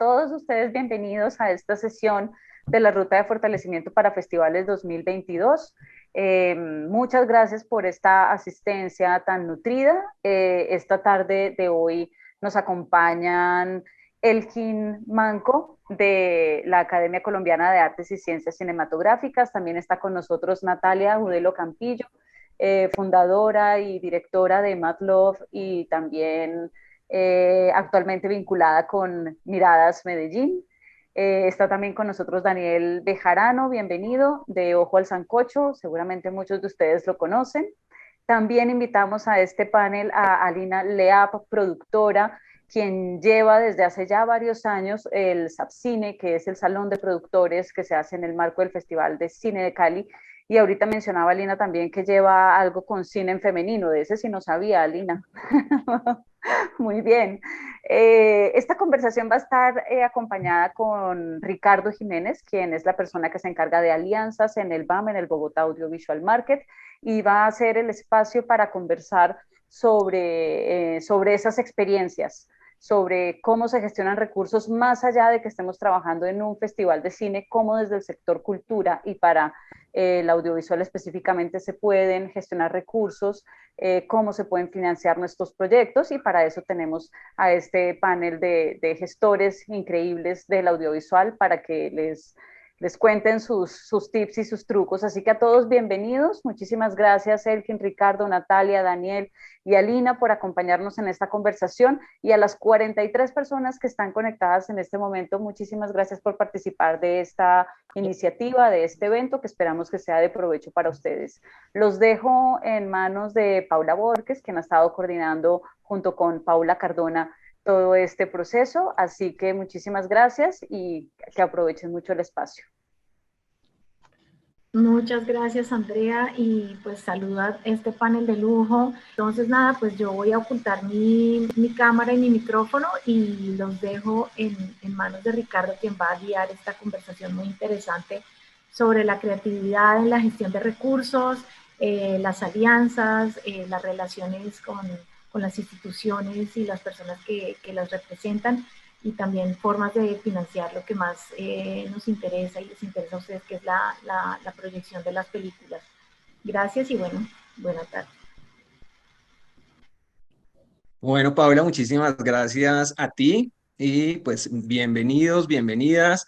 todos ustedes bienvenidos a esta sesión de la Ruta de Fortalecimiento para Festivales 2022. Muchas gracias por esta asistencia tan nutrida. Esta tarde de hoy nos acompañan Elkin Manco de la Academia Colombiana de Artes y Ciencias Cinematográficas. También está con nosotros Natalia Udelo Campillo, fundadora y directora de Mad Love y también actualmente vinculada con Miradas Medellín. Está también con nosotros Daniel Bejarano, bienvenido, de Ojo al Sancocho, seguramente muchos de ustedes lo conocen. También invitamos a este panel a Alina Leap, productora, quien lleva desde hace ya varios años el SAPCINE, que es el salón de productores que se hace en el marco del Festival de Cine de Cali. Y ahorita mencionaba Alina también que lleva algo con cine en femenino, de ese sí no sabía, Alina. Muy bien. Esta conversación va a estar acompañada con Ricardo Jiménez, quien es la persona que se encarga de alianzas en el BAM, en el Bogotá Audiovisual Market, y va a ser el espacio para conversar sobre esas experiencias, sobre cómo se gestionan recursos más allá de que estemos trabajando en un festival de cine, cómo desde el sector cultura y para el audiovisual específicamente se pueden gestionar recursos, cómo se pueden financiar nuestros proyectos, y para eso tenemos a este panel de gestores increíbles del audiovisual para que les cuenten sus tips y sus trucos. Así que a todos bienvenidos. Muchísimas gracias, Elkin, Ricardo, Natalia, Daniel y Alina, por acompañarnos en esta conversación, y a las 43 personas que están conectadas en este momento, muchísimas gracias por participar de esta iniciativa, de este evento, que esperamos que sea de provecho para ustedes. Los dejo en manos de Paula Borges, quien ha estado coordinando junto con Paula Cardona todo este proceso, así que muchísimas gracias y que aprovechen mucho el espacio. Muchas gracias, Andrea, y pues saluda este panel de lujo. Entonces, nada, pues yo voy a ocultar mi cámara y mi micrófono y los dejo en manos de Ricardo, quien va a guiar esta conversación muy interesante sobre la creatividad en la gestión de recursos, las alianzas, las relaciones con las instituciones y las personas que las representan, y también formas de financiar lo que más nos interesa y les interesa a ustedes, que es la proyección de las películas. Gracias y bueno, buena tarde. Bueno, Paula, muchísimas gracias a ti y pues bienvenidos, bienvenidas.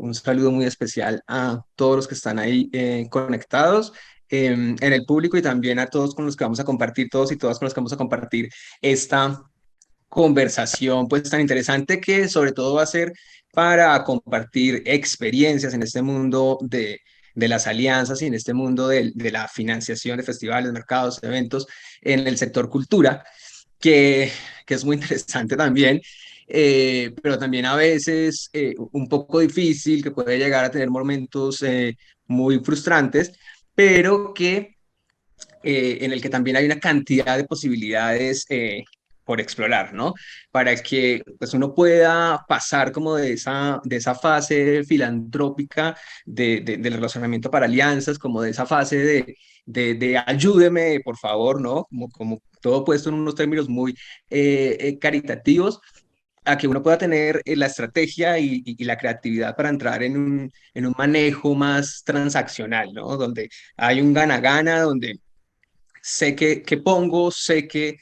Un saludo muy especial a todos los que están ahí conectados en el público, y también a todos con los que vamos a compartir, todos y todas con los que vamos a compartir esta conversación pues tan interesante, que sobre todo va a ser para compartir experiencias en este mundo de las alianzas y en este mundo de la financiación de festivales, mercados, eventos en el sector cultura, que, que es muy interesante también, pero también a veces un poco difícil, que puede llegar a tener momentos muy frustrantes, pero que en el que también hay una cantidad de posibilidades por explorar, ¿no? Para que pues, uno pueda pasar como de esa fase filantrópica del relacionamiento para alianzas, como de esa fase de ayúdeme, por favor, ¿no? Como todo puesto en unos términos muy caritativos, a que uno pueda tener la estrategia y la creatividad para entrar en un manejo más transaccional, ¿no? Donde hay un gana-gana, donde sé que pongo, sé que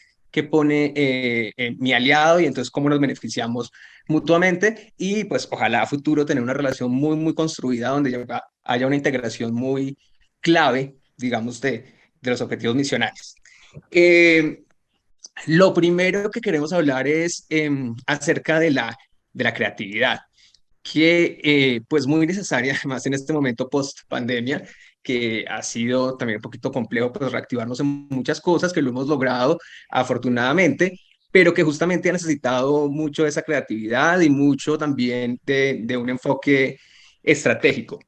pone mi aliado, y entonces cómo nos beneficiamos mutuamente, y pues ojalá a futuro tener una relación muy, muy construida donde ya haya una integración muy clave, digamos, de los objetivos misionales. Eh, lo primero que queremos hablar es acerca de la creatividad, que pues muy necesaria además en este momento post pandemia, que ha sido también un poquito complejo pues reactivarnos en muchas cosas, que lo hemos logrado afortunadamente, pero que justamente ha necesitado mucho de esa creatividad y mucho también de un enfoque estratégico.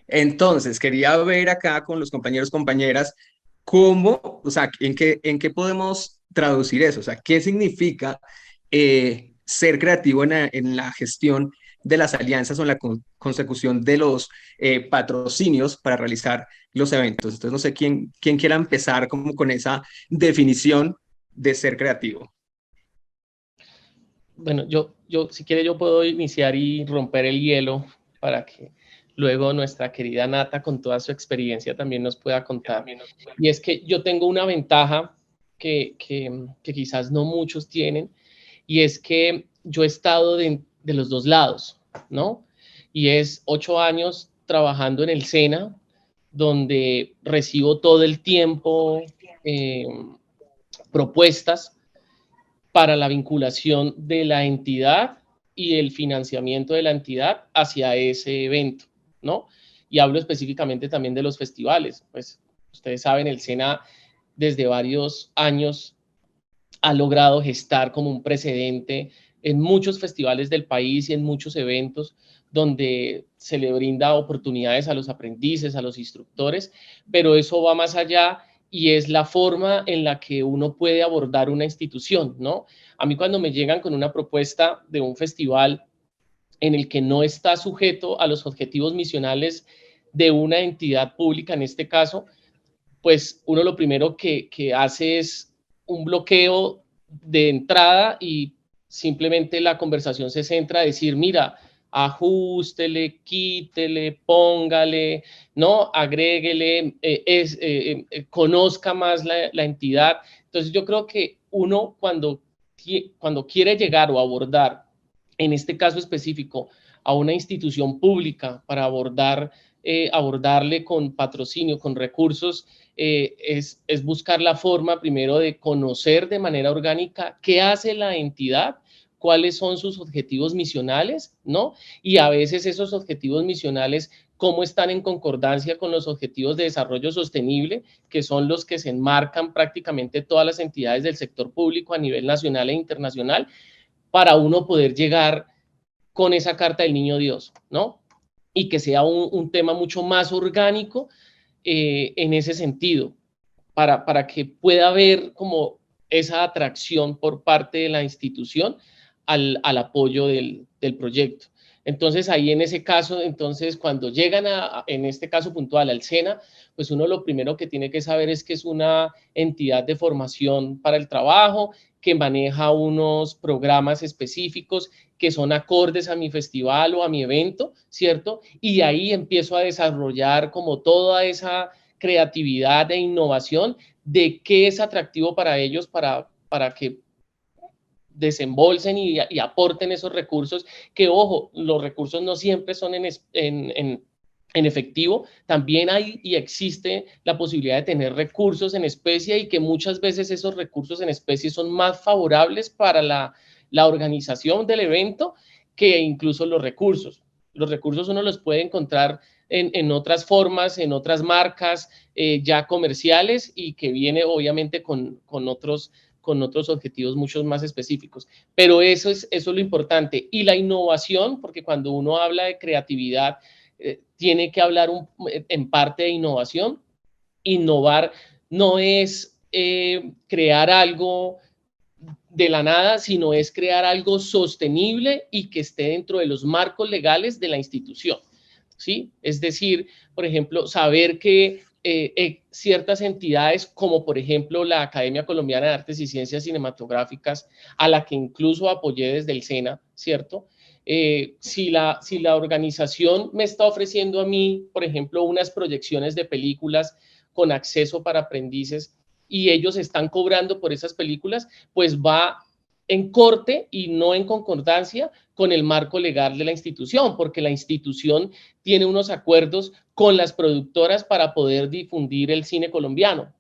Entonces, quería ver acá con los compañeros, compañeras, cómo, o sea, en qué podemos traducir eso, o sea, qué significa ser creativo en la gestión de las alianzas o en la consecución de los patrocinios para realizar los eventos. Entonces, no sé quién quiera empezar como con esa definición de ser creativo. bueno, yo si quiere yo puedo iniciar y romper el hielo para que luego nuestra querida Nata, con toda su experiencia, también nos pueda contar. Y es que yo tengo una ventaja que quizás no muchos tienen, y es que yo he estado de los dos lados, ¿no? Y es 8 años trabajando en el SENA, donde recibo todo el tiempo eh, propuestas para la vinculación de la entidad y el financiamiento de la entidad hacia ese evento, ¿no? Y hablo específicamente también de los festivales. Pues ustedes saben, el SENA desde varios años ha logrado gestar como un precedente en muchos festivales del país y en muchos eventos donde se le brinda oportunidades a los aprendices, a los instructores, pero eso va más allá y es la forma en la que uno puede abordar una institución, ¿no? A mí cuando me llegan con una propuesta de un festival en el que no está sujeto a los objetivos misionales de una entidad pública, en este caso, pues uno lo primero que hace es un bloqueo de entrada y simplemente la conversación se centra a decir, mira, ajústele, quítele, póngale, ¿no? Agréguele, conozca más la entidad. Entonces yo creo que uno cuando quiere llegar o abordar, en este caso específico, a una institución pública para abordarle con patrocinio, con recursos, es buscar la forma primero de conocer de manera orgánica qué hace la entidad, cuáles son sus objetivos misionales, ¿no? Y a veces esos objetivos misionales, cómo están en concordancia con los objetivos de desarrollo sostenible, que son los que se enmarcan prácticamente todas las entidades del sector público a nivel nacional e internacional, para uno poder llegar con esa carta del niño Dios, ¿no? Y que sea un tema mucho más orgánico en ese sentido, para que pueda haber como esa atracción por parte de la institución al apoyo del proyecto. Entonces, ahí en ese caso, entonces, cuando llegan en este caso puntual al SENA, pues uno lo primero que tiene que saber es que es una entidad de formación para el trabajo, que maneja unos programas específicos que son acordes a mi festival o a mi evento, ¿cierto? Y ahí empiezo a desarrollar como toda esa creatividad e innovación de qué es atractivo para ellos para que desembolsen y aporten esos recursos, que ojo, los recursos no siempre son en efectivo, también hay y existe la posibilidad de tener recursos en especie y que muchas veces esos recursos en especie son más favorables para la organización del evento que incluso los recursos. Los recursos uno los puede encontrar en otras formas, en otras marcas ya comerciales y que viene obviamente con otros objetivos mucho más específicos. Pero eso es lo importante. Y la innovación, porque cuando uno habla de creatividad, tiene que hablar en parte de innovación. Innovar no es crear algo de la nada, sino es crear algo sostenible y que esté dentro de los marcos legales de la institución, ¿sí? Es decir, por ejemplo, saber que ciertas entidades, como por ejemplo la Academia Colombiana de Artes y Ciencias Cinematográficas, a la que incluso apoyé desde el SENA, ¿cierto? Si la organización me está ofreciendo a mí, por ejemplo, unas proyecciones de películas con acceso para aprendices y ellos están cobrando por esas películas, pues va en corte y no en concordancia con el marco legal de la institución, porque la institución tiene unos acuerdos con las productoras para poder difundir el cine colombiano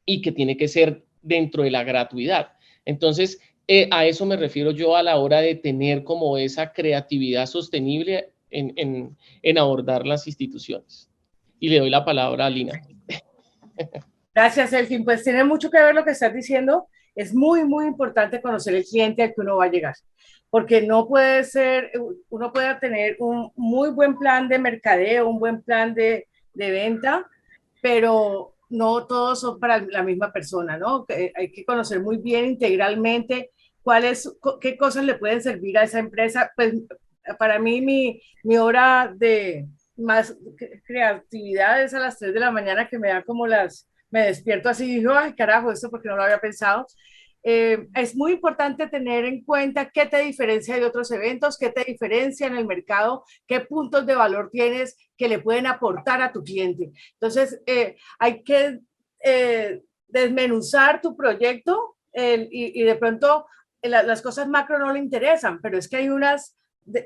y que tiene que ser dentro de la gratuidad. Entonces, a eso me refiero yo a la hora de tener como esa creatividad sostenible en abordar las instituciones. Y le doy la palabra a Lina. Gracias, Elkin. Pues tiene mucho que ver lo que estás diciendo. Es muy, muy importante conocer el cliente al que uno va a llegar, porque no puede ser, uno puede tener un muy buen plan de mercadeo, un buen plan de venta, pero no todos son para la misma persona, ¿no? Hay que conocer muy bien integralmente qué cosas le pueden servir a esa empresa. Pues para mí mi hora de más creatividad es a las 3 de la mañana, que me da como me despierto así y digo, ay carajo, esto porque no lo había pensado. es muy importante tener en cuenta qué te diferencia de otros eventos, qué te diferencia en el mercado, qué puntos de valor tienes que le pueden aportar a tu cliente. Entonces, hay que desmenuzar tu proyecto y de pronto las cosas macro no le interesan, pero es que hay unas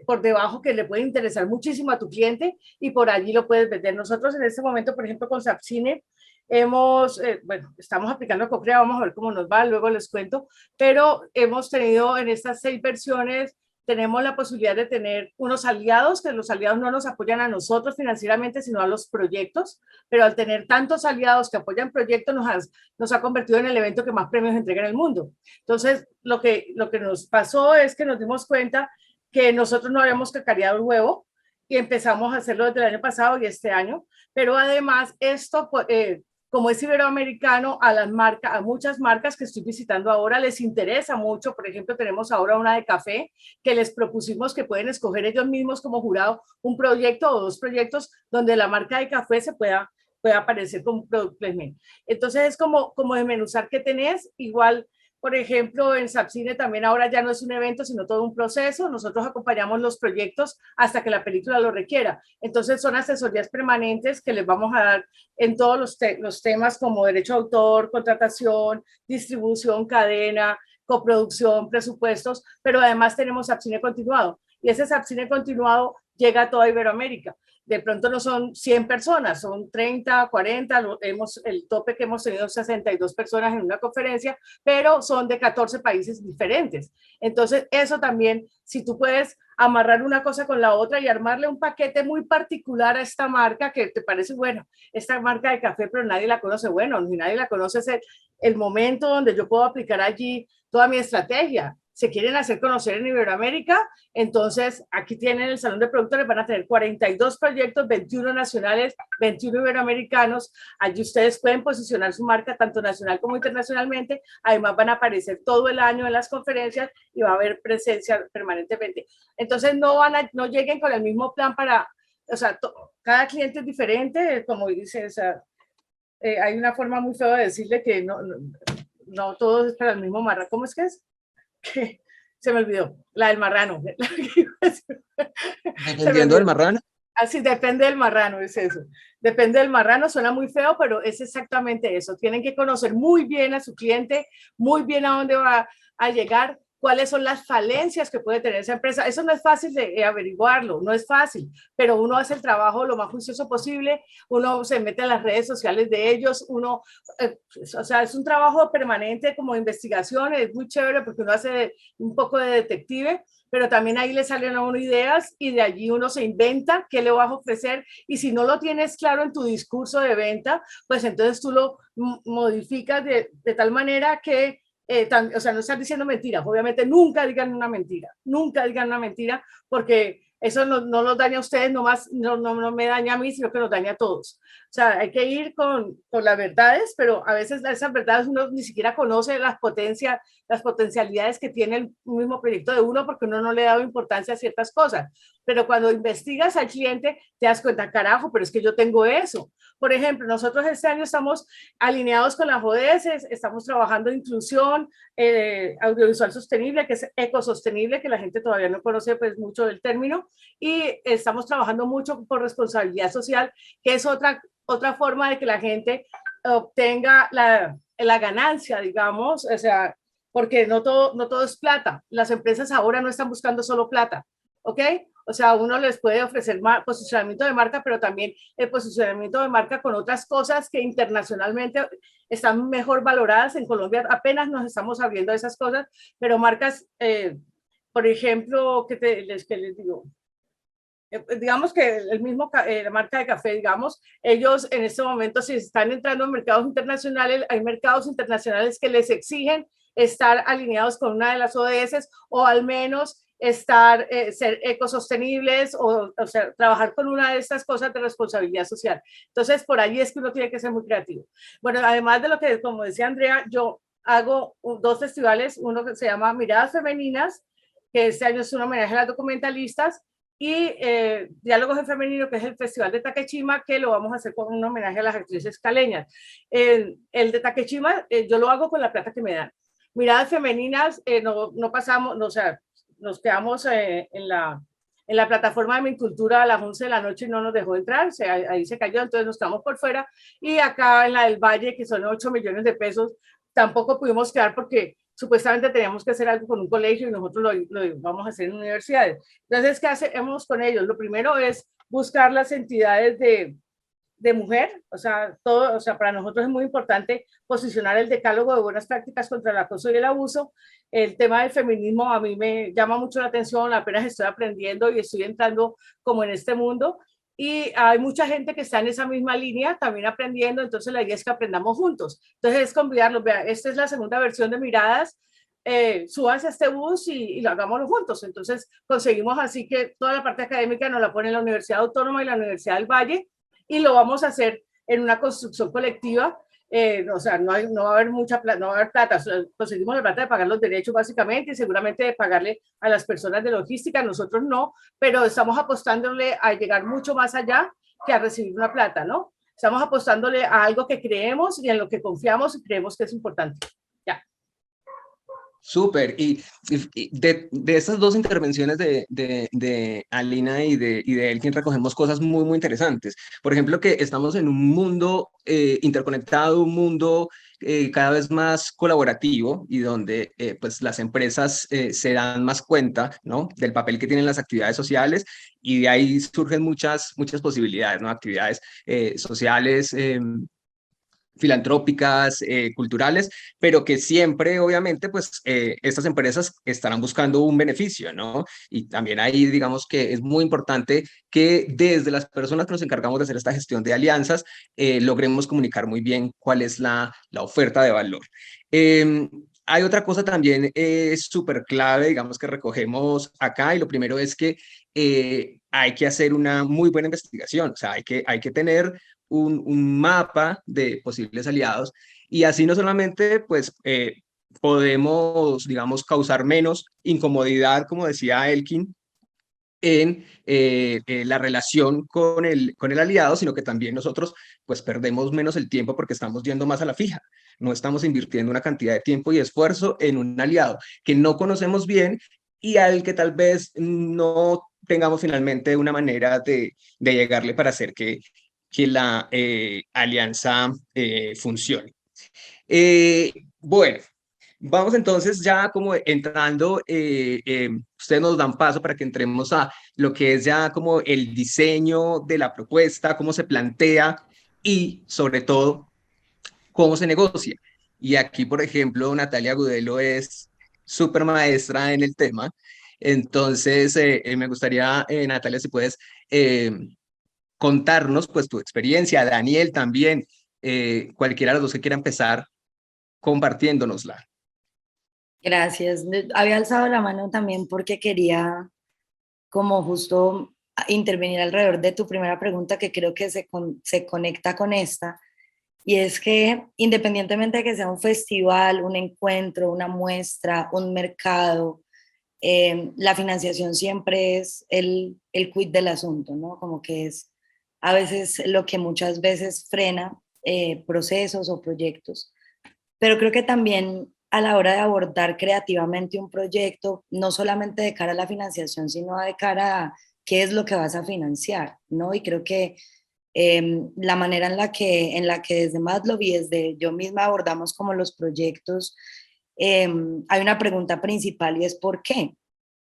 por debajo que le pueden interesar muchísimo a tu cliente y por allí lo puedes vender. Nosotros en este momento, por ejemplo, con Sapcine, bueno, estamos aplicando Cocrea, vamos a ver cómo nos va, luego les cuento, pero hemos tenido en estas 6 versiones, tenemos la posibilidad de tener unos aliados, que los aliados no nos apoyan a nosotros financieramente, sino a los proyectos, pero al tener tantos aliados que apoyan proyectos, nos ha convertido en el evento que más premios entrega en el mundo. Entonces, lo que nos pasó es que nos dimos cuenta que nosotros no habíamos cacareado el huevo y empezamos a hacerlo desde el año pasado y este año, pero además esto, como es iberoamericano, a muchas marcas que estoy visitando ahora les interesa mucho. Por ejemplo, tenemos ahora una de café que les propusimos que pueden escoger ellos mismos como jurado un proyecto o 2 proyectos donde la marca de café se pueda aparecer como product placement. Entonces es como desmenuzar qué tenés. Igual, por ejemplo, en Sapcine también ahora ya no es un evento, sino todo un proceso. Nosotros acompañamos los proyectos hasta que la película lo requiera. Entonces son asesorías permanentes que les vamos a dar en todos los temas como derecho de autor, contratación, distribución, cadena, coproducción, presupuestos, pero además tenemos Sapcine continuado. Y ese Sapcine continuado llega a toda Iberoamérica. De pronto no son 100 personas, son 30, 40, el tope que hemos tenido 62 personas en una conferencia, pero son de 14 países diferentes. Entonces, eso también, si tú puedes amarrar una cosa con la otra y armarle un paquete muy particular a esta marca que te parece, bueno, esta marca de café, pero nadie la conoce, bueno, ni nadie la conoce, es el momento donde yo puedo aplicar allí toda mi estrategia. Se quieren hacer conocer en Iberoamérica, entonces aquí tienen el Salón de Productores, van a tener 42 proyectos, 21 nacionales, 21 iberoamericanos. Allí ustedes pueden posicionar su marca tanto nacional como internacionalmente. Además van a aparecer todo el año en las conferencias y va a haber presencia permanentemente. Entonces no lleguen con el mismo plan o sea, cada cliente es diferente, como dice, o sea, hay una forma muy fea de decirle que no todo es para el mismo marra. ¿Cómo es que es? Que se me olvidó, la del marrano. ¿Dependiendo del marrano? Así, depende del marrano, es eso. Depende del marrano, suena muy feo, pero es exactamente eso. Tienen que conocer muy bien a su cliente, muy bien a dónde va a llegar, cuáles son las falencias que puede tener esa empresa. Eso no es fácil de averiguarlo, no es fácil, pero uno hace el trabajo lo más juicioso posible, uno se mete en las redes sociales de ellos, o sea, es un trabajo permanente como investigación, es muy chévere porque uno hace un poco de detective, pero también ahí le salen a uno ideas y de allí uno se inventa qué le vas a ofrecer y si no lo tienes claro en tu discurso de venta, pues entonces tú lo modificas de tal manera que o sea, no están diciendo mentiras, obviamente nunca digan una mentira, porque eso no los daña a ustedes, no me daña a mí, sino que nos daña a todos. O sea, hay que ir con las verdades, pero a veces esas verdades uno ni siquiera conoce las potencialidades que tiene el mismo proyecto de uno, porque uno no le ha dado importancia a ciertas cosas. Pero cuando investigas al cliente, te das cuenta, carajo, pero es que yo tengo eso. Por ejemplo, nosotros este año estamos alineados con las ODS, estamos trabajando en inclusión audiovisual sostenible, que es ecosostenible, que la gente todavía no conoce pues mucho del término, y estamos trabajando mucho por responsabilidad social, que es otra forma de que la gente obtenga la ganancia, digamos, o sea, porque no todo es plata. Las empresas ahora no están buscando solo plata, ¿ok? O sea, uno les puede ofrecer posicionamiento de marca, pero también el posicionamiento de marca con otras cosas que internacionalmente están mejor valoradas. En Colombia apenas nos estamos abriendo a esas cosas, pero marcas, por ejemplo, ¿qué les digo? Digamos que la marca de café, digamos, ellos en este momento, si están entrando en mercados internacionales, hay mercados internacionales que les exigen estar alineados con una de las ODS o al menos ser ecosostenibles o sea, trabajar con una de estas cosas de responsabilidad social. Entonces, por ahí es que uno tiene que ser muy creativo. Bueno, además de lo que, como decía Andrea, yo hago 2 festivales, uno que se llama Miradas Femeninas, que este año es un homenaje a las documentalistas, y Diálogos en Femenino, que es el Festival de Takechima, que lo vamos a hacer con un homenaje a las actrices caleñas. El de Takechima, yo lo hago con la plata que me dan. miradas femeninas, no pasamos, o sea, nos quedamos en la plataforma de Mi Cultura a las 11 de la noche y no nos dejó entrar, ahí se cayó, entonces nos quedamos por fuera. Y acá en la del Valle, que son 8 millones de pesos, tampoco pudimos quedar porque supuestamente teníamos que hacer algo con un colegio y nosotros lo vamos a hacer en universidades. Entonces, ¿qué hacemos con ellos? Lo primero es buscar las entidades de mujer, o sea, para nosotros es muy importante posicionar el decálogo de buenas prácticas contra el acoso y el abuso. El tema del feminismo a mí me llama mucho la atención, apenas estoy aprendiendo y estoy entrando como en este mundo, y hay mucha gente que está en esa misma línea también aprendiendo, entonces la idea es que aprendamos juntos. Entonces es convidarlos, vean, esta es la segunda versión de Miradas, súbanse a este bus y lo hagámoslo juntos. Entonces conseguimos así que toda la parte académica nos la pone la Universidad Autónoma y la Universidad del Valle, y lo vamos a hacer en una construcción colectiva. O sea, no va a haber mucha plata, no va a haber plata, o sea, conseguimos la plata de pagar los derechos básicamente y seguramente de pagarle a las personas de logística, nosotros no, pero estamos apostándole a llegar mucho más allá que a recibir una plata, ¿no? Estamos apostándole a algo que creemos y en lo que confiamos y creemos que es importante. Ya. Súper, y de estas dos intervenciones de Alina y de Elkin recogemos cosas muy, muy interesantes. Por ejemplo, que estamos en un mundo interconectado, un mundo cada vez más colaborativo y donde pues las empresas se dan más cuenta, ¿no?, del papel que tienen las actividades sociales, y de ahí surgen muchas, muchas posibilidades, ¿no?, actividades sociales, filantrópicas, culturales, pero que siempre, obviamente, pues estas empresas estarán buscando un beneficio, ¿no? Y también ahí, digamos que es muy importante que desde las personas que nos encargamos de hacer esta gestión de alianzas, logremos comunicar muy bien cuál es la oferta de valor. Hay otra cosa también súper clave, digamos, que recogemos acá, y lo primero es que hay que hacer una muy buena investigación, o sea, hay que tener un mapa de posibles aliados, y así no solamente pues podemos, digamos, causar menos incomodidad, como decía Elkin, en la relación con el aliado, sino que también nosotros pues perdemos menos el tiempo porque estamos yendo más a la fija, no estamos invirtiendo una cantidad de tiempo y esfuerzo en un aliado que no conocemos bien y al que tal vez no tengamos finalmente una manera de llegarle para hacer que la alianza funcione. Bueno, vamos entonces ya como entrando, ustedes nos dan paso para que entremos a lo que es ya como el diseño de la propuesta, cómo se plantea y sobre todo cómo se negocia. Y aquí, por ejemplo, Natalia Gudelo es súper maestra en el tema. Entonces, me gustaría, Natalia, si puedes contarnos pues tu experiencia, Daniel también, cualquiera de los dos que quiera empezar compartiéndonosla. Gracias. Había alzado la mano también porque quería como justo intervenir alrededor de tu primera pregunta, que creo que se conecta con esta, y es que independientemente de que sea un festival, un encuentro, una muestra, un mercado, la financiación siempre es el quid del asunto, ¿no? Como que es a veces lo que muchas veces frena procesos o proyectos. Pero creo que también a la hora de abordar creativamente un proyecto, no solamente de cara a la financiación, sino de cara a qué es lo que vas a financiar, ¿no? Y creo que la manera en la que desde Maslow y desde yo misma abordamos como los proyectos, hay una pregunta principal y es ¿por qué?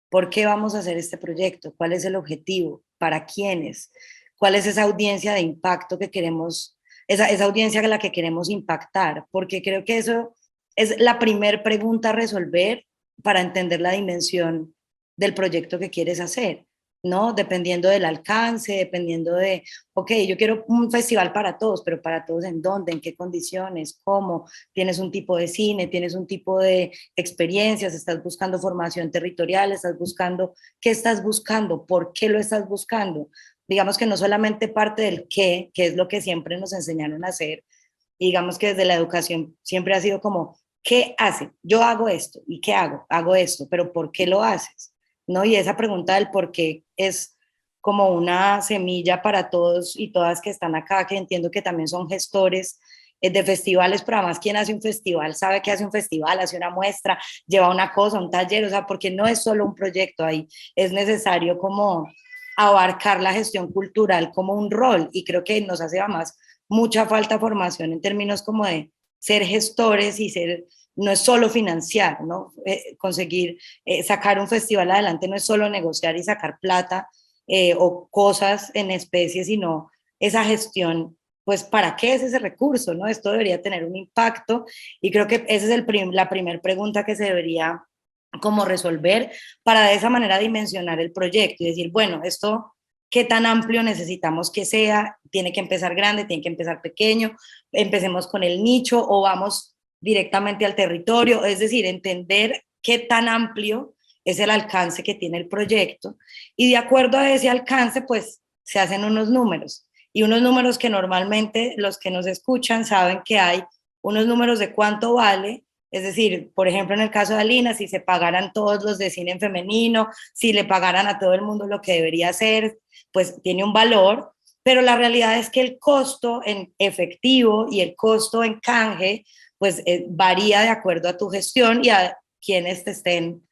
¿Por qué vamos a hacer este proyecto? ¿Cuál es el objetivo? ¿Para quiénes? ¿Cuál es esa audiencia de impacto que queremos, esa audiencia a la que queremos impactar? Porque creo que eso es la primera pregunta a resolver para entender la dimensión del proyecto que quieres hacer, ¿no? Dependiendo del alcance, dependiendo de, ok, yo quiero un festival para todos, pero ¿para todos en dónde? ¿En qué condiciones? ¿Cómo? ¿Tienes un tipo de cine? ¿Tienes un tipo de experiencias? ¿Estás buscando formación territorial? ¿Estás buscando qué estás buscando? ¿Por qué lo estás buscando? Digamos que no solamente parte del qué, que es lo que siempre nos enseñaron a hacer, y digamos que desde la educación siempre ha sido como, ¿qué hace? Yo hago esto. ¿Y qué hago? Hago esto, pero ¿por qué lo haces? ¿No? Y esa pregunta del por qué es como una semilla para todos y todas que están acá, que entiendo que también son gestores de festivales, pero además quien hace un festival sabe que hace un festival, hace una muestra, lleva una cosa, un taller, o sea, porque no es solo un proyecto ahí, es necesario como abarcar la gestión cultural como un rol, y creo que nos hace además mucha falta formación en términos como de ser gestores y ser, no es solo financiar, ¿no? Conseguir sacar un festival adelante no es solo negociar y sacar plata o cosas en especie, sino esa gestión, pues ¿para qué es ese recurso, no? Esto debería tener un impacto, y creo que esa es la primera pregunta que se debería como resolver para de esa manera dimensionar el proyecto y decir, bueno, esto qué tan amplio necesitamos que sea, tiene que empezar grande, tiene que empezar pequeño, empecemos con el nicho o vamos directamente al territorio, es decir, entender qué tan amplio es el alcance que tiene el proyecto, y de acuerdo a ese alcance, pues se hacen unos números, y unos números que normalmente los que nos escuchan saben que hay unos números de cuánto vale. Es decir, por ejemplo, en el caso de Alina, si se pagaran todos los de cine en femenino, si le pagaran a todo el mundo lo que debería ser, pues tiene un valor, pero la realidad es que el costo en efectivo y el costo en canje, pues varía de acuerdo a tu gestión y a quienes te estén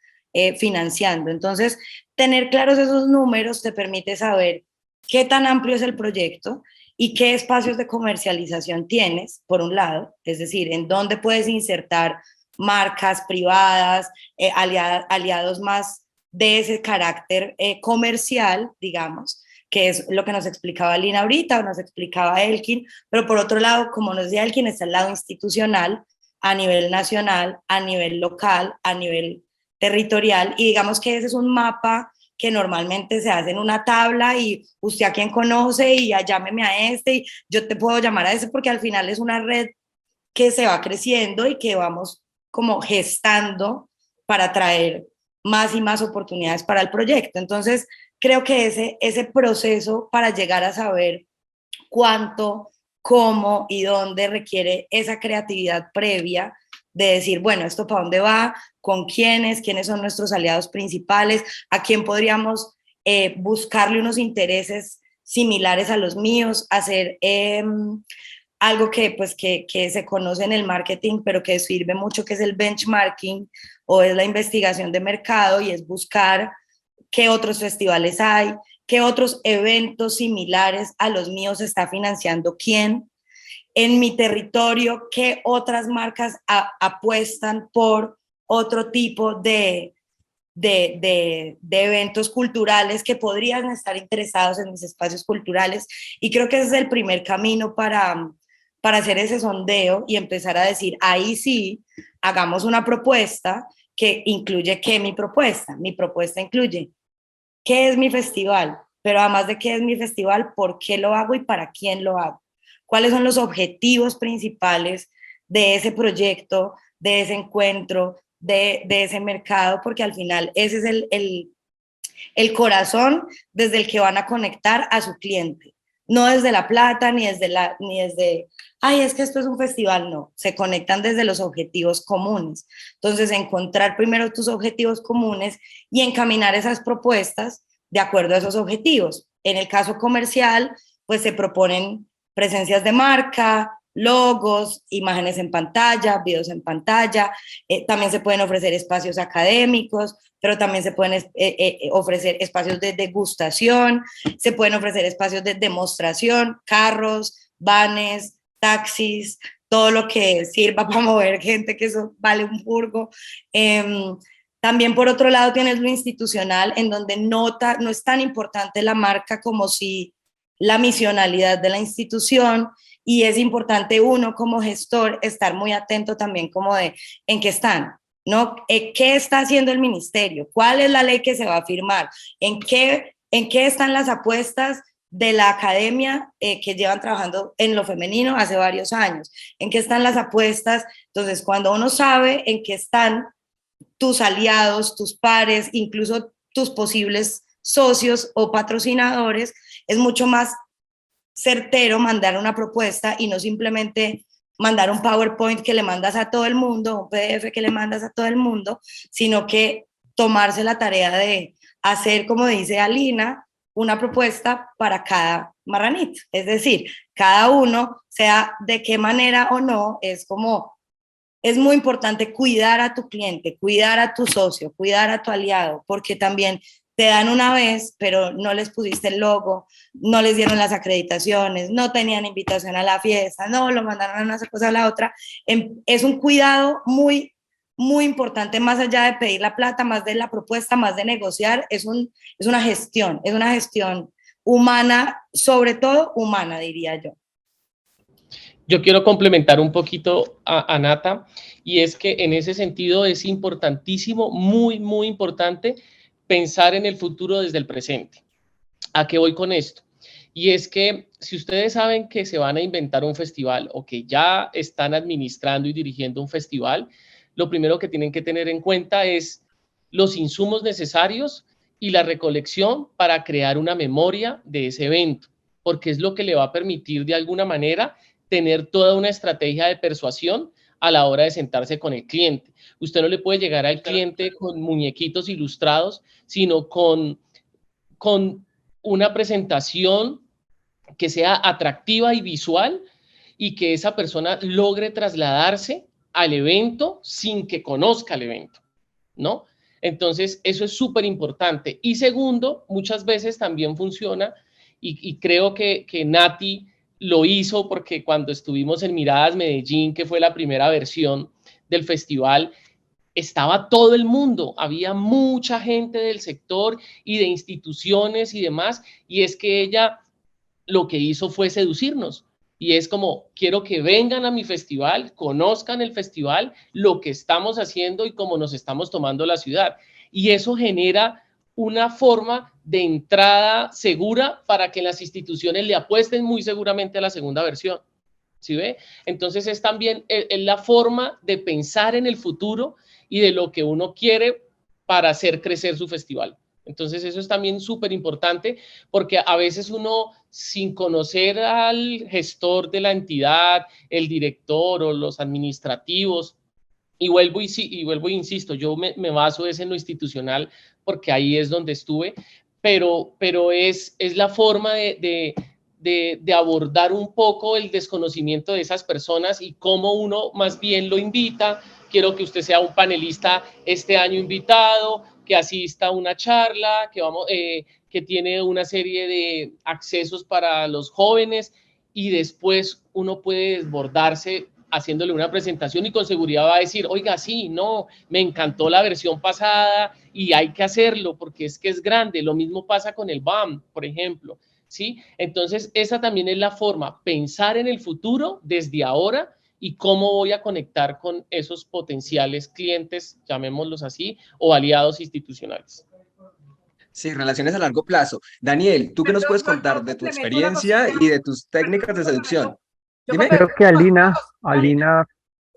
financiando. Entonces, tener claros esos números te permite saber qué tan amplio es el proyecto y qué espacios de comercialización tienes, por un lado, es decir, en dónde puedes insertar marcas privadas, aliados más de ese carácter comercial, digamos, que es lo que nos explicaba Lina ahorita o nos explicaba Elkin, pero por otro lado, como nos decía Elkin, está el lado institucional a nivel nacional, a nivel local, a nivel territorial, y digamos que ese es un mapa que normalmente se hace en una tabla y usted a quién conoce y ya llámeme a este y yo te puedo llamar a ese, porque al final es una red que se va creciendo y que vamos como gestando para traer más y más oportunidades para el proyecto. Entonces, creo que ese proceso para llegar a saber cuánto, cómo y dónde requiere esa creatividad previa de decir, bueno, esto para dónde va, con quiénes son nuestros aliados principales, a quién podríamos buscarle unos intereses similares a los míos, hacer algo que, pues, que se conoce en el marketing, pero que sirve mucho, que es el benchmarking o es la investigación de mercado, y es buscar qué otros festivales hay, qué otros eventos similares a los míos está financiando quién, en mi territorio, qué otras marcas apuestan por otro tipo de eventos culturales que podrían estar interesados en mis espacios culturales. Y creo que ese es el primer camino para hacer ese sondeo y empezar a decir, ahí sí, hagamos una propuesta que incluye qué mi propuesta incluye qué es mi festival, pero además de qué es mi festival, por qué lo hago y para quién lo hago. ¿Cuáles son los objetivos principales de ese proyecto, de ese encuentro, de ese mercado? Porque al final ese es el corazón desde el que van a conectar a su cliente. No desde la plata, ni desde, ay, es que esto es un festival, no. Se conectan desde los objetivos comunes. Entonces, encontrar primero tus objetivos comunes y encaminar esas propuestas de acuerdo a esos objetivos. En el caso comercial, pues se proponen presencias de marca, logos, imágenes en pantalla, videos en pantalla, también se pueden ofrecer espacios académicos, pero también se pueden ofrecer espacios de degustación, se pueden ofrecer espacios de demostración, carros, vanes, taxis, todo lo que sirva para mover gente, que eso vale un burgo. También por otro lado tienes lo institucional, en donde no es tan importante la marca como si la misionalidad de la institución, y es importante uno como gestor estar muy atento también como de en qué están, ¿no? ¿Qué está haciendo el ministerio? ¿Cuál es la ley que se va a firmar? ¿En qué están las apuestas de la academia que llevan trabajando en lo femenino hace varios años? ¿En qué están las apuestas? Entonces, cuando uno sabe en qué están tus aliados, tus pares, incluso tus posibles socios o patrocinadores, es mucho más certero mandar una propuesta y no simplemente mandar un PowerPoint que le mandas a todo el mundo, un PDF que le mandas a todo el mundo, sino que tomarse la tarea de hacer, como dice Alina, una propuesta para cada marranito. Es decir, cada uno, sea de qué manera o no, es muy importante cuidar a tu cliente, cuidar a tu socio, cuidar a tu aliado, porque también te dan una vez, pero no les pusiste el logo, no les dieron las acreditaciones, no tenían invitación a la fiesta, no lo mandaron a una cosa a la otra. Es un cuidado muy, muy importante, más allá de pedir la plata, más de la propuesta, más de negociar, es una gestión humana, sobre todo humana, diría yo. Yo quiero complementar un poquito a Nata, y es que en ese sentido es importantísimo, muy, muy importante, pensar en el futuro desde el presente. ¿A qué voy con esto? Y es que si ustedes saben que se van a inventar un festival o que ya están administrando y dirigiendo un festival, lo primero que tienen que tener en cuenta es los insumos necesarios y la recolección para crear una memoria de ese evento, porque es lo que le va a permitir de alguna manera tener toda una estrategia de persuasión a la hora de sentarse con el cliente. Usted no le puede llegar al cliente con muñequitos ilustrados, sino con una presentación que sea atractiva y visual y que esa persona logre trasladarse al evento sin que conozca el evento, ¿no? Entonces, eso es súper importante. Y segundo, muchas veces también funciona, y creo que Nati lo hizo porque cuando estuvimos en Miradas Medellín, que fue la primera versión del festival, estaba todo el mundo, había mucha gente del sector y de instituciones y demás, y es que ella lo que hizo fue seducirnos. Y es como, quiero que vengan a mi festival, conozcan el festival, lo que estamos haciendo y cómo nos estamos tomando la ciudad. Y eso genera una forma de entrada segura para que las instituciones le apuesten muy seguramente a la segunda versión. ¿Sí ve? Entonces es también la forma de pensar en el futuro y de lo que uno quiere para hacer crecer su festival. Entonces eso es también súper importante, porque a veces uno, sin conocer al gestor de la entidad, el director o los administrativos, y vuelvo e insisto, yo me baso en lo institucional porque ahí es donde estuve, pero es la forma de abordar un poco el desconocimiento de esas personas y cómo uno más bien lo invita. Quiero que usted sea un panelista este año invitado, que asista a una charla, que tiene una serie de accesos para los jóvenes, y después uno puede desbordarse haciéndole una presentación y con seguridad va a decir, oiga, sí, no, me encantó la versión pasada y hay que hacerlo porque es que es grande. Lo mismo pasa con el BAM, por ejemplo, ¿sí? Entonces, esa también es la forma, pensar en el futuro desde ahora y cómo voy a conectar con esos potenciales clientes, llamémoslos así, o aliados institucionales. Sí, relaciones a largo plazo. Daniel, ¿tú qué nos puedes contar de tu experiencia y de tus técnicas de seducción? Dime. Creo que Alina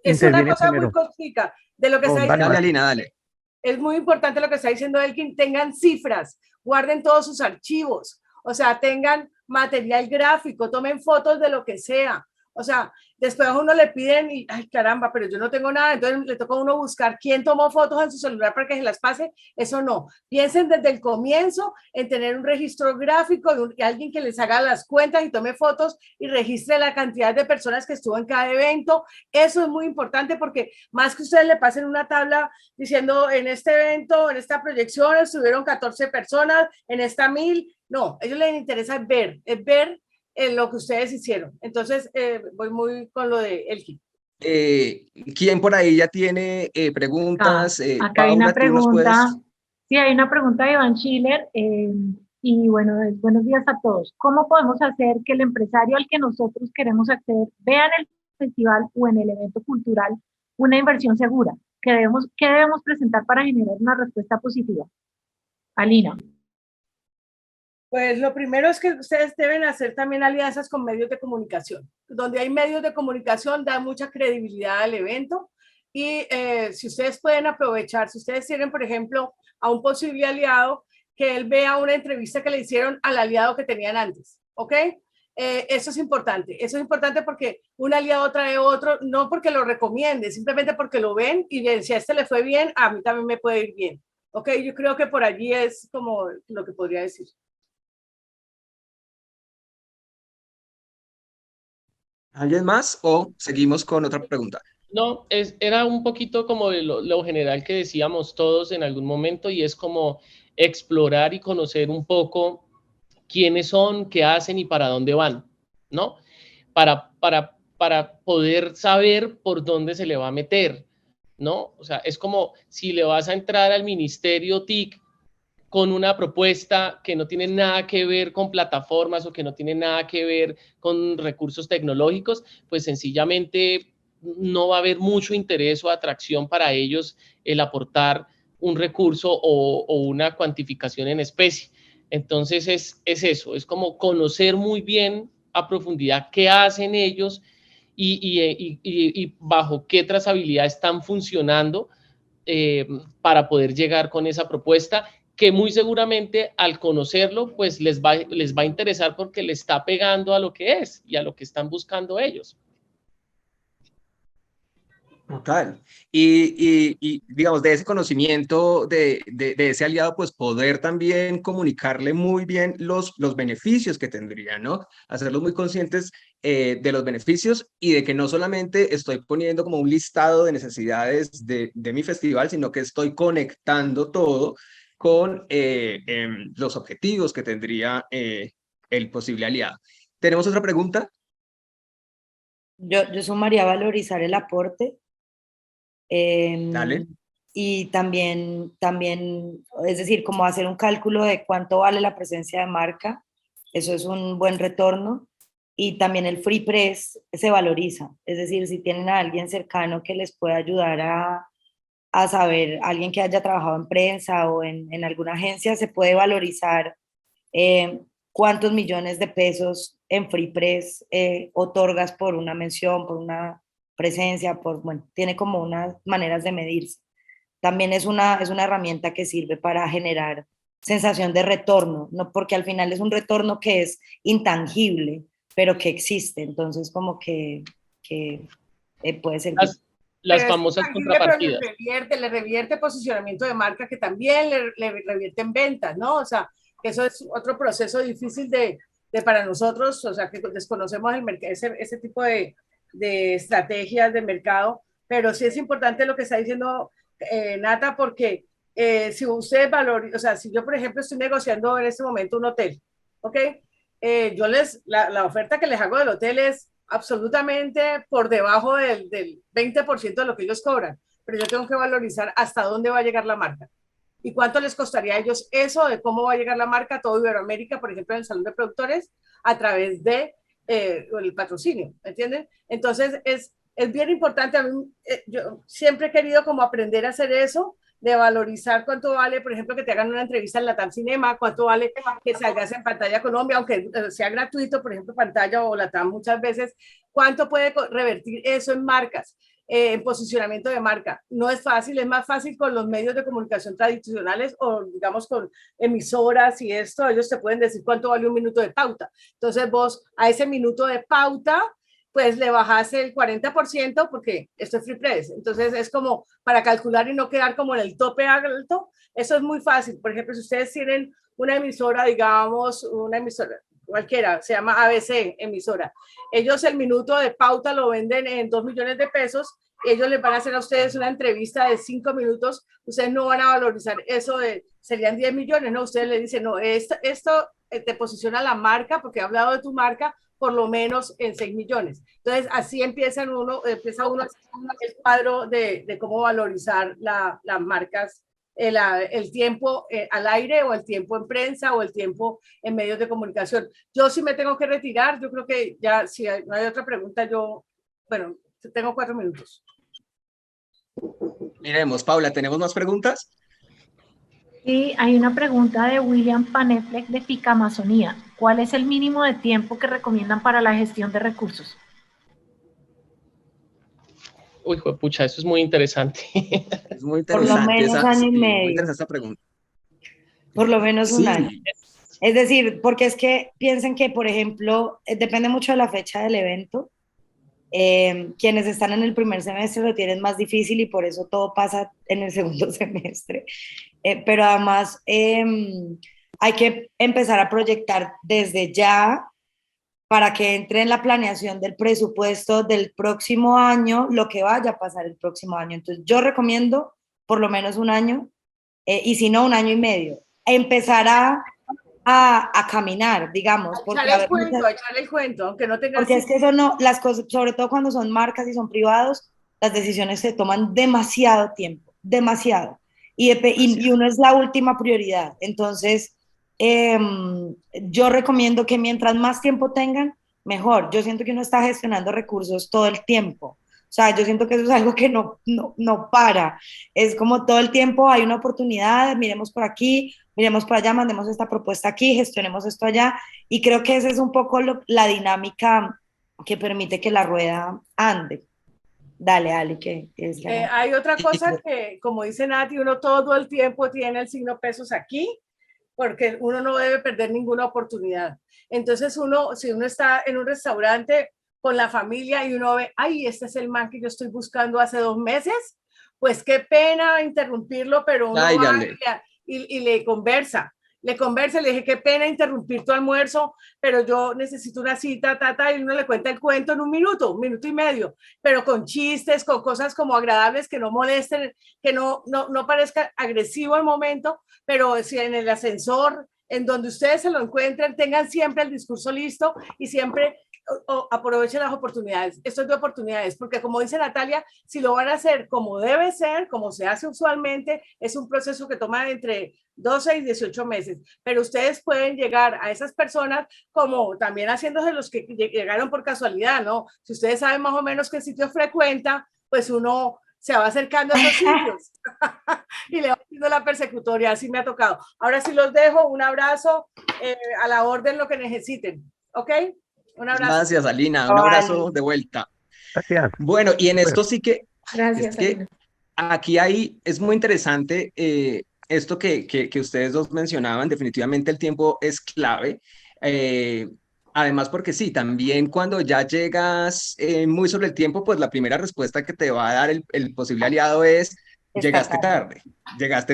es una interviene cosa primero. muy cortica de lo que está diciendo. Dale, Alina, dale. Es muy importante lo que está diciendo Elkin, tengan cifras, guarden todos sus archivos, o sea, tengan material gráfico, tomen fotos de lo que sea. O sea, después a uno le piden y, ay, caramba, pero yo no tengo nada, entonces le toca a uno buscar quién tomó fotos en su celular para que se las pase. Eso no. Piensen desde el comienzo en tener un registro gráfico y alguien que les haga las cuentas y tome fotos y registre la cantidad de personas que estuvo en cada evento. Eso es muy importante porque más que ustedes le pasen una tabla diciendo en este evento, en esta proyección estuvieron 14 personas, en esta 1000, no, a ellos les interesa ver lo que ustedes hicieron. Entonces, voy muy con lo de Elkin. ¿Quién por ahí ya tiene preguntas? Acá hay Paula, una pregunta. ¿tú nos Sí, hay una pregunta de Iván Schiller. Y bueno, buenos días a todos. ¿Cómo podemos hacer que el empresario al que nosotros queremos acceder vea en el festival o en el evento cultural una inversión segura? ¿Qué debemos presentar para generar una respuesta positiva? Alina. Pues lo primero es que ustedes deben hacer también alianzas con medios de comunicación. Donde hay medios de comunicación da mucha credibilidad al evento y si ustedes pueden aprovechar, si ustedes tienen, por ejemplo, a un posible aliado, que él vea una entrevista que le hicieron al aliado que tenían antes, ¿ok? Eso es importante porque un aliado trae otro, no porque lo recomiende, simplemente porque lo ven y bien, si a este le fue bien, a mí también me puede ir bien, ¿ok? Yo creo que por allí es como lo que podría decir. ¿Alguien más o seguimos con otra pregunta? No, era un poquito como lo general que decíamos todos en algún momento, y es como explorar y conocer un poco quiénes son, qué hacen y para dónde van, ¿no? Para poder saber por dónde se le va a meter, ¿no? O sea, es como si le vas a entrar al ministerio TIC con una propuesta que no tiene nada que ver con plataformas o que no tiene nada que ver con recursos tecnológicos, pues sencillamente no va a haber mucho interés o atracción para ellos el aportar un recurso o una cuantificación en especie. Entonces es eso, es como conocer muy bien a profundidad qué hacen ellos y bajo qué trazabilidad están funcionando, para poder llegar con esa propuesta, que muy seguramente al conocerlo, pues les va a interesar porque le está pegando a lo que es y a lo que están buscando ellos. Total. Y, digamos, de ese conocimiento, de ese aliado, pues poder también comunicarle muy bien los beneficios que tendría, ¿no? Hacerlos muy conscientes de los beneficios y de que no solamente estoy poniendo como un listado de necesidades de mi festival, sino que estoy conectando todo con los objetivos que tendría el posible aliado. ¿Tenemos otra pregunta? Yo sumaría valorizar el aporte. Dale. Y también, es decir, como hacer un cálculo de cuánto vale la presencia de marca, eso es un buen retorno. Y también el free press se valoriza, es decir, si tienen a alguien cercano que les pueda ayudar a saber, alguien que haya trabajado en prensa o en alguna agencia, se puede valorizar cuántos millones de pesos en free press otorgas por una mención, por una presencia, bueno, tiene como unas maneras de medirse. También es una herramienta que sirve para generar sensación de retorno, ¿no? Porque al final es un retorno que es intangible, pero que existe, entonces como que puede servir. Las famosas contrapartidas. Pero le revierte posicionamiento de marca, que también le revierte en ventas, ¿no? O sea, que eso es otro proceso difícil de para nosotros, o sea, que desconocemos ese tipo de estrategias de mercado, pero sí es importante lo que está diciendo Nata, porque si usted valora, o sea, si yo, por ejemplo, estoy negociando en este momento un hotel, ¿ok? La oferta que les hago del hotel es absolutamente por debajo del 20% de lo que ellos cobran, pero yo tengo que valorizar hasta dónde va a llegar la marca y cuánto les costaría a ellos eso, de cómo va a llegar la marca a todo Iberoamérica, por ejemplo, en el Salón de Productores, a través de el patrocinio, ¿entienden? Entonces es bien importante, a mí, yo siempre he querido como aprender a hacer eso, de valorizar cuánto vale, por ejemplo, que te hagan una entrevista en Latam Cinema, cuánto vale que salgas en Pantalla Colombia, aunque sea gratuito, por ejemplo, Pantalla o Latam muchas veces, cuánto puede revertir eso en marcas, en posicionamiento de marca. No es fácil, es más fácil con los medios de comunicación tradicionales o digamos con emisoras y esto, ellos te pueden decir cuánto vale un minuto de pauta. Entonces vos a ese minuto de pauta pues le bajas el 40% porque esto es free press. Entonces es como para calcular y no quedar como en el tope alto. Eso es muy fácil. Por ejemplo, si ustedes tienen una emisora, digamos, una emisora cualquiera, se llama ABC emisora. Ellos el minuto de pauta lo venden en 2 millones de pesos. Ellos les van a hacer a ustedes una entrevista de 5 minutos. Ustedes no van a valorizar eso serían 10 millones, ¿no? Ustedes le dicen, no, esto te posiciona la marca porque he hablado de tu marca, por lo menos en 6 millones. Entonces, así empieza uno el cuadro de cómo valorizar las marcas, el tiempo al aire o el tiempo en prensa o el tiempo en medios de comunicación. Yo sí me tengo que retirar, yo creo que ya, si no hay otra pregunta, bueno, tengo 4 minutos. Miremos, Paula, ¿tenemos más preguntas? Sí, hay una pregunta de William Panefleck de FICA Amazonía. ¿Cuál es el mínimo de tiempo que recomiendan para la gestión de recursos? Uy, pucha, eso es muy interesante. Es muy Por lo interesante menos año y muy medio. interesante esa pregunta. Por lo menos un año. Sí, Es decir, porque es que piensen que, por ejemplo, depende mucho de la fecha del evento. Quienes están en el primer semestre lo tienen más difícil y por eso todo pasa en el segundo semestre. Pero además hay que empezar a proyectar desde ya para que entre en la planeación del presupuesto del próximo año, lo que vaya a pasar el próximo año. Entonces, yo recomiendo por lo menos un año, y si no, un año y medio. Empezar a caminar, digamos. Echarle el cuento, aunque no tengas... Porque es que eso no, las cosas, sobre todo cuando son marcas y son privados, las decisiones se toman demasiado tiempo, demasiado. Y uno es la última prioridad. Entonces, yo recomiendo que mientras más tiempo tengan, mejor. Yo siento que uno está gestionando recursos todo el tiempo. O sea, yo siento que eso es algo que no para. Es como todo el tiempo hay una oportunidad, miremos por aquí, miremos por allá, mandemos esta propuesta aquí, gestionemos esto allá. Y creo que esa es un poco la dinámica que permite que la rueda ande. Dale, Ali, que es la... hay otra cosa que, como dice Nati, uno todo el tiempo tiene el signo pesos aquí, porque uno no debe perder ninguna oportunidad. Entonces si uno está en un restaurante con la familia y uno ve, ay, este es el man que yo estoy buscando hace 2 meses, pues qué pena interrumpirlo, pero uno va y le conversa. Le dije, qué pena interrumpir tu almuerzo, pero yo necesito una cita, y uno le cuenta el cuento en un minuto y medio, pero con chistes, con cosas como agradables que no molesten, que no parezca agresivo el momento, pero si en el ascensor, en donde ustedes se lo encuentren, tengan siempre el discurso listo y siempre aprovechen las oportunidades. Esto es de oportunidades, porque como dice Natalia, si lo van a hacer como debe ser, como se hace usualmente, es un proceso que toma entre 12 y 18 meses, pero ustedes pueden llegar a esas personas como también haciéndose los que llegaron por casualidad, ¿no? Si ustedes saben más o menos qué sitios frecuenta, pues uno se va acercando a esos sitios y le va haciendo la persecutoria, así me ha tocado. Ahora sí los dejo, un abrazo, a la orden lo que necesiten, ¿ok? Un abrazo. Gracias, Alina, un abrazo de vuelta. Gracias. Bueno, y en esto sí que, Gracias, es que aquí es muy interesante esto que ustedes dos mencionaban. Definitivamente el tiempo es clave. Además, porque sí, también cuando ya llegas muy sobre el tiempo, pues la primera respuesta que te va a dar el posible aliado es: llegaste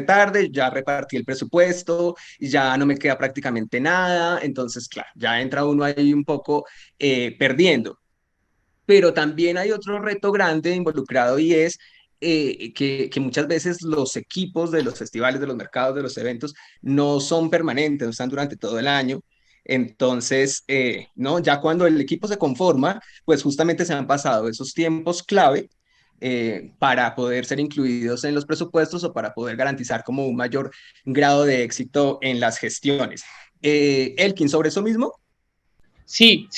tarde, ya repartí el presupuesto, ya no me queda prácticamente nada. Entonces, claro, ya entra uno ahí un poco perdiendo. Pero también hay otro reto grande involucrado, y es que muchas veces los equipos de los festivales, de los mercados, de los eventos, no son permanentes, no están durante todo el año. Entonces, no, ya cuando el equipo se conforma, pues justamente se han pasado esos tiempos clave para poder ser incluidos en los presupuestos o para poder garantizar como un mayor grado de éxito en las gestiones. Elkin, sobre eso mismo. Sí,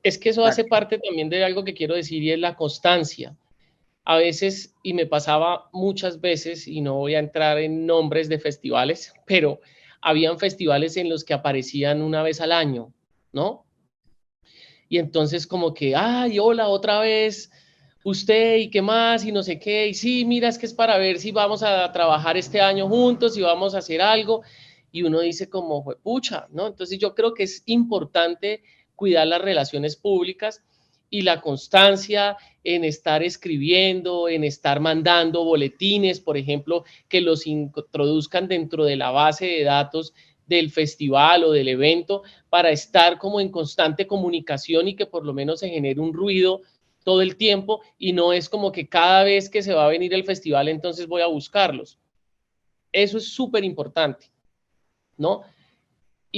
es que eso hace parte también de algo que quiero decir, y es la constancia. A veces, y me pasaba muchas veces, y no voy a entrar en nombres de festivales, pero habían festivales en los que aparecían una vez al año, ¿no? Y entonces como que, ay, hola, otra vez usted, y qué más, y no sé qué, y sí, mira, es que es para ver si vamos a trabajar este año juntos, y vamos a hacer algo, y uno dice como, pucha, ¿no? Entonces yo creo que es importante cuidar las relaciones públicas y la constancia en estar escribiendo, en estar mandando boletines, por ejemplo, que los introduzcan dentro de la base de datos del festival o del evento, para estar como en constante comunicación y que por lo menos se genere un ruido todo el tiempo, y no es como que cada vez que se va a venir el festival entonces voy a buscarlos. Eso es súper importante, ¿no?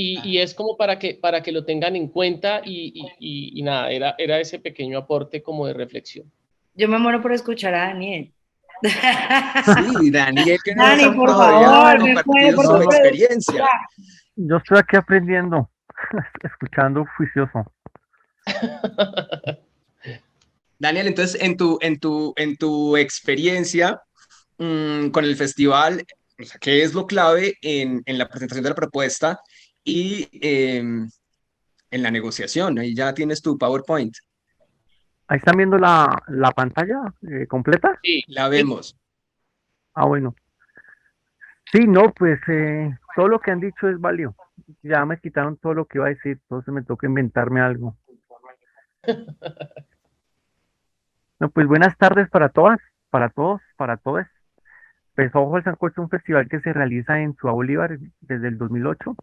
Y es como para que lo tengan en cuenta, y nada, era ese pequeño aporte como de reflexión. Yo me muero por escuchar a Daniel. Sí, Daniel, que no Dani, nos ha por todavía favor, compartido su experiencia. Yo estoy aquí aprendiendo, escuchando juicioso. Daniel, entonces, en tu experiencia con el festival, o sea, ¿qué es lo clave en la presentación de la propuesta y en la negociación? Ahí ya tienes tu PowerPoint. Ahí están viendo la pantalla completa. Sí, La vemos. Ah, bueno. Sí, no, pues todo lo que han dicho es válido. Ya me quitaron todo lo que iba a decir, entonces me toca inventarme algo. No, pues buenas tardes para todas, para todos, para todas. Pues Ojo al Sancocho es un festival que se realiza en Ciudad Bolívar desde el 2008,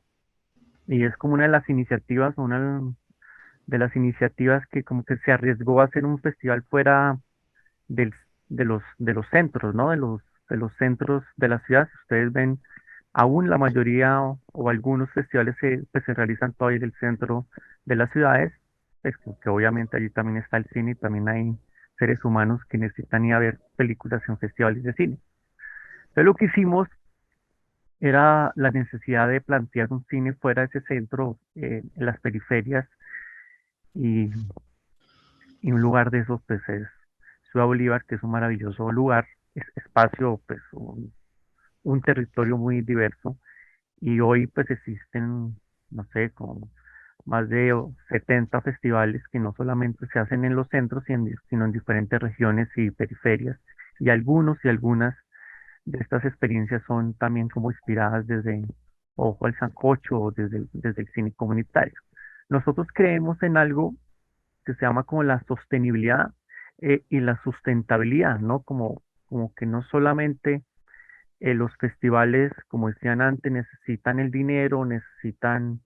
y es como una de las iniciativas, una de las iniciativas que como que se arriesgó a hacer un festival fuera del, de los centros, ¿no? De los centros de la ciudad. Si ustedes ven, aún la mayoría o algunos festivales pues, se realizan todavía en el centro de las ciudades, pues, porque obviamente allí también está el cine y también hay seres humanos que necesitan ir a ver películas en festivales de cine. Entonces lo que hicimos era la necesidad de plantear un cine fuera de ese centro, en las periferias, y, y un lugar de esos pues es Ciudad Bolívar, que es un maravilloso lugar, es espacio, pues un territorio muy diverso, y hoy pues existen, no sé, como más de 70 festivales que no solamente se hacen en los centros, sino en diferentes regiones y periferias, y algunos y algunas de estas experiencias son también como inspiradas desde Ojo al Sancocho o desde el cine comunitario. Nosotros creemos en algo que se llama como la sostenibilidad, y la sustentabilidad, ¿no? Como que no solamente los festivales, como decían antes, necesitan el dinero, necesitan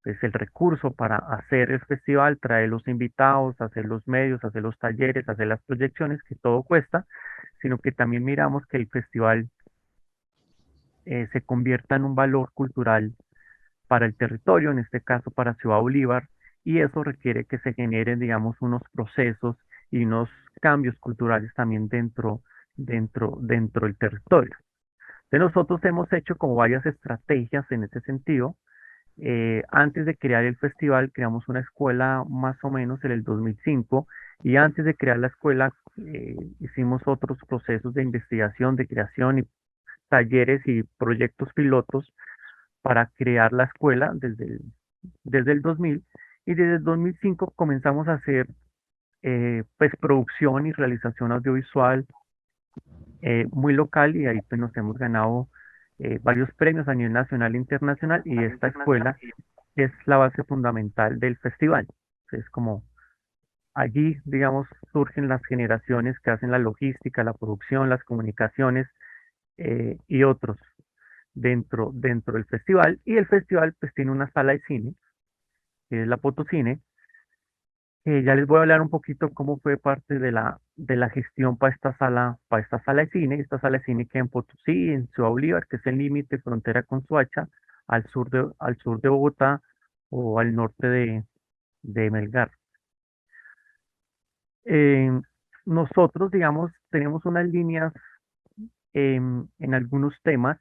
pues, el recurso para hacer el festival, traer los invitados, hacer los medios, hacer los talleres, hacer las proyecciones, que todo cuesta, sino que también miramos que el festival se convierta en un valor cultural para el territorio, en este caso para Ciudad Bolívar, y eso requiere que se generen, digamos, unos procesos y unos cambios culturales también dentro del territorio. Entonces nosotros hemos hecho como varias estrategias en ese sentido. Antes de crear el festival, creamos una escuela más o menos en el 2005, y antes de crear la escuela hicimos otros procesos de investigación, de creación y talleres y proyectos pilotos para crear la escuela desde el 2000, y desde el 2005 comenzamos a hacer pues producción y realización audiovisual muy local, y ahí pues nos hemos ganado varios premios a nivel nacional e internacional, y esta escuela es la base fundamental del festival. Es como allí, digamos, surgen las generaciones que hacen la logística, la producción, las comunicaciones y otros dentro del festival. Y el festival pues tiene una sala de cine, que es la Potosine. Ya les voy a hablar un poquito cómo fue parte de la gestión para esta sala de cine. Esta sala de cine queda en Potosí, en Ciudad Bolívar, que es el límite frontera con Soacha, al sur de Bogotá o al norte de Melgar. Eh, Nosotros, digamos, tenemos unas líneas en algunos temas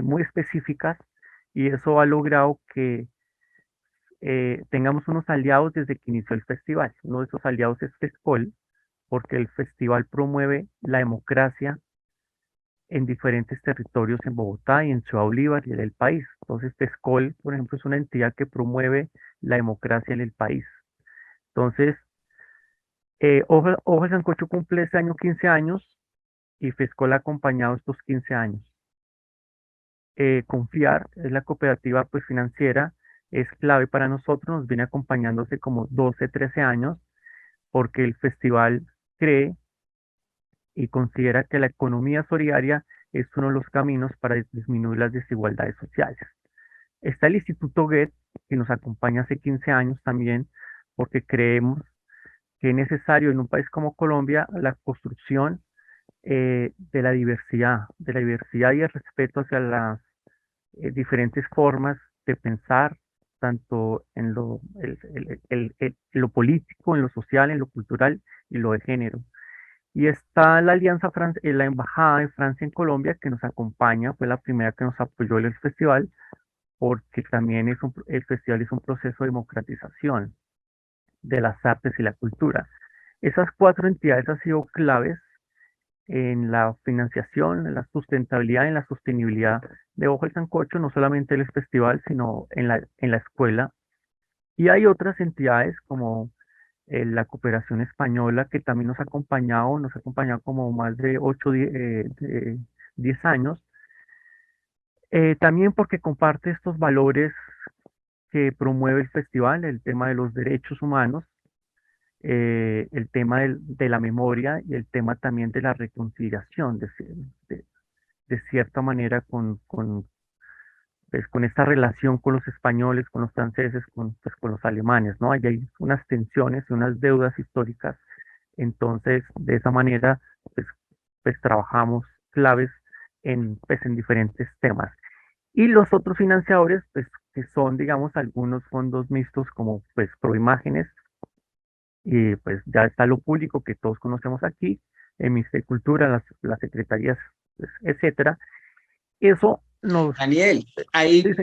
muy específicas, y eso ha logrado que tengamos unos aliados desde que inició el festival. Uno de esos aliados es FESCOL, porque el festival promueve la democracia en diferentes territorios en Bogotá y en Ciudad Bolívar y en el país. Entonces, FESCOL, por ejemplo, es una entidad que promueve la democracia en el país. Entonces, Hoja de Sancocho cumple este año 15 años, y FESCOL ha acompañado estos 15 años. Confiar es la cooperativa pues, financiera, es clave para nosotros, nos viene acompañando hace como 12, 13 años, porque el festival cree y considera que la economía solidaria es uno de los caminos para disminuir las desigualdades sociales. Está el Instituto Goethe, que nos acompaña hace 15 años también, porque creemos que es necesario en un país como Colombia la construcción de la diversidad y el respeto hacia las diferentes formas de pensar, tanto en lo político, en lo social, en lo cultural y lo de género. Y está la la Embajada de Francia en Colombia, que nos acompaña, fue la primera que nos apoyó en el festival, porque también el festival es un proceso de democratización de las artes y la cultura. Esas cuatro entidades han sido claves en la financiación, en la sustentabilidad, en la sostenibilidad de Ojo el Sancocho, no solamente el festival, sino en la escuela. Y hay otras entidades como la cooperación española, que también nos ha acompañado como más de 10 años, también porque comparte estos valores que promueve el festival, el tema de los derechos humanos, el tema de la memoria, y el tema también de la reconciliación, de cierta manera, pues, con esta relación con los españoles, con los franceses, pues, con los alemanes, ¿no? Ahí hay unas tensiones y unas deudas históricas. Entonces, de esa manera, pues, pues trabajamos claves pues, en diferentes temas. Y los otros financiadores, pues, que son, digamos, algunos fondos mixtos como, pues, Proimágenes, y pues ya está lo público que todos conocemos aquí, el Ministerio de Cultura, las secretarías, pues, etcétera. Eso nos... Daniel, Sí, ahí señor.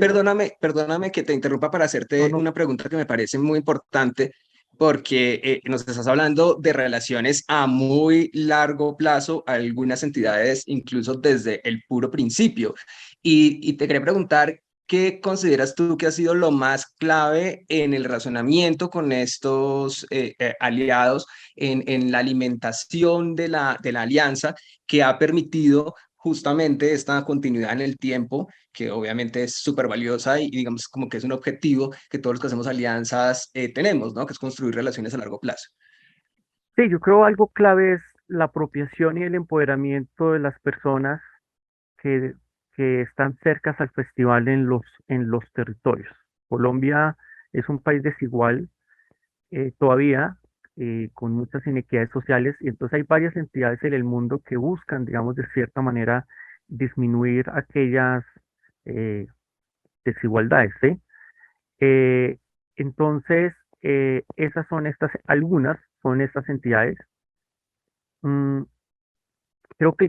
perdóname que te interrumpa para No, hacerte no. una pregunta que me parece muy importante, porque nos estás hablando de relaciones a muy largo plazo, algunas entidades incluso desde el puro principio. Y te quería preguntar, ¿qué consideras tú que ha sido lo más clave en el razonamiento con estos aliados, en la alimentación de la alianza que ha permitido justamente esta continuidad en el tiempo, que obviamente es súper valiosa y digamos como que es un objetivo que todos los que hacemos alianzas tenemos, ¿no? Que es construir relaciones a largo plazo. Sí, yo creo algo clave es la apropiación y el empoderamiento de las personas que, que están cercas al festival en los territorios. Colombia es un país desigual todavía, con muchas inequidades sociales, y entonces hay varias entidades en el mundo que buscan, digamos, de cierta manera, disminuir aquellas eh, desigualdades, ¿sí? Eh, entonces, esas son algunas son estas entidades. Mm, Creo que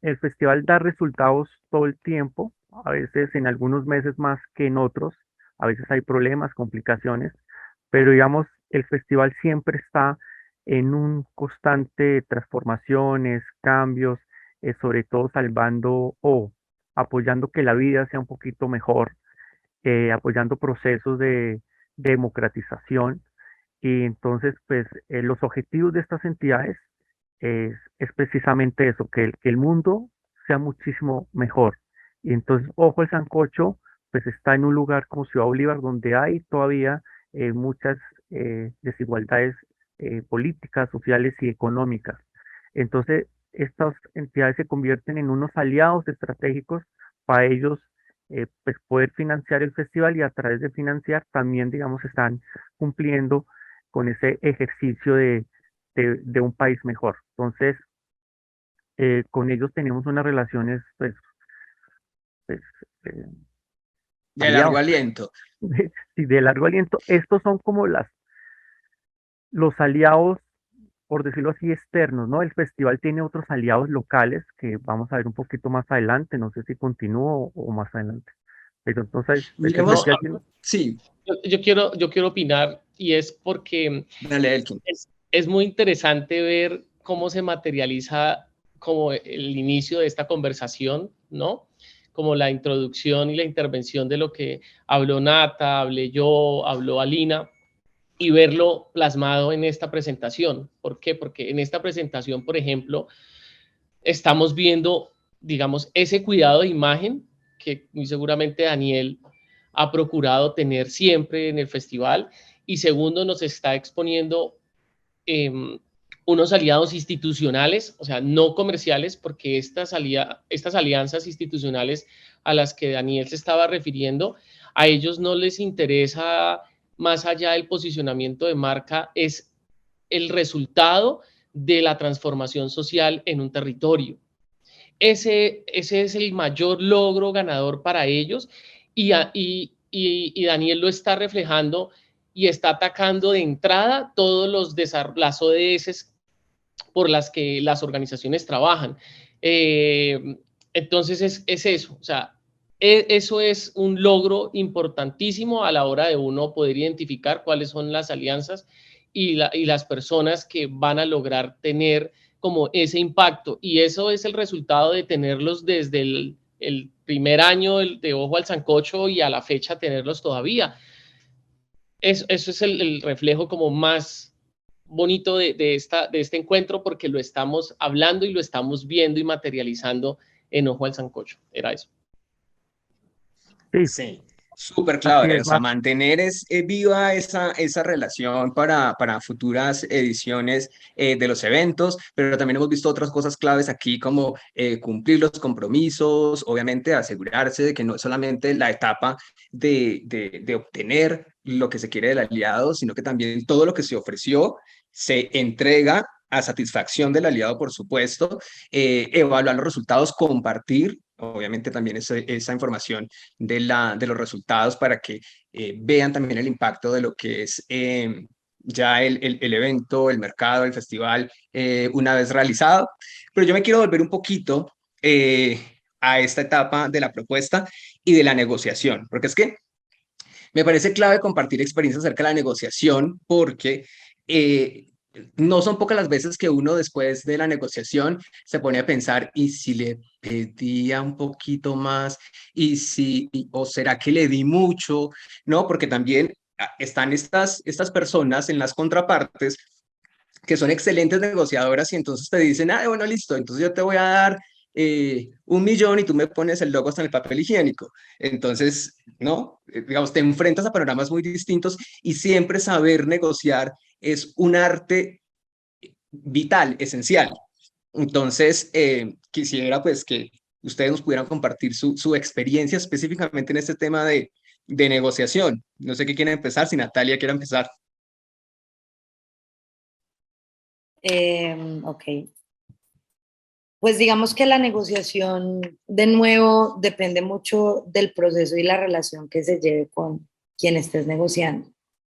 el festival da resultados todo el tiempo, a veces en algunos meses más que en otros, a veces hay problemas, complicaciones, pero digamos, el festival siempre está en un constante transformaciones, cambios, sobre todo salvando o apoyando que la vida sea un poquito mejor, apoyando procesos de democratización. Y entonces, pues, los objetivos de estas entidades es precisamente eso, que el mundo sea muchísimo mejor. Y entonces, Ojo el Sancocho, pues está en un lugar como Ciudad Bolívar, donde hay todavía muchas desigualdades políticas, sociales y económicas. Entonces, estas entidades se convierten en unos aliados estratégicos para ellos, pues poder financiar el festival, y a través de financiar también, digamos, están cumpliendo con ese ejercicio de un país mejor. Entonces, con ellos tenemos unas relaciones, pues, eh, De largo aliados, aliento. de largo aliento. Estos son como los aliados, por decirlo así, externos, ¿no? El festival tiene otros aliados locales que vamos a ver un poquito más adelante, no sé si continúo o más adelante. Pero entonces, el Miremos, festival tiene... sí, Yo quiero opinar, y es porque dale, Elkin. es muy interesante ver cómo se materializa como el inicio de esta conversación, ¿no? Como la introducción y la intervención de lo que habló Nata, hablé yo, habló Alina, y verlo plasmado en esta presentación. ¿Por qué? Porque en esta presentación, por ejemplo, estamos viendo, digamos, ese cuidado de imagen que muy seguramente Daniel ha procurado tener siempre en el festival, y segundo, nos está exponiendo eh, unos aliados institucionales, o sea, no comerciales, porque estas alianzas institucionales a las que Daniel se estaba refiriendo, a ellos no les interesa más allá del posicionamiento de marca, es el resultado de la transformación social en un territorio. Ese es el mayor logro ganador para ellos, y Daniel lo está reflejando y está atacando de entrada todos las ODS por las que las organizaciones trabajan. Entonces es eso, o sea, eso es un logro importantísimo a la hora de uno poder identificar cuáles son las alianzas y las personas que van a lograr tener como ese impacto. Y eso es el resultado de tenerlos desde el primer año de Ojo al Sancocho y a la fecha tenerlos todavía. Eso es el reflejo como más bonito de este encuentro, porque lo estamos hablando y lo estamos viendo y materializando en Ojo al Sancocho. Era eso. Sí, Sí. Súper Así clave, es o sea, más. mantener viva esa relación para futuras ediciones de los eventos, pero también hemos visto otras cosas claves aquí como cumplir los compromisos, obviamente asegurarse de que no es solamente la etapa de obtener lo que se quiere del aliado, sino que también todo lo que se ofreció se entrega a satisfacción del aliado, por supuesto, evaluar los resultados, compartir, obviamente también esa información de los resultados para que vean también el impacto de lo que es ya el evento, el mercado, el festival, una vez realizado. Pero yo me quiero volver un poquito a esta etapa de la propuesta y de la negociación, porque es que me parece clave compartir experiencias acerca de la negociación porque eh, no son pocas las veces que uno después de la negociación se pone a pensar, ¿y si le pedía un poquito más? ¿Y si, o será que le di mucho? No, porque también están estas personas en las contrapartes que son excelentes negociadoras y entonces te dicen, ah, bueno, listo, entonces yo te voy a dar 1 millón y tú me pones el logo hasta en el papel higiénico. Entonces, ¿no? Digamos, te enfrentas a panoramas muy distintos y siempre saber negociar es un arte vital, esencial. Entonces, quisiera pues que ustedes nos pudieran compartir su experiencia específicamente en este tema de negociación. No sé qué quieren empezar, si Natalia quiere empezar. Ok. Pues digamos que la negociación, de nuevo, depende mucho del proceso y la relación que se lleve con quien estés negociando.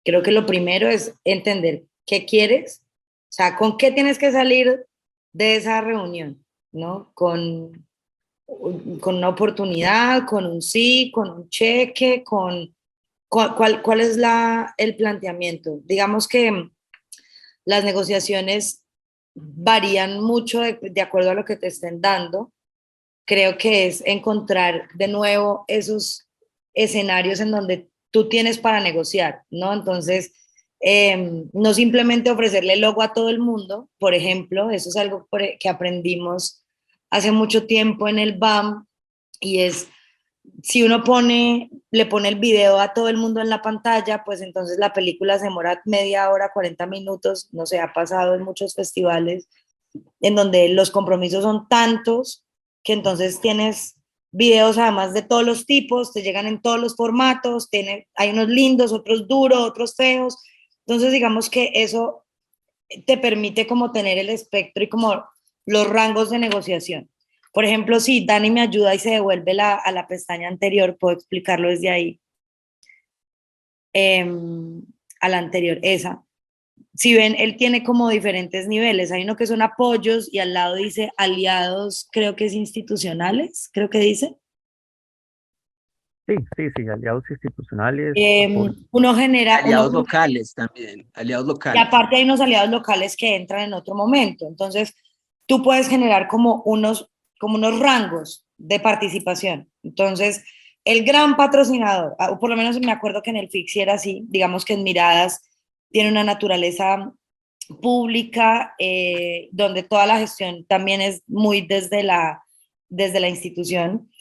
Creo que lo primero es entender qué quieres, o sea, con qué tienes que salir de esa reunión, ¿no? Con una oportunidad, con un sí, con un cheque, cuál es el planteamiento. Digamos que las negociaciones varían mucho de acuerdo a lo que te estén dando. Creo que es encontrar de nuevo esos escenarios en donde tú tienes para negociar, ¿no? Entonces, no simplemente ofrecerle el logo a todo el mundo, por ejemplo, eso es algo que aprendimos hace mucho tiempo en el BAM, y es, si uno le pone el video a todo el mundo en la pantalla, pues entonces la película se demora media hora, 40 minutos, no sé, ha pasado en muchos festivales en donde los compromisos son tantos que entonces tienes videos además de todos los tipos, te llegan en todos los formatos, hay unos lindos, otros duros, otros feos, entonces digamos que eso te permite como tener el espectro y como los rangos de negociación. Por ejemplo, si Dani me ayuda y se devuelve a la pestaña anterior, puedo explicarlo desde ahí. A la anterior, esa. Si ven, él tiene como diferentes niveles. Hay uno que son apoyos y al lado dice aliados, creo que es institucionales, creo que dice. Sí, sí, sí, aliados institucionales, Uno genera, Aliados locales también, aliados y locales. aparte hay unos aliados locales que entran en otro momento. Entonces, tú puedes generar como unos rangos de participación. Entonces, el gran patrocinador, o por lo menos me acuerdo que en el Fixi era así, digamos que en Miradas tiene una naturaleza pública, donde toda la gestión también es muy desde la institución.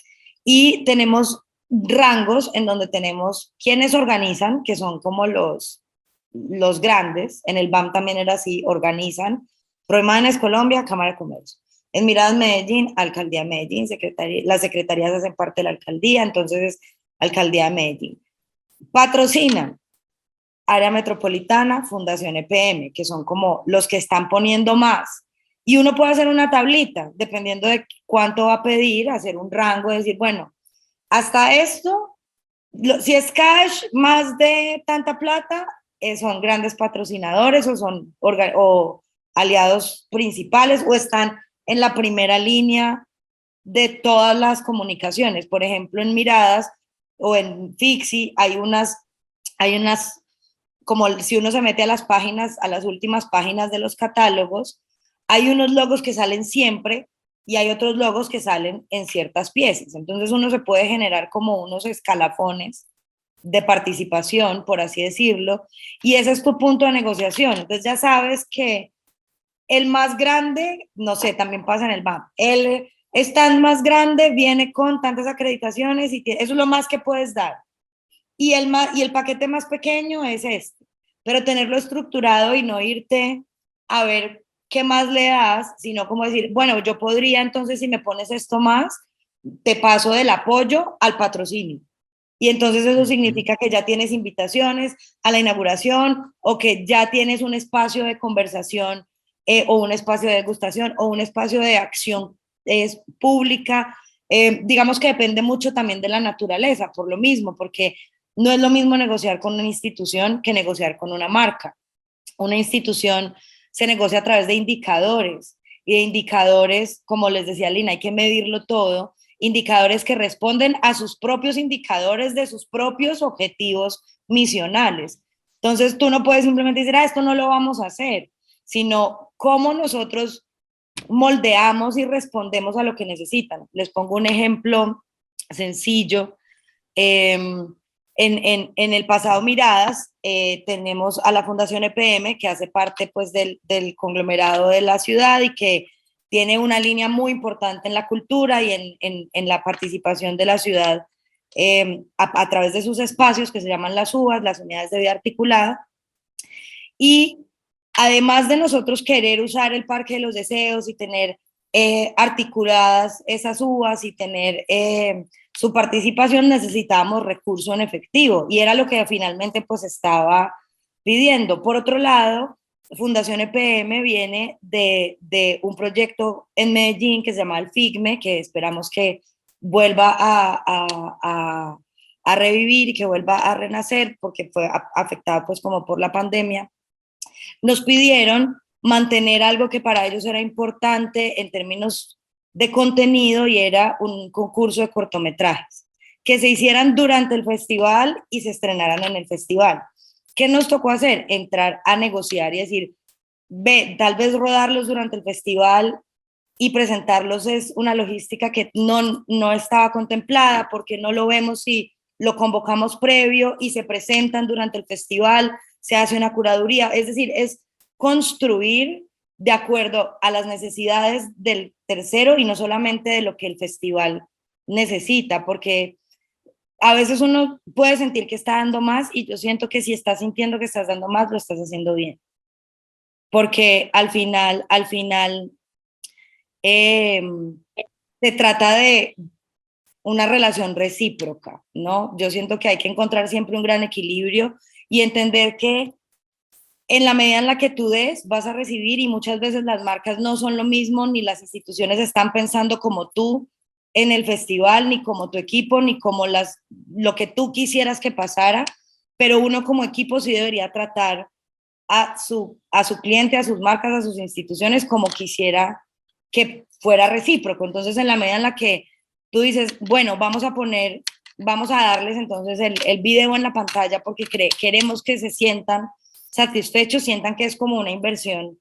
Y tenemos rangos en donde tenemos quienes organizan, que son como los grandes. En el BAM también era así, organizan. Proemanes Colombia, Cámara de Comercio. En Miradas Medellín, Alcaldía de Medellín, las secretarías hacen parte de la alcaldía, entonces es Alcaldía de Medellín. Patrocinan Área Metropolitana, Fundación EPM, que son como los que están poniendo más. Y uno puede hacer una tablita, dependiendo de cuánto va a pedir, hacer un rango, decir, bueno, hasta esto, si es cash más de tanta plata, son grandes patrocinadores o son o aliados principales o están en la primera línea de todas las comunicaciones. Por ejemplo, en Miradas o en Fixi hay unas, como si uno se mete a las páginas, a las últimas páginas de los catálogos, hay unos logos que salen siempre y hay otros logos que salen en ciertas piezas. Entonces uno se puede generar como unos escalafones de participación, por así decirlo, y ese es tu punto de negociación. Entonces ya sabes que el más grande, no sé, también pasa en el BAM, el stand más grande viene con tantas acreditaciones y eso es lo más que puedes dar. y el paquete más pequeño es este, pero tenerlo estructurado y no irte a ver qué más le das, sino como decir, bueno, yo podría entonces si me pones esto más, te paso del apoyo al patrocinio. Y entonces eso significa que ya tienes invitaciones a la inauguración o que ya tienes un espacio de conversación o un espacio de degustación o un espacio de acción pública. Digamos que depende mucho también de la naturaleza, por lo mismo, porque no es lo mismo negociar con una institución que negociar con una marca. Una institución se negocia a través de indicadores y de indicadores, como les decía Lina, hay que medirlo todo, indicadores que responden a sus propios indicadores de sus propios objetivos misionales. Entonces tú no puedes simplemente decir, esto no lo vamos a hacer, sino cómo nosotros moldeamos y respondemos a lo que necesitan. Les pongo un ejemplo sencillo. En el pasado Miradas tenemos a la Fundación EPM, que hace parte pues del conglomerado de la ciudad y que tiene una línea muy importante en la cultura y en la participación de la ciudad a través de sus espacios que se llaman las UAS, las unidades de vida articulada. Y además de nosotros querer usar el Parque de los Deseos y tener articuladas esas UAS y tener su participación, necesitábamos recurso en efectivo y era lo que finalmente pues estaba pidiendo. Por otro lado, Fundación EPM viene de un proyecto en Medellín que se llama el FIGME, que esperamos que vuelva a revivir y que vuelva a renacer porque fue afectado pues como por la pandemia. Nos pidieron mantener algo que para ellos era importante en términos de contenido y era un concurso de cortometrajes que se hicieran durante el festival y se estrenaran en el festival. ¿Qué nos tocó hacer? Entrar a negociar y decir, ve, tal vez rodarlos durante el festival y presentarlos es una logística que no estaba contemplada porque no lo vemos si lo convocamos previo y se presentan durante el festival, se hace una curaduría, es decir, es construir de acuerdo a las necesidades del tercero y no solamente de lo que el festival necesita, porque a veces uno puede sentir que está dando más y yo siento que si estás sintiendo que estás dando más, lo estás haciendo bien. Porque al final se trata de una relación recíproca, ¿no? Yo siento que hay que encontrar siempre un gran equilibrio y entender que en la medida en la que tú des, vas a recibir y muchas veces las marcas no son lo mismo, ni las instituciones están pensando como tú en el festival, ni como tu equipo, ni como lo que tú quisieras que pasara, pero uno como equipo sí debería tratar a su cliente, a sus marcas, a sus instituciones como quisiera que fuera recíproco. Entonces, en la medida en la que tú dices, bueno, vamos a darles entonces el video en la pantalla porque queremos que se sientan satisfechos, sientan que es como una inversión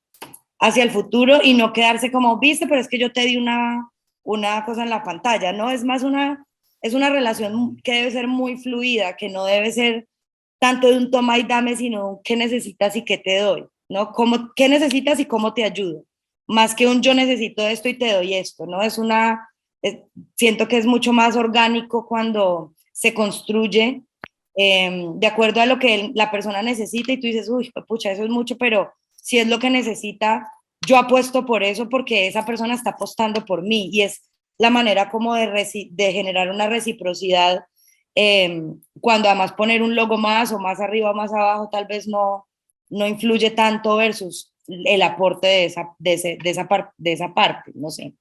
hacia el futuro y no quedarse como, viste, pero es que yo te di una cosa en la pantalla, ¿no? Es más es una relación que debe ser muy fluida, que no debe ser tanto de un toma y dame, sino qué necesitas y qué te doy, ¿no? Qué necesitas y cómo te ayudo, más que un yo necesito esto y te doy esto, ¿no? Siento que es mucho más orgánico cuando se construye de acuerdo a lo que la persona necesita y tú dices, uy, pucha, eso es mucho, pero si es lo que necesita, yo apuesto por eso porque esa persona está apostando por mí y es la manera como de generar una reciprocidad cuando además poner un logo más o más arriba o más abajo tal vez no influye tanto versus el aporte de esa parte, no sé.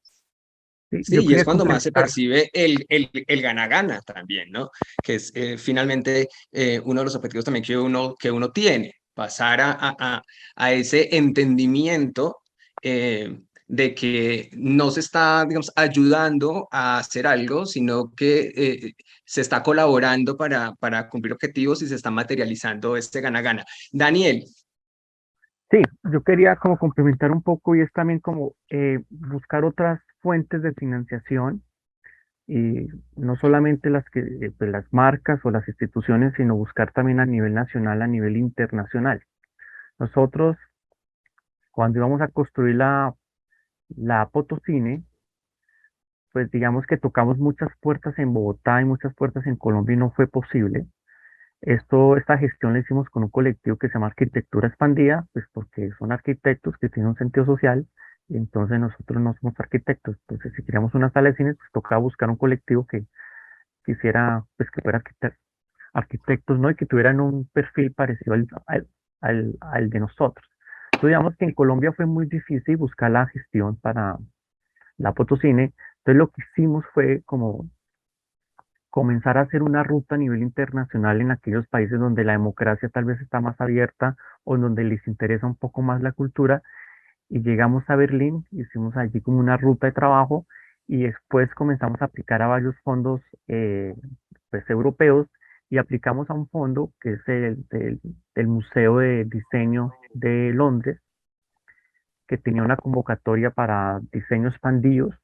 Sí, Sí, yo y es quería cuando más se complementar. percibe el gana-gana también, ¿no? Que es finalmente uno de los objetivos también que uno tiene, pasar a ese entendimiento de que no se está, digamos, ayudando a hacer algo, sino que se está colaborando para cumplir objetivos y se está materializando este gana-gana. Daniel. Sí, yo quería como complementar un poco y es también como buscar otras fuentes de financiación y no solamente pues, las marcas o las instituciones, sino buscar también a nivel nacional, a nivel internacional. Nosotros, cuando íbamos a construir la Potosine, pues digamos que tocamos muchas puertas en Bogotá y muchas puertas en Colombia y no fue posible. Esta gestión la hicimos con un colectivo que se llama Arquitectura Expandida, pues porque son arquitectos que tienen un sentido social, y entonces nosotros no somos arquitectos. Entonces, si queríamos una sala de cine, pues tocaba buscar un colectivo que quisiera, pues que fuera arquitectos, ¿no? Y que tuvieran un perfil parecido al de nosotros. Entonces, digamos que en Colombia fue muy difícil buscar la gestión para la fotocine. Entonces, lo que hicimos fue como comenzar a hacer una ruta a nivel internacional en aquellos países donde la democracia tal vez está más abierta o en donde les interesa un poco más la cultura. Y llegamos a Berlín, hicimos allí como una ruta de trabajo y después comenzamos a aplicar a varios fondos pues, europeos y aplicamos a un fondo que es del Museo de Diseño de Londres, que tenía una convocatoria para diseños expandidos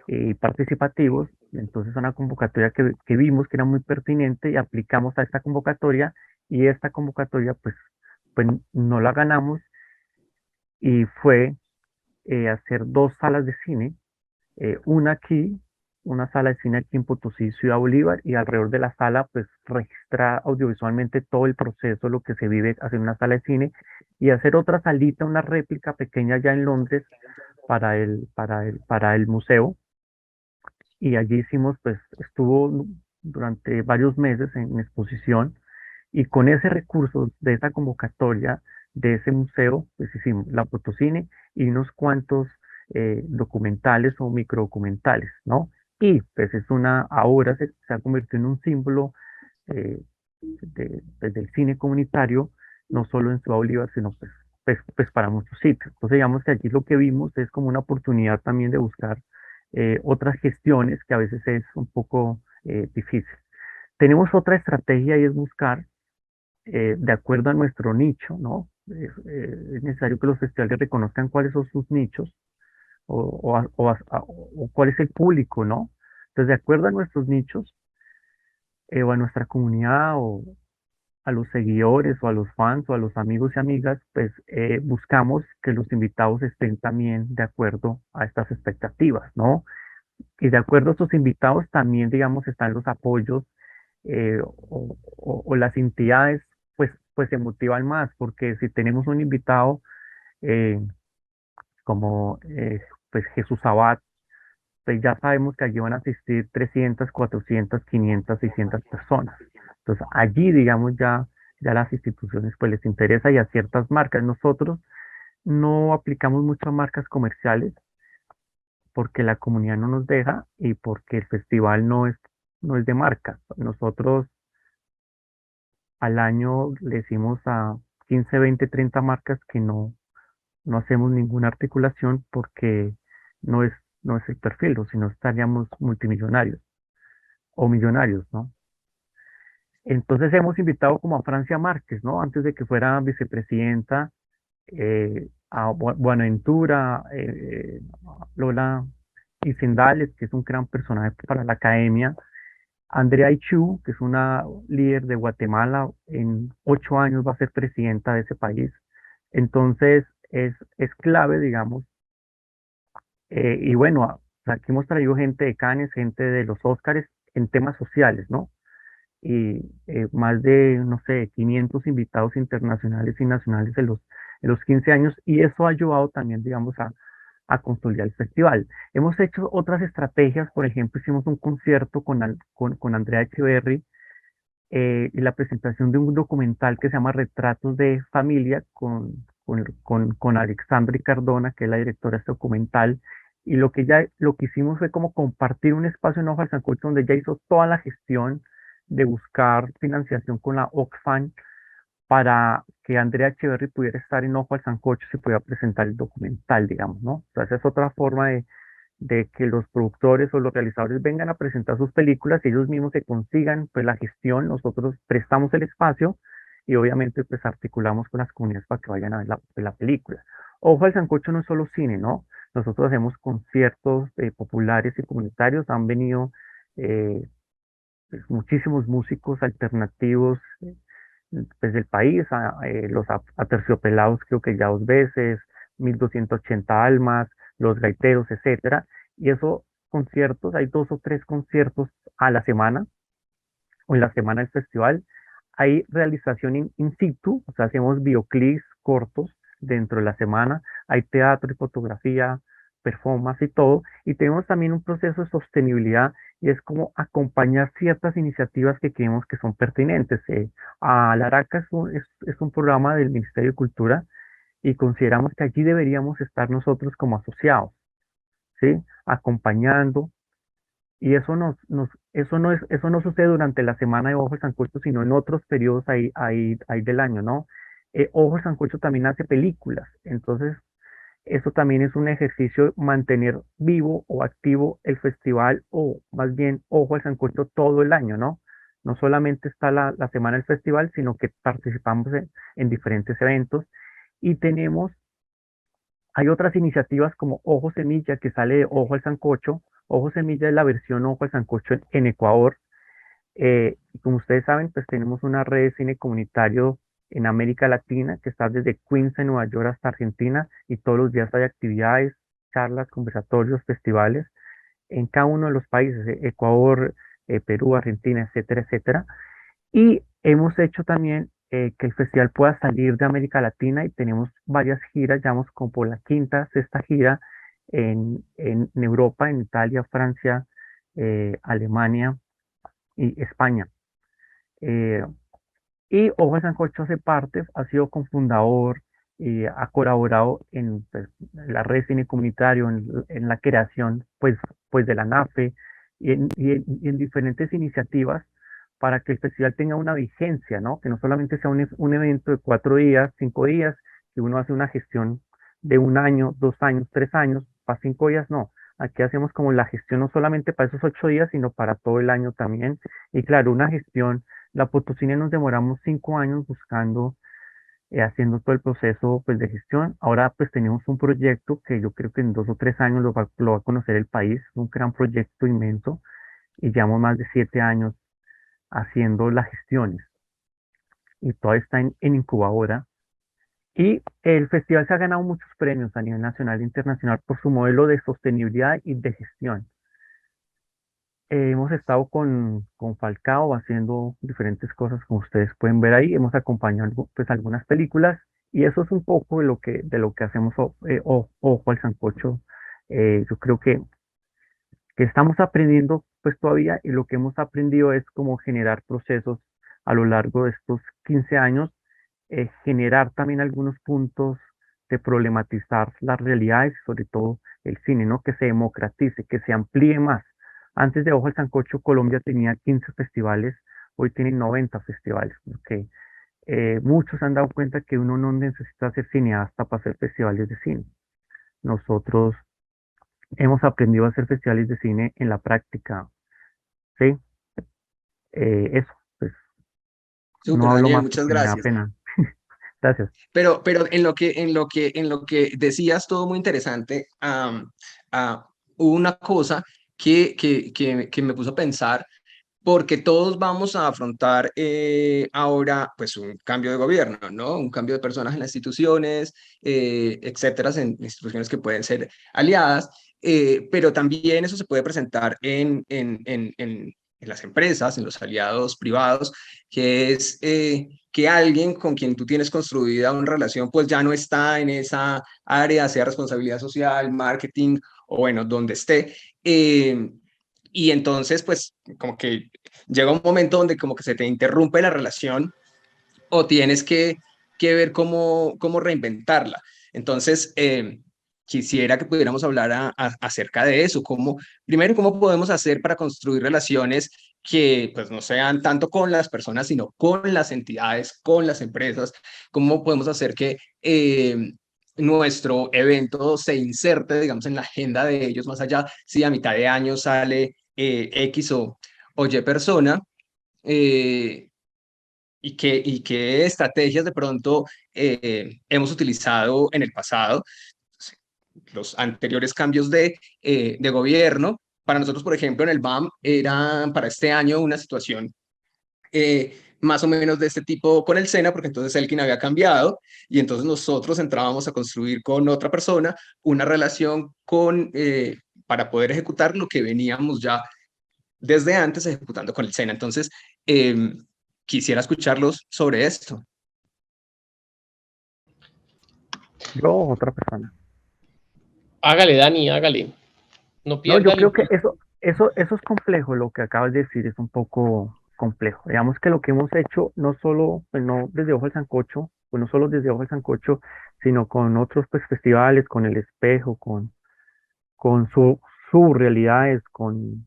y participativos. Entonces una convocatoria que vimos que era muy pertinente y aplicamos a esta convocatoria, y esta convocatoria pues no la ganamos, y fue hacer dos salas de cine, una aquí, una sala de cine aquí en Potosí, Ciudad Bolívar, y alrededor de la sala pues registrar audiovisualmente todo el proceso, lo que se vive hacer una sala de cine, y hacer otra salita, una réplica pequeña ya en Londres para el museo. Y allí hicimos, pues estuvo durante varios meses en exposición, y con ese recurso de esa convocatoria de ese museo, pues hicimos la fotocine y unos cuantos documentales o microdocumentales, ¿no? Y pues ahora se ha convertido en un símbolo eh, pues, del cine comunitario, no solo en Ciudad Bolívar, sino pues para muchos sitios. Entonces, digamos que aquí lo que vimos es como una oportunidad también de buscar otras gestiones que a veces es un poco difícil. Tenemos otra estrategia y es buscar de acuerdo a nuestro nicho, ¿no? Es necesario que los festivales reconozcan cuáles son sus nichos o cuál es el público, ¿no? Entonces, de acuerdo a nuestros nichos o a nuestra comunidad o a los seguidores o a los fans o a los amigos y amigas, pues buscamos que los invitados estén también de acuerdo a estas expectativas, ¿no? Y de acuerdo a estos invitados también, digamos, están los apoyos o las entidades, pues se motivan más, porque si tenemos un invitado eh, como pues Jesús Abad, pues ya sabemos que allí van a asistir 300, 400, 500, 600 personas. Entonces allí, digamos, ya las instituciones pues les interesa, y a ciertas marcas. Nosotros no aplicamos muchas marcas comerciales porque la comunidad no nos deja y porque el festival no es de marca. Nosotros al año le decimos a 15, 20, 30 marcas que no hacemos ninguna articulación porque no es, no es el perfil, o si no estaríamos multimillonarios o millonarios, ¿no? Entonces hemos invitado como a Francia Márquez, ¿no? Antes de que fuera vicepresidenta, a Buenaventura, Lola Isendales, que es un gran personaje para la academia, Andrea Ichu, que es una líder de Guatemala, en 8 años va a ser presidenta de ese país. Entonces, es clave, digamos, y bueno, aquí hemos traído gente de Cannes, gente de los Óscares en temas sociales, ¿no? Y más de, no sé, 500 invitados internacionales y nacionales en los 15 años, y eso ha ayudado también, digamos, a consolidar el festival. Hemos hecho otras estrategias. Por ejemplo, hicimos un concierto con Andrea Echeverry, y la presentación de un documental que se llama Retratos de Familia con Alexandra Cardona, que es la directora de este documental. Y lo que hicimos fue como compartir un espacio en Hoja del Sancocho donde ella hizo toda la gestión de buscar financiación con la Oxfam para que Andrea Echeverry pudiera estar en Ojo al Sancocho y se pudiera presentar el documental, digamos, ¿no? Entonces es otra forma de que los productores o los realizadores vengan a presentar sus películas y ellos mismos se consigan pues la gestión. Nosotros prestamos el espacio y obviamente pues articulamos con las comunidades para que vayan a ver la película. Ojo al Sancocho no es solo cine, ¿no? Nosotros hacemos conciertos populares y comunitarios. Han venido eh, pues, muchísimos músicos alternativos pues, del país, los Aterciopelados creo que ya 2 veces, 1280 Almas, los Gaiteros, etcétera. Y esos conciertos, hay 2 o 3 conciertos a la semana o en la semana del festival. hay realización in situ, o sea, hacemos videoclips cortos dentro de la semana, hay teatro y fotografía, performance y todo, y tenemos también un proceso de sostenibilidad y es como acompañar ciertas iniciativas que creemos que son pertinentes. Alaraca es un programa del Ministerio de Cultura y consideramos que allí deberíamos estar nosotros como asociados, ¿sí? Acompañando, y eso no sucede durante la semana de Ojo de Sancocho, sino en otros periodos ahí del año, ¿no? Ojo de Sancocho también hace películas, entonces eso también es un ejercicio mantener vivo o activo el festival, o más bien Ojo al Sancocho todo el año, ¿no? No solamente está la semana del festival, sino que participamos en diferentes eventos y hay otras iniciativas como Ojo Semilla, que sale de Ojo al Sancocho. Ojo Semilla es la versión Ojo al Sancocho en Ecuador. Y como ustedes saben, pues tenemos una red de cine comunitario en América Latina que está desde Queens en Nueva York hasta Argentina, y todos los días hay actividades, charlas, conversatorios, festivales en cada uno de los países, Ecuador, Perú, Argentina, etcétera, etcétera. Y hemos hecho también que el festival pueda salir de América Latina y tenemos varias giras, ya vamos como por la quinta, sexta gira en Europa, en Italia, Francia, Alemania y España. Eh, y Ojo de Sancocho hace parte, ha sido cofundador y ha colaborado en, pues, la red de cine comunitario, en la creación pues de la NAFE y en diferentes iniciativas para que el festival tenga una vigencia, ¿no? Que no solamente sea un evento de 4 días, 5 días, que uno hace una gestión de 1 año, 2 años, 3 años, para 5 días, no. Aquí hacemos como la gestión no solamente para esos 8 días, sino para todo el año también. Y claro, una gestión, la Potosina nos demoramos 5 años buscando, haciendo todo el proceso pues de gestión. Ahora pues tenemos un proyecto que yo creo que en 2 o 3 años lo va a conocer el país, un gran proyecto inmenso, y llevamos más de 7 años haciendo las gestiones y todo está en incubadora. Y el festival se ha ganado muchos premios a nivel nacional e internacional por su modelo de sostenibilidad y de gestión. Hemos estado con Falcao haciendo diferentes cosas, como ustedes pueden ver ahí. Hemos acompañado pues algunas películas y eso es un poco de lo que hacemos, Ojo al Sancocho. Yo creo que estamos aprendiendo pues todavía, y lo que hemos aprendido es cómo generar procesos a lo largo de estos 15 años, generar también algunos puntos de problematizar las realidades, sobre todo el cine, ¿no? Que se democratice, que se amplíe más. Antes de Ojo al Sancocho, Colombia tenía 15 festivales, hoy tiene 90 festivales, porque muchos se han dado cuenta que uno no necesita ser cineasta para hacer festivales de cine. Nosotros hemos aprendido a hacer festivales de cine en la práctica, ¿sí? Eso, pues no Súper, hablo Daniel, más muchas porque me da gracias. pena. Gracias. Pero en lo que decías todo muy interesante, hubo una cosa que me puso a pensar, porque todos vamos a afrontar ahora pues un cambio de gobierno, ¿no? Un cambio de personas en las instituciones, etcétera, en instituciones que pueden ser aliadas, pero también eso se puede presentar en las empresas, en los aliados privados, que es que alguien con quien tú tienes construida una relación pues ya no está en esa área, sea responsabilidad social, marketing o bueno, donde esté. Y entonces, pues, como que llega un momento donde como que se te interrumpe la relación o tienes que ver cómo reinventarla. Entonces, quisiera que pudiéramos hablar acerca de eso, primero, cómo podemos hacer para construir relaciones que pues no sean tanto con las personas, sino con las entidades, con las empresas, cómo podemos hacer que nuestro evento se inserte, digamos, en la agenda de ellos, más allá si a mitad de año sale X o Y persona, eh, y qué estrategias de pronto hemos utilizado en el pasado, los anteriores cambios de gobierno. Para nosotros, por ejemplo, en el BAM era para este año una situación más o menos de este tipo con el SENA, porque entonces Elkin había cambiado y entonces nosotros entrábamos a construir con otra persona una relación para poder ejecutar lo que veníamos ya desde antes ejecutando con el SENA. Entonces, quisiera escucharlos sobre esto. Yo, otra persona. Hágale, Dani, hágale. No No, pierda yo el creo que impulso. eso es complejo, lo que acabas de decir es un poco complejo. Digamos que lo que hemos hecho, no solo, pues no desde Ojo al Sancocho, pues no solo desde Ojo al Sancocho, sino con otros pues, festivales, con El Espejo, con sus realidades, con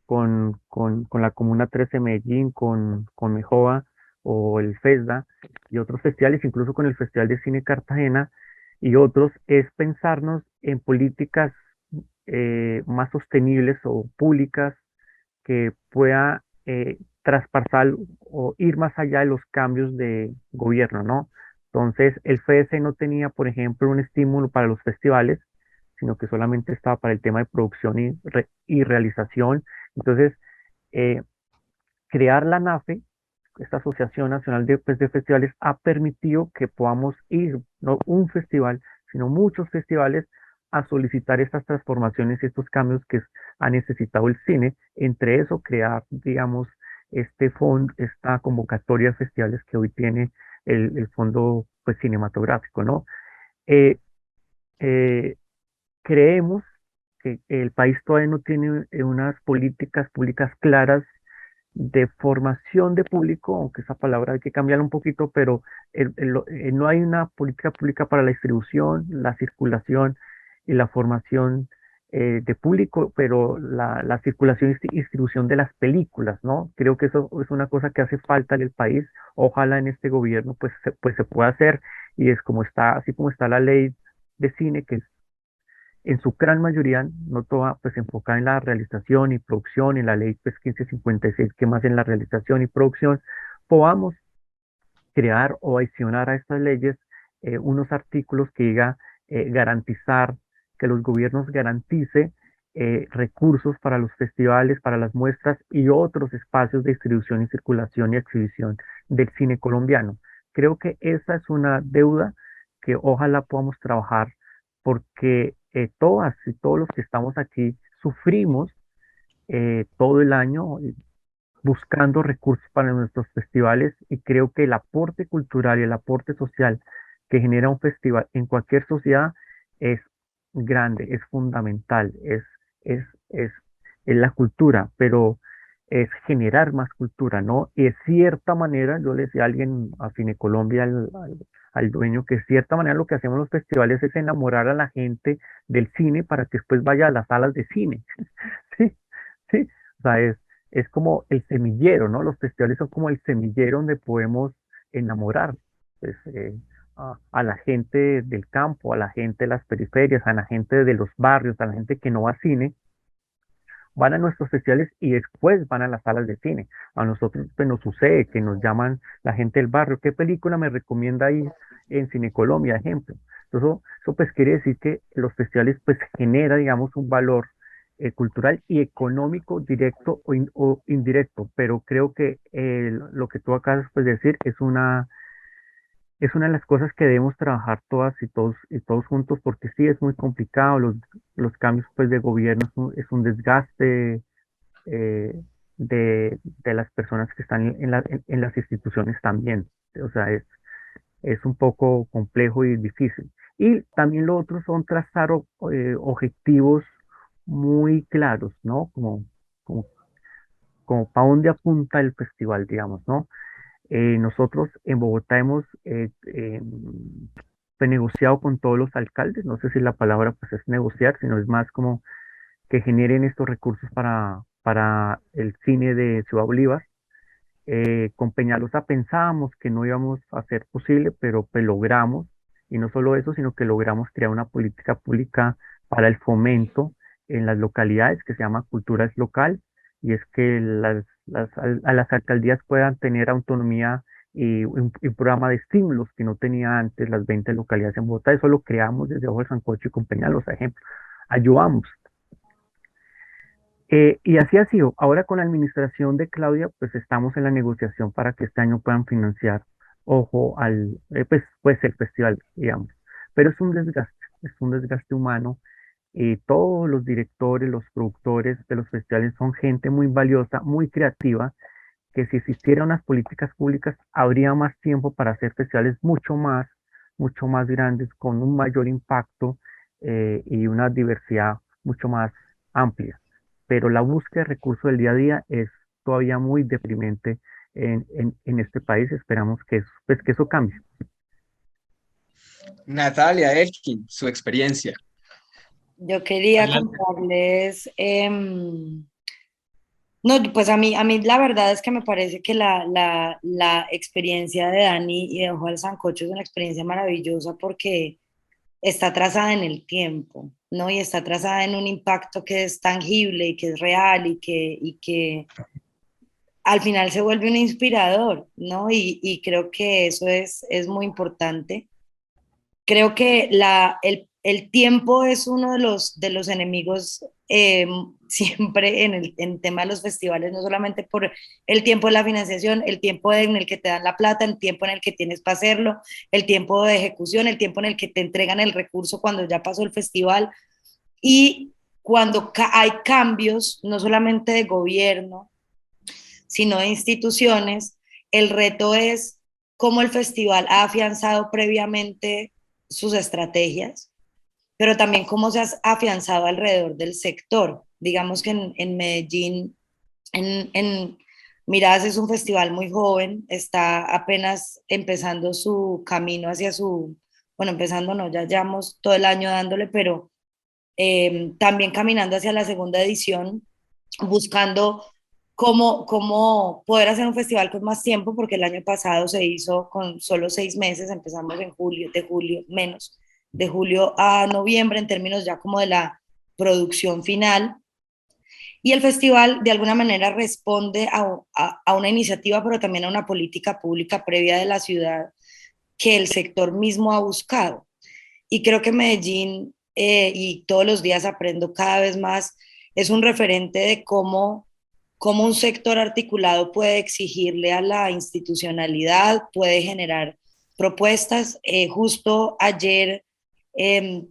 la Comuna 13 Medellín, con Mejoa o el FESDA y otros festivales, incluso con el Festival de Cine Cartagena y otros, es pensarnos en políticas más sostenibles o públicas que pueda traspasar o ir más allá de los cambios de gobierno, ¿no? Entonces, el FES no tenía, por ejemplo, un estímulo para los festivales, sino que solamente estaba para el tema de producción y realización. Entonces, eh, crear la NAFE, esta Asociación Nacional de, pues, de Festivales, ha permitido que podamos ir, no un festival, sino muchos festivales, a solicitar estas transformaciones y estos cambios que ha necesitado el cine. Entre eso, crear, digamos, este fondo, esta convocatoria de festivales que hoy tiene el fondo pues, cinematográfico, ¿no? Eh, eh, Creemos que el país todavía no tiene unas políticas públicas claras de formación de público, aunque esa palabra hay que cambiarla un poquito, pero no hay una política pública para la distribución, la circulación y la formación de público, pero la circulación y distribución de las películas, ¿no? Creo que eso es una cosa que hace falta en el país. Ojalá en este gobierno pues se pueda hacer y es como está, así como está la ley de cine, que en su gran mayoría, no toda, pues enfocada en la realización y producción, en la ley pues 1556, que más en la realización y producción, podamos crear o adicionar a estas leyes unos artículos que diga garantizar, que los gobiernos garantice recursos para los festivales, para las muestras y otros espacios de distribución y circulación y exhibición del cine colombiano. Creo que esa es una deuda que ojalá podamos trabajar porque todas y todos los que estamos aquí sufrimos todo el año buscando recursos para nuestros festivales y creo que el aporte cultural y el aporte social que genera un festival en cualquier sociedad es grande, es fundamental, es, es, es la cultura, pero es generar más cultura, ¿no? Y de cierta manera, yo le decía a alguien a Cine Colombia, al dueño, que de cierta manera lo que hacemos en los festivales es enamorar a la gente del cine para que después vaya a las salas de cine. Sí, sí, o sea, es como el semillero, ¿no? Los festivales son como el semillero donde podemos enamorar pues, a la gente del campo, a la gente de las periferias, a la gente de los barrios, a la gente que no va a cine, van a nuestros festivales y después van a las salas de cine. A nosotros pues, nos sucede que nos llaman la gente del barrio, ¿qué película me recomienda ir en Cine Colombia, ejemplo? Entonces, eso pues quiere decir que los festivales pues genera, digamos, un valor cultural y económico directo o indirecto, pero creo que lo que tú acabas pues, de decir es una de las cosas que debemos trabajar todas y todos juntos, porque sí es muy complicado, los cambios pues, de gobierno es un desgaste de las personas que están en las instituciones también. O sea, es un poco complejo y difícil. Y también lo otro son trazar objetivos muy claros, ¿no? Como, como para dónde apunta el festival, digamos, ¿no? Nosotros en Bogotá hemos pues, negociado con todos los alcaldes, no sé si la palabra pues es negociar, sino es más como que generen estos recursos para el cine de Ciudad Bolívar. Con Peñalosa pensábamos que no íbamos a hacer posible, pero pues logramos, y no solo eso, sino que logramos crear una política pública para el fomento en las localidades que se llama Cultura es Local, y es que a las alcaldías puedan tener autonomía y un programa de estímulos que no tenía antes las 20 localidades en Bogotá. Eso lo creamos desde Ojo de Sancocho y con Peñalosa, ejemplo. Ayudamos. Y así ha sido. Ahora con la administración de Claudia, pues estamos en la negociación para que este año puedan financiar, ojo, pues el festival, digamos. Pero es un desgaste humano. Y todos los directores, los productores de los festivales son gente muy valiosa, muy creativa, que si existieran unas políticas públicas habría más tiempo para hacer festivales mucho más grandes, con un mayor impacto y una diversidad mucho más amplia. Pero la búsqueda de recursos del día a día es todavía muy deprimente en este país. Esperamos que eso cambie. Natalia, Elkin, su experiencia. Yo quería Adelante. contarles, no, pues a mí la verdad es que me parece que la experiencia de Dani y de Ojo al Sancocho es una experiencia maravillosa porque está trazada en el tiempo, ¿no? Y está trazada en un impacto que es tangible y que es real y que al final se vuelve un inspirador, ¿no? Y creo que eso es muy importante. Creo que el tiempo es uno de los enemigos siempre en tema de los festivales, no solamente por el tiempo de la financiación, el tiempo en el que te dan la plata, el tiempo en el que tienes para hacerlo, el tiempo de ejecución, el tiempo en el que te entregan el recurso cuando ya pasó el festival y cuando hay cambios, no solamente de gobierno, sino de instituciones, el reto es cómo el festival ha afianzado previamente sus estrategias, pero también cómo se ha afianzado alrededor del sector. Digamos que en Medellín, en Miradas es un festival muy joven, está apenas empezando su camino hacia su, bueno, empezando no, ya llevamos todo el año dándole, pero también caminando hacia la segunda edición, buscando cómo poder hacer un festival con más tiempo, porque el año pasado se hizo con solo 6 meses, empezamos en julio, de julio menos, de julio a noviembre en términos ya como de la producción final. Y el festival de alguna manera responde a una iniciativa, pero también a una política pública previa de la ciudad que el sector mismo ha buscado. Y creo que Medellín, y todos los días aprendo cada vez más, es un referente de cómo un sector articulado puede exigirle a la institucionalidad, puede generar propuestas. Justo ayer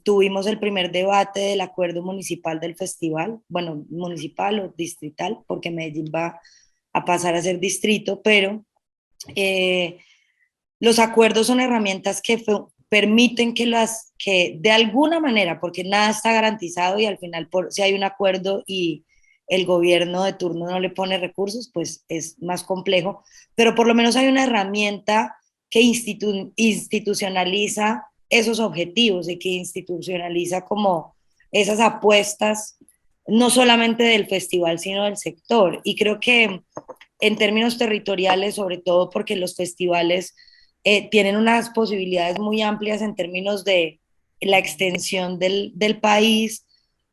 tuvimos el primer debate del acuerdo municipal del festival, bueno, municipal o distrital, porque Medellín va a pasar a ser distrito, pero eh, los acuerdos son herramientas que permiten que de alguna manera, porque nada está garantizado y al final si hay un acuerdo y el gobierno de turno no le pone recursos, pues es más complejo, pero por lo menos hay una herramienta que institucionaliza esos objetivos y que institucionaliza como esas apuestas, no solamente del festival, sino del sector. Y creo que en términos territoriales, sobre todo porque los festivales tienen unas posibilidades muy amplias en términos de la extensión del país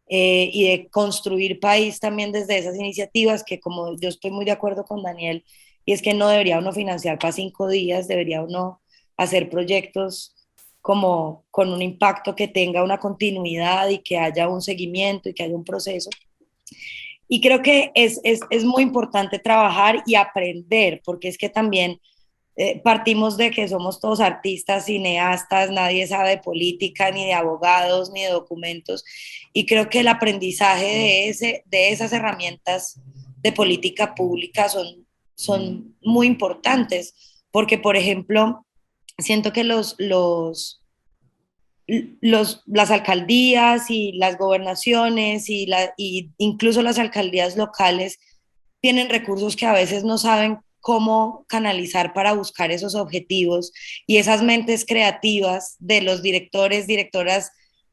y de construir país también desde esas iniciativas que como yo estoy muy de acuerdo con Daniel, y es que no debería uno financiar para 5 días, debería uno hacer proyectos como con un impacto que tenga una continuidad y que haya un seguimiento y que haya un proceso. Y creo que es muy importante trabajar y aprender, porque es que también partimos de que somos todos artistas, cineastas, nadie sabe de política, ni de abogados, ni de documentos, y creo que el aprendizaje de esas herramientas de política pública son muy importantes, porque, por ejemplo, siento que las alcaldías y las gobernaciones y incluso las alcaldías locales tienen recursos que a veces no saben cómo canalizar para buscar esos objetivos, y esas mentes creativas de los directores, directoras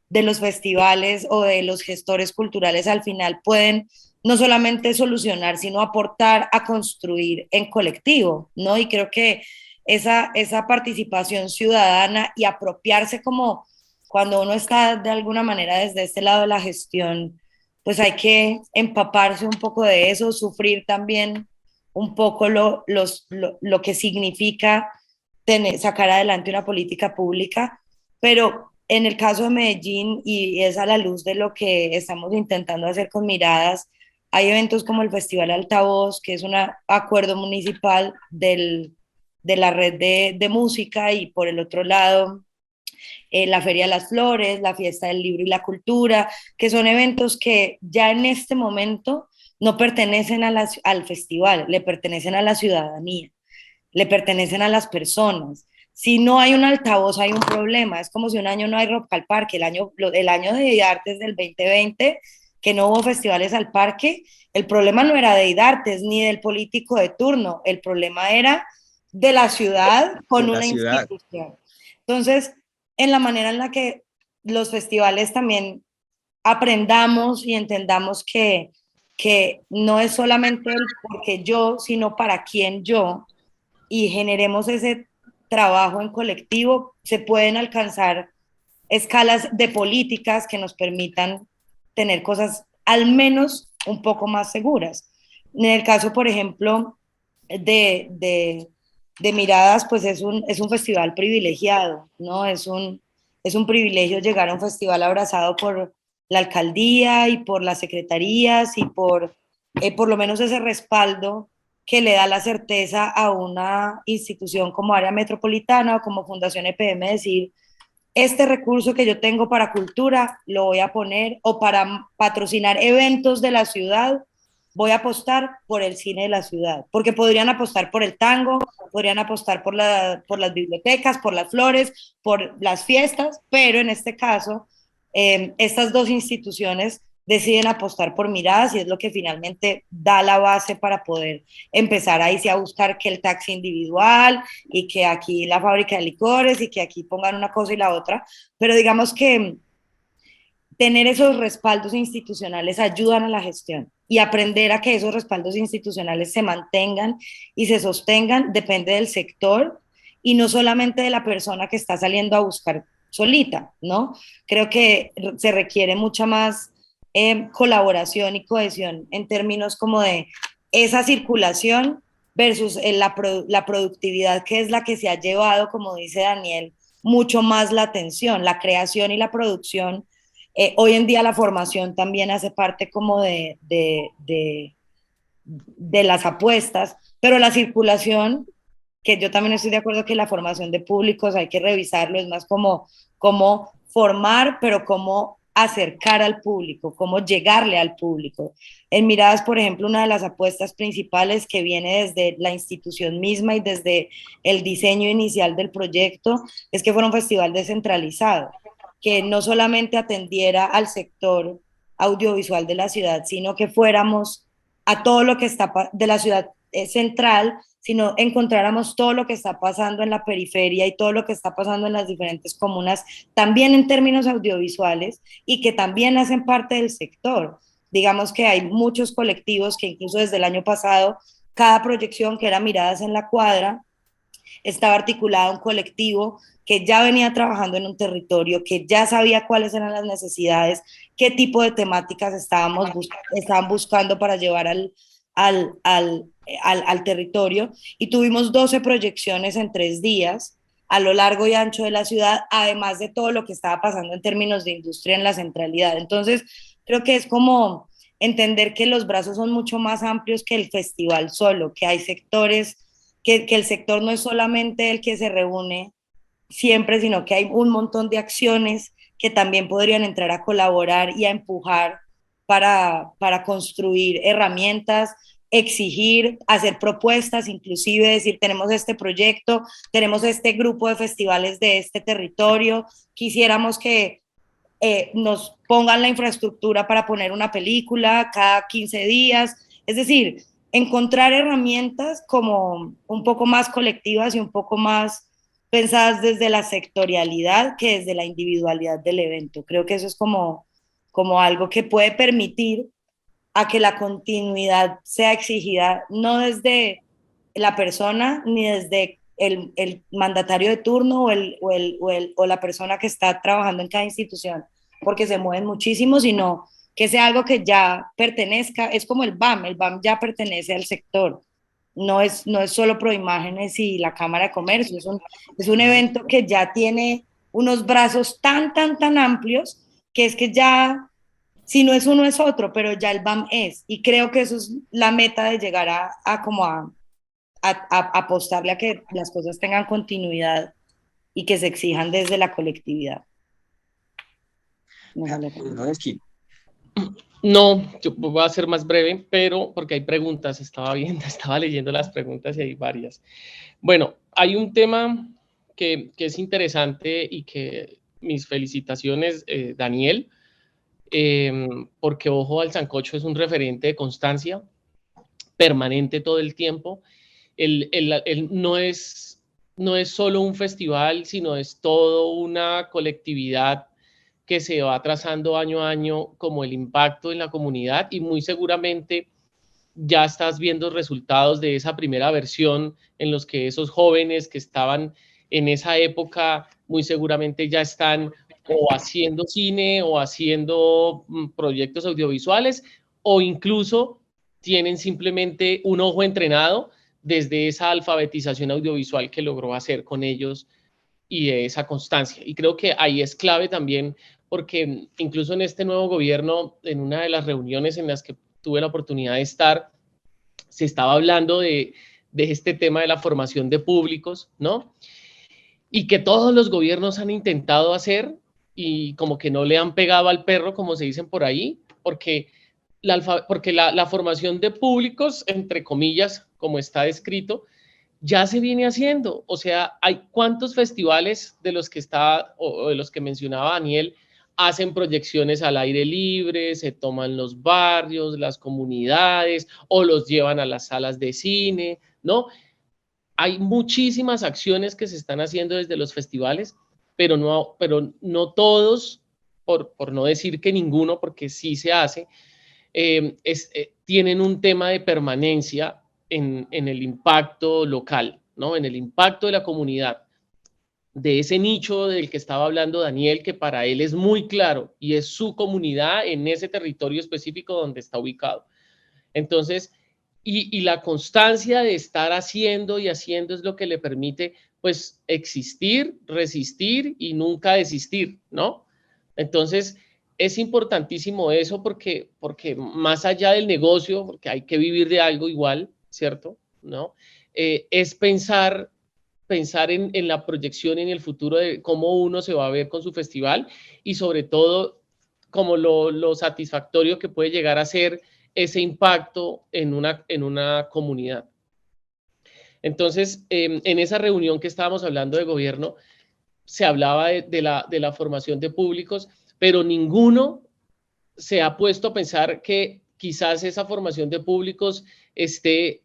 de los festivales o de los gestores culturales al final pueden no solamente solucionar, sino aportar a construir en colectivo, ¿no? Y creo que esa participación ciudadana y apropiarse como cuando uno está de alguna manera desde este lado de la gestión, pues hay que empaparse un poco de eso, sufrir también un poco lo que significa sacar adelante una política pública, pero en el caso de Medellín, y es a la luz de lo que estamos intentando hacer con Miradas, hay eventos como el Festival Altavoz, que es un acuerdo municipal de la red de música, y por el otro lado la Feria de las Flores, la Fiesta del Libro y la Cultura, que son eventos que ya en este momento no pertenecen al festival, le pertenecen a la ciudadanía, le pertenecen a las personas. Si no hay un altavoz, hay un problema. Es como si un año no hay Rock al Parque, el año de Artes del 2020, que no hubo festivales al parque, el problema no era de Idartes ni del político de turno, el problema era de la ciudad con de la una ciudad. institución. Entonces, en la manera en la que los festivales también aprendamos y entendamos que no es solamente el porque yo, sino para quién yo, y generemos ese trabajo en colectivo, se pueden alcanzar escalas de políticas que nos permitan tener cosas al menos un poco más seguras. En el caso, por ejemplo, de Miradas, pues es un festival privilegiado, ¿no? Es un privilegio llegar a un festival abrazado por la alcaldía y por las secretarías y por lo menos ese respaldo que le da la certeza a una institución como Área Metropolitana o como Fundación EPM, decir, este recurso que yo tengo para cultura lo voy a poner, o para patrocinar eventos de la ciudad, voy a apostar por el cine de la ciudad, porque podrían apostar por el tango, podrían apostar por las bibliotecas, por las flores, por las fiestas, pero en este caso, estas dos instituciones deciden apostar por Miradas y es lo que finalmente da la base para poder empezar ahí sí a buscar que el taxi individual y que aquí la fábrica de licores y que aquí pongan una cosa y la otra, pero digamos que tener esos respaldos institucionales ayudan a la gestión y aprender a que esos respaldos institucionales se mantengan y se sostengan depende del sector y no solamente de la persona que está saliendo a buscar solita, ¿no? Creo que se requiere mucha más colaboración y cohesión en términos como de esa circulación versus la productividad que es la que se ha llevado, como dice Daniel, mucho más la atención, la creación y la producción. Hoy en día la formación también hace parte como de las apuestas, pero la circulación, que yo también estoy de acuerdo que la formación de públicos hay que revisarlo, es más como formar, pero como acercar al público, cómo llegarle al público. En Miradas, por ejemplo, una de las apuestas principales que viene desde la institución misma y desde el diseño inicial del proyecto es que fuera un festival descentralizado, que no solamente atendiera al sector audiovisual de la ciudad, sino que fuéramos a todo lo que está de la ciudad central, sino encontráramos todo lo que está pasando en la periferia y todo lo que está pasando en las diferentes comunas, también en términos audiovisuales y que también hacen parte del sector. Digamos que hay muchos colectivos que incluso desde el año pasado, cada proyección que era Miradas en la Cuadra, estaba articulado un colectivo que ya venía trabajando en un territorio, que ya sabía cuáles eran las necesidades, qué tipo de temáticas estaban buscando para llevar al territorio. Y tuvimos 12 proyecciones en 3 días a lo largo y ancho de la ciudad, además de todo lo que estaba pasando en términos de industria en la centralidad. Entonces, creo que es como entender que los brazos son mucho más amplios que el festival solo, que hay sectores que el sector no es solamente el que se reúne siempre, sino que hay un montón de acciones que también podrían entrar a colaborar y a empujar para construir herramientas, exigir, hacer propuestas, inclusive decir, tenemos este proyecto, tenemos este grupo de festivales de este territorio, quisiéramos que nos pongan la infraestructura para poner una película cada 15 días, es decir, encontrar herramientas como un poco más colectivas y un poco más pensadas desde la sectorialidad que desde la individualidad del evento. Creo que eso es como algo que puede permitir a que la continuidad sea exigida no desde la persona ni desde el mandatario de turno o la persona que está trabajando en cada institución, porque se mueven muchísimo, sino que sea algo que ya pertenezca, es como el BAM ya pertenece al sector, no es solo Proimágenes y la Cámara de Comercio, es un evento que ya tiene unos brazos tan amplios que es que ya, si no es uno es otro, pero ya el BAM es, y creo que eso es la meta de llegar a apostarle a que las cosas tengan continuidad y que se exijan desde la colectividad. No, es que No, yo voy a ser más breve, pero porque hay preguntas, estaba leyendo las preguntas y hay varias. Bueno, hay un tema que es interesante y que mis felicitaciones, Daniel, porque Ojo al Sancocho es un referente de constancia permanente todo el tiempo. No es solo un festival, sino es toda una colectividad que se va trazando año a año como el impacto en la comunidad, y muy seguramente ya estás viendo resultados de esa primera versión en los que esos jóvenes que estaban en esa época muy seguramente ya están o haciendo cine o haciendo proyectos audiovisuales, o incluso tienen simplemente un ojo entrenado desde esa alfabetización audiovisual que logró hacer con ellos y de esa constancia. Y creo que ahí es clave también, porque incluso en este nuevo gobierno, en una de las reuniones en las que tuve la oportunidad de estar, se estaba hablando de este tema de la formación de públicos, ¿no? Y que todos los gobiernos han intentado hacer y como que no le han pegado al perro, como se dicen por ahí, porque la formación de públicos, entre comillas, como está descrito, ya se viene haciendo. O sea, hay cuántos festivales de los que está o de los que mencionaba Daniel hacen proyecciones al aire libre, se toman los barrios, las comunidades, o los llevan a las salas de cine, ¿no? Hay muchísimas acciones que se están haciendo desde los festivales, pero no todos, por no decir que ninguno, porque sí se hace, tienen un tema de permanencia en el impacto local, ¿no? En el impacto de la comunidad, de ese nicho del que estaba hablando Daniel, que para él es muy claro y es su comunidad en ese territorio específico donde está ubicado. Entonces, y la constancia de estar haciendo y haciendo es lo que le permite, pues, existir, resistir y nunca desistir, ¿no? Entonces, es importantísimo eso porque más allá del negocio, porque hay que vivir de algo igual, ¿cierto? ¿No? Es pensar en la proyección en el futuro de cómo uno se va a ver con su festival, y sobre todo como lo satisfactorio que puede llegar a ser ese impacto en una comunidad. Entonces, en esa reunión que estábamos hablando de gobierno, se hablaba de la formación de públicos, pero ninguno se ha puesto a pensar que quizás esa formación de públicos esté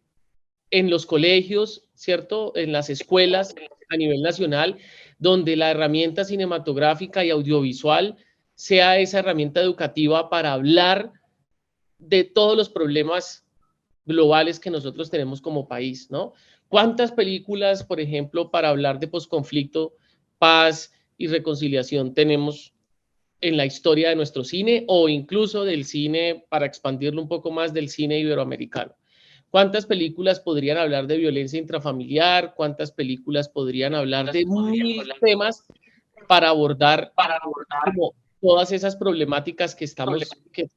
en los colegios, ¿cierto? En las escuelas a nivel nacional, donde la herramienta cinematográfica y audiovisual sea esa herramienta educativa para hablar de todos los problemas globales que nosotros tenemos como país, ¿no? ¿Cuántas películas, por ejemplo, para hablar de posconflicto, paz y reconciliación tenemos en la historia de nuestro cine, o incluso del cine, para expandirlo un poco más, del cine iberoamericano? ¿Cuántas películas podrían hablar de violencia intrafamiliar? ¿Cuántas películas podrían hablar de mil temas para abordar como todas esas problemáticas que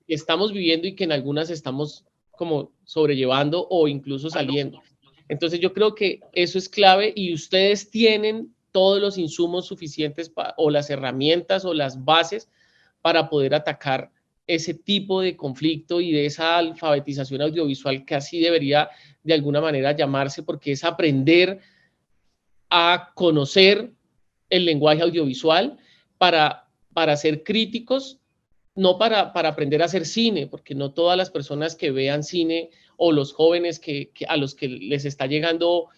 estamos viviendo y que en algunas estamos como sobrellevando o incluso saliendo? Entonces yo creo que eso es clave, y ustedes tienen todos los insumos suficientes o las herramientas o las bases para poder atacar ese tipo de conflicto y de esa alfabetización audiovisual, que así debería de alguna manera llamarse, porque es aprender a conocer el lenguaje audiovisual para ser críticos, no para aprender a hacer cine, porque no todas las personas que vean cine, o los jóvenes a los que les está llegando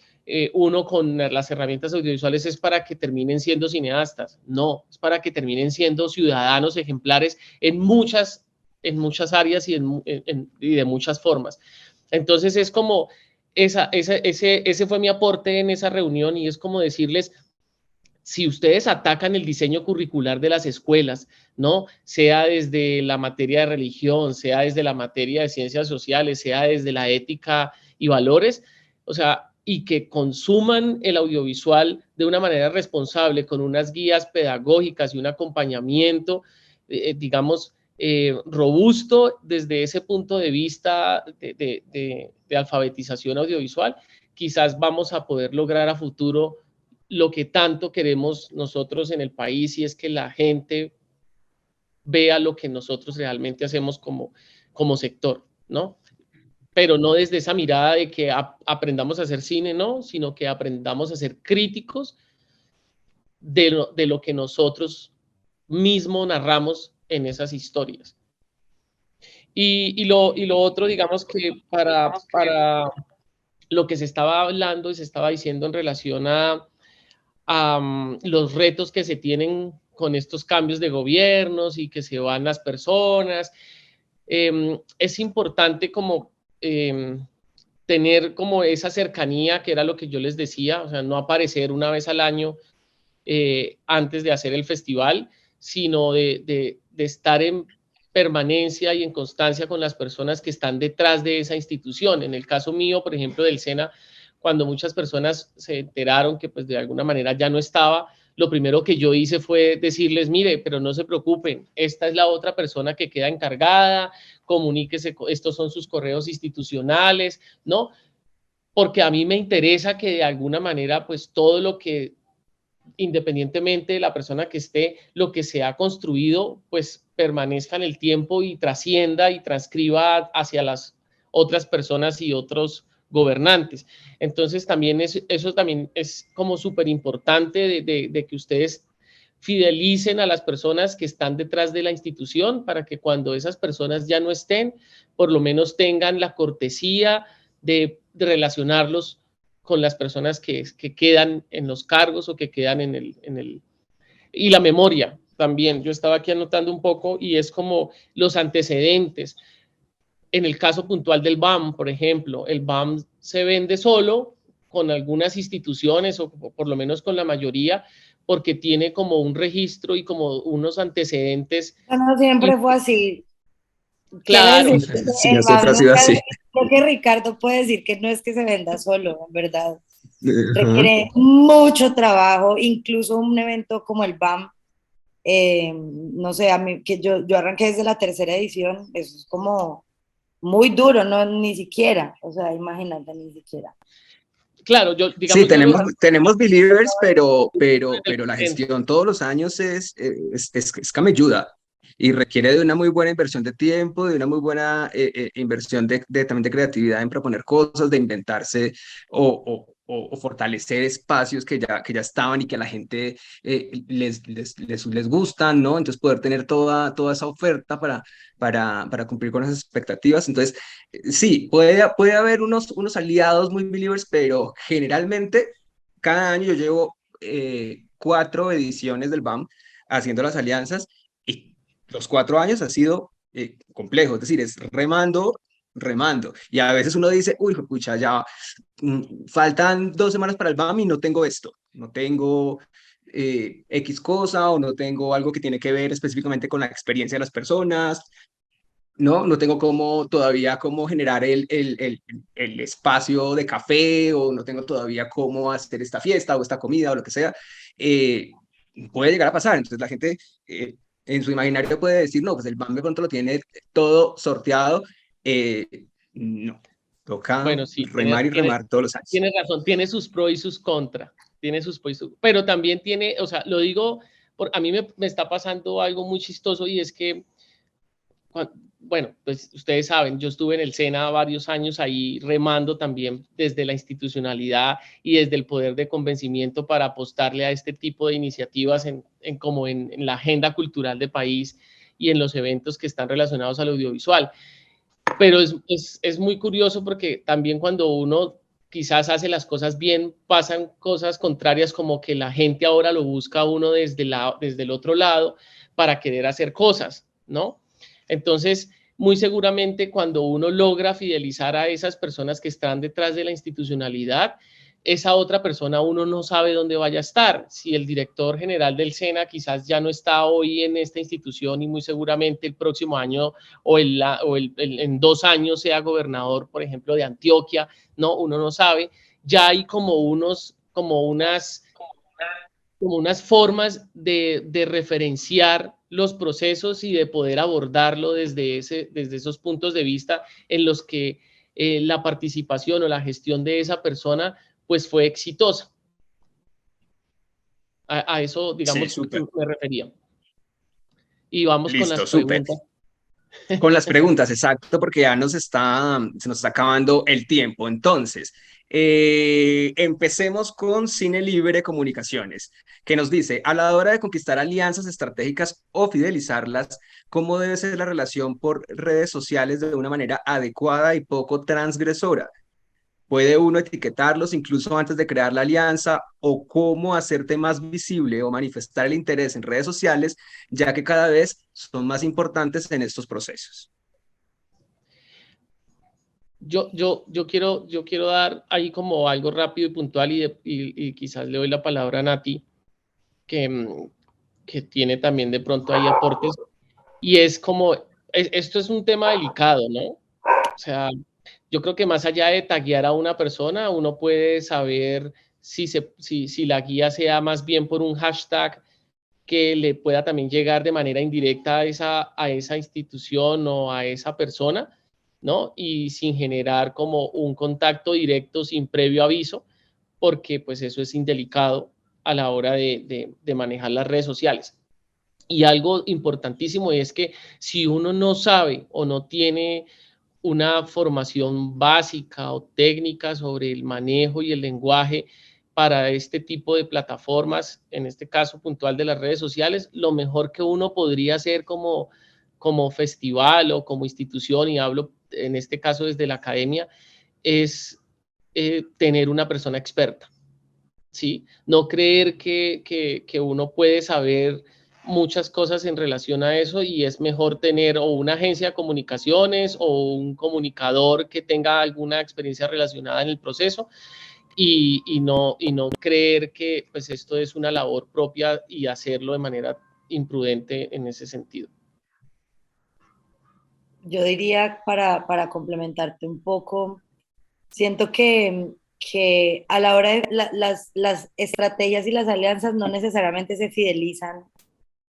uno con las herramientas audiovisuales, es para que terminen siendo cineastas. No, es para que terminen siendo ciudadanos ejemplares en muchas áreas y de muchas formas. Entonces es como, ese fue mi aporte en esa reunión, y es como decirles, si ustedes atacan el diseño curricular de las escuelas, ¿no? Sea desde la materia de religión, sea desde la materia de ciencias sociales, sea desde la ética y valores, o sea, y que consuman el audiovisual de una manera responsable, con unas guías pedagógicas y un acompañamiento, digamos, robusto desde ese punto de vista de alfabetización audiovisual, quizás vamos a poder lograr a futuro lo que tanto queremos nosotros en el país, y es que la gente vea lo que nosotros realmente hacemos como sector, ¿no? Pero no desde esa mirada de que aprendamos a hacer cine, no, sino que aprendamos a ser críticos de lo que nosotros mismos narramos en esas historias. Y lo otro, digamos que para lo que se estaba hablando y se estaba diciendo en relación a los retos que se tienen con estos cambios de gobiernos y que se van las personas, es importante como tener como esa cercanía, que era lo que yo les decía, o sea, no aparecer una vez al año antes de hacer el festival, sino de estar en permanencia y en constancia con las personas que están detrás de esa institución. En el caso mío, por ejemplo, del SENA, cuando muchas personas se enteraron que pues de alguna manera ya no estaba, lo primero que yo hice fue decirles, mire, pero no se preocupen, esta es la otra persona que queda encargada, comuníquese, estos son sus correos institucionales, ¿no? Porque a mí me interesa que de alguna manera pues todo lo que, independientemente de la persona que esté, lo que se ha construido pues permanezca en el tiempo y trascienda y transcriba hacia las otras personas y otros gobernantes. Entonces también eso también es como súper importante de que ustedes fidelicen a las personas que están detrás de la institución para que cuando esas personas ya no estén, por lo menos tengan la cortesía de relacionarlos con las personas que quedan en los cargos o que quedan en el... Y la memoria también. Yo estaba aquí anotando un poco y es como los antecedentes. En el caso puntual del BAM, por ejemplo, el BAM se vende solo con algunas instituciones o por lo menos con la mayoría porque tiene como un registro y como unos antecedentes. No siempre fue así. Claro. Sí, siempre ha sido así. Creo que Ricardo puede decir que no es que se venda solo, en verdad. Requiere mucho trabajo, incluso un evento como el BAM. No sé, a mí, que yo arranqué desde la tercera edición, eso es como muy duro, no, ni siquiera, o sea, imagínate, ni siquiera. Claro, digamos, sí, tenemos Believers, pero la gestión todos los años es camelluda y requiere de una muy buena inversión de tiempo, de una muy buena inversión también de creatividad en proponer cosas, de inventarse o fortalecer espacios que ya estaban y que a la gente les gustan, ¿no? Entonces poder tener toda esa oferta para cumplir con esas expectativas. Entonces, sí, puede haber unos aliados muy Believers, pero generalmente cada año yo llevo 4 ediciones del BAM haciendo las alianzas y los 4 años ha sido complejo, es decir, es remando. Y a veces uno dice, uy, pucha, ya faltan 2 semanas para el BAM y no tengo esto, no tengo X cosa o no tengo algo que tiene que ver específicamente con la experiencia de las personas. No tengo todavía cómo generar el espacio de café o no tengo todavía cómo hacer esta fiesta o esta comida o lo que sea. Puede llegar a pasar. Entonces la gente en su imaginario puede decir, no, pues el BAM de pronto lo tiene todo sorteado. No, toca remar y remar todos los años. Tiene razón, tiene sus pros y sus contras. Pero también tiene, o sea, lo digo, a mí me está pasando algo muy chistoso y es que bueno, pues ustedes saben, yo estuve en el SENA varios años ahí remando también desde la institucionalidad y desde el poder de convencimiento para apostarle a este tipo de iniciativas como en la agenda cultural del país y en los eventos que están relacionados al audiovisual. Pero es muy curioso porque también cuando uno quizás hace las cosas bien, pasan cosas contrarias como que la gente ahora lo busca a uno desde el otro lado para querer hacer cosas, ¿no? Entonces, muy seguramente cuando uno logra fidelizar a esas personas que están detrás de la institucionalidad, esa otra persona uno no sabe dónde vaya a estar. Si el director general del SENA quizás ya no está hoy en esta institución y muy seguramente el próximo año o en 2 años sea gobernador, por ejemplo, de Antioquia, no, uno no sabe. Ya hay como unas formas de referenciar los procesos y de poder abordarlo desde esos puntos de vista en los que la participación o la gestión de esa persona pues fue exitosa. A eso, digamos, Sí, me refería. Y vamos con las Listo, súper. preguntas. Con las preguntas, exacto, porque ya se nos está acabando el tiempo. Entonces, empecemos con Cine Libre Comunicaciones, que nos dice, a la hora de conquistar alianzas estratégicas o fidelizarlas, ¿cómo debe ser la relación por redes sociales de una manera adecuada y poco transgresora? ¿Puede uno etiquetarlos incluso antes de crear la alianza o cómo hacerte más visible o manifestar el interés en redes sociales, ya que cada vez son más importantes en estos procesos? Yo quiero dar ahí como algo rápido y puntual y quizás le doy la palabra a Nati, que tiene también de pronto ahí aportes. Y es como, esto es un tema delicado, ¿no? O sea, yo creo que más allá de taguear a una persona, uno puede saber si la guía sea más bien por un hashtag que le pueda también llegar de manera indirecta a esa institución o a esa persona, ¿no? Y sin generar como un contacto directo sin previo aviso, porque pues eso es indelicado a la hora de manejar las redes sociales. Y algo importantísimo es que si uno no sabe o no tiene una formación básica o técnica sobre el manejo y el lenguaje para este tipo de plataformas, en este caso puntual de las redes sociales, lo mejor que uno podría hacer como festival o como institución, y hablo en este caso desde la academia, es tener una persona experta, ¿sí? No creer que uno puede saber muchas cosas en relación a eso y es mejor tener o una agencia de comunicaciones o un comunicador que tenga alguna experiencia relacionada en el proceso y no creer que pues esto es una labor propia y hacerlo de manera imprudente en ese sentido. Yo diría, para complementarte un poco, siento que a la hora de las estrategias y las alianzas no necesariamente se fidelizan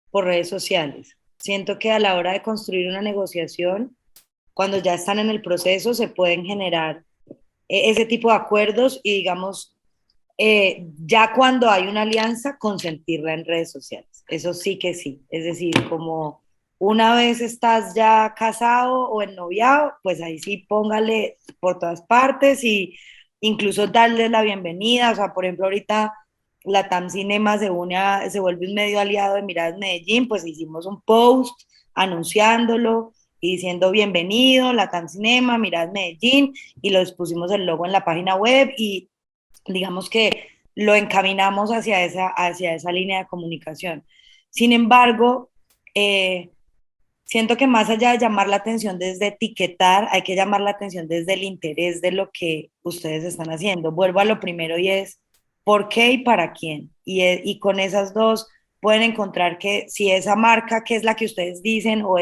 por redes sociales. Siento que a la hora de construir una negociación, cuando ya están en el proceso, se pueden generar ese tipo de acuerdos y digamos, ya cuando hay una alianza, consentirla en redes sociales. Eso sí que sí. Es decir, como una vez estás ya casado o ennoviado, pues ahí sí póngale por todas partes y incluso darle la bienvenida. O sea, por ejemplo, ahorita la TAM Cinema se vuelve un medio aliado de Miradas Medellín, pues hicimos un post anunciándolo y diciendo bienvenido, la TAM Cinema, Miradas Medellín, y los pusimos el logo en la página web y digamos que lo encaminamos hacia esa línea de comunicación. Sin embargo, siento que más allá de llamar la atención desde etiquetar, hay que llamar la atención desde el interés de lo que ustedes están haciendo. Vuelvo a lo primero y es por qué y para quién. Y con esas dos pueden encontrar que si esa marca, que es la que ustedes dicen, o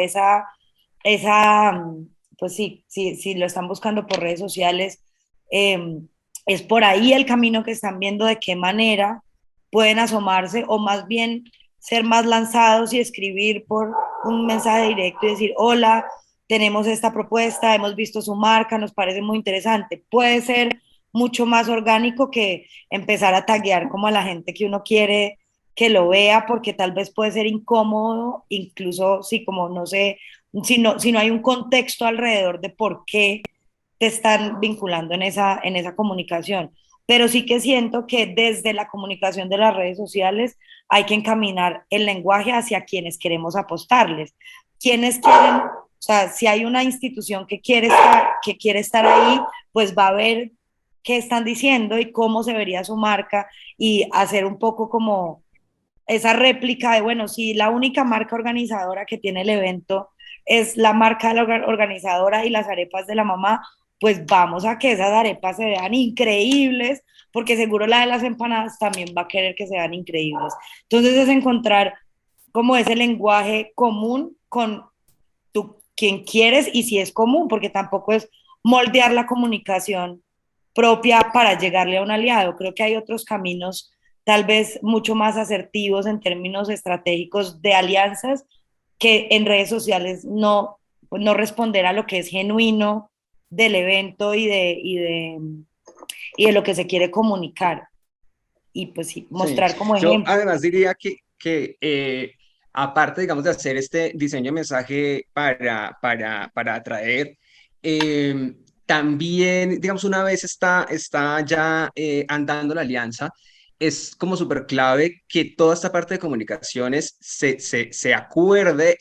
pues sí, si lo están buscando por redes sociales, eh, es por ahí el camino que están viendo de qué manera pueden asomarse o más bien ser más lanzados y escribir por un mensaje directo y decir, hola, tenemos esta propuesta, hemos visto su marca, nos parece muy interesante. Puede ser mucho más orgánico que empezar a taguear como a la gente que uno quiere que lo vea, porque tal vez puede ser incómodo, incluso si como no sé, si no hay un contexto alrededor de por qué te están vinculando en esa comunicación. Pero sí que siento que desde la comunicación de las redes sociales hay que encaminar el lenguaje hacia quienes queremos apostarles. Quienes quieren, o sea, si hay una institución que quiere estar ahí, pues va a ver qué están diciendo y cómo se vería su marca y hacer un poco como esa réplica de, bueno, si la única marca organizadora que tiene el evento es la marca de la organizadora y las arepas de la mamá, pues vamos a que esas arepas se vean increíbles, porque seguro la de las empanadas también va a querer que sean increíbles. Entonces es encontrar como ese lenguaje común con tú, quien quieres y si es común, porque tampoco es moldear la comunicación propia para llegarle a un aliado. Creo que hay otros caminos tal vez mucho más asertivos en términos estratégicos de alianzas que en redes sociales no responder a lo que es genuino del evento y de lo que se quiere comunicar. Y pues sí, Sí, mostrar como yo ejemplo. además diría que aparte, digamos, de hacer este diseño de mensaje para atraer, también, digamos, una vez está ya andando la alianza, es como súper clave que toda esta parte de comunicaciones se acuerde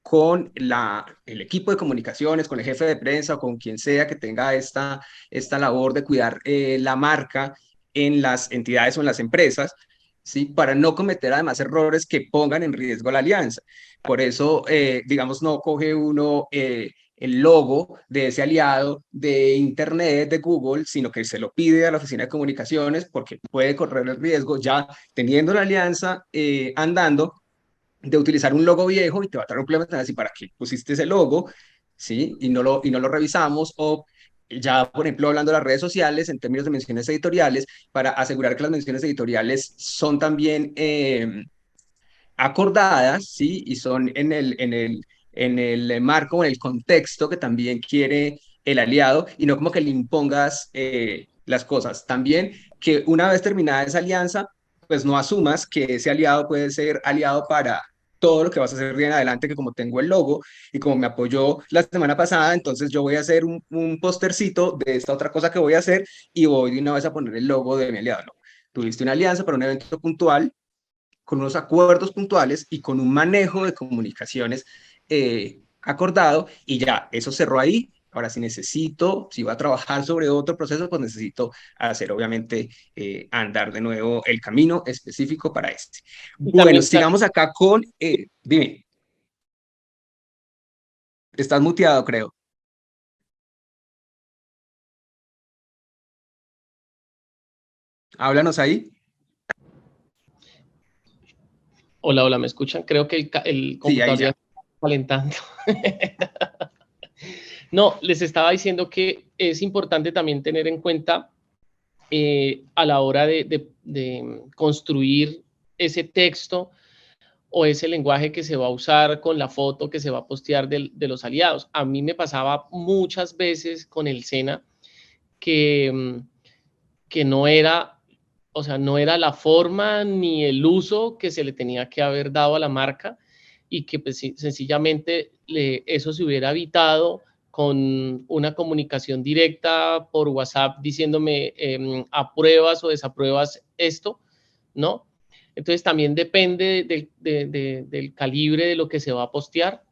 con el equipo de comunicaciones, con el jefe de prensa o con quien sea que tenga esta labor de cuidar la marca en las entidades o en las empresas, ¿sí? Para no cometer además errores que pongan en riesgo la alianza. Por eso, digamos, no coge uno el logo de ese aliado de Internet, de Google, sino que se lo pide a la oficina de comunicaciones porque puede correr el riesgo ya teniendo la alianza andando de utilizar un logo viejo y te va a traer un problema así para que pusiste ese logo, ¿sí? Y no lo revisamos o ya, por ejemplo, hablando de las redes sociales en términos de menciones editoriales, para asegurar que las menciones editoriales son también acordadas, ¿sí? Y son en el marco, en el contexto que también quiere el aliado y no como que le impongas las cosas. También que una vez terminada esa alianza, pues no asumas que ese aliado puede ser aliado para todo lo que vas a hacer bien adelante, que como tengo el logo y como me apoyó la semana pasada, entonces yo voy a hacer un postercito de esta otra cosa que voy a hacer y voy de una vez a poner el logo de mi aliado. No. Tuviste una alianza para un evento puntual, con unos acuerdos puntuales y con un manejo de comunicaciones acordado y ya, eso cerró ahí. Ahora, si va a trabajar sobre otro proceso, pues necesito hacer, obviamente, andar de nuevo el camino específico para este. Y Bueno, también, sigamos acá con, dime, estás muteado, creo. Háblanos ahí. hola, hola, ¿me escuchan? Creo que el Sí, ahí computador ya ya. está calentando. No, les estaba diciendo que es importante también tener en cuenta a la hora de construir ese texto o ese lenguaje que se va a usar con la foto que se va a postear de los aliados. A mí me pasaba muchas veces con el SENA que, que no era, o sea, no era la forma ni el uso que se le tenía que haber dado a la marca y que pues, sencillamente eso se hubiera evitado con una comunicación directa por WhatsApp diciéndome apruebas o desapruebas esto, ¿no? Entonces también depende del calibre de lo que se va a postear,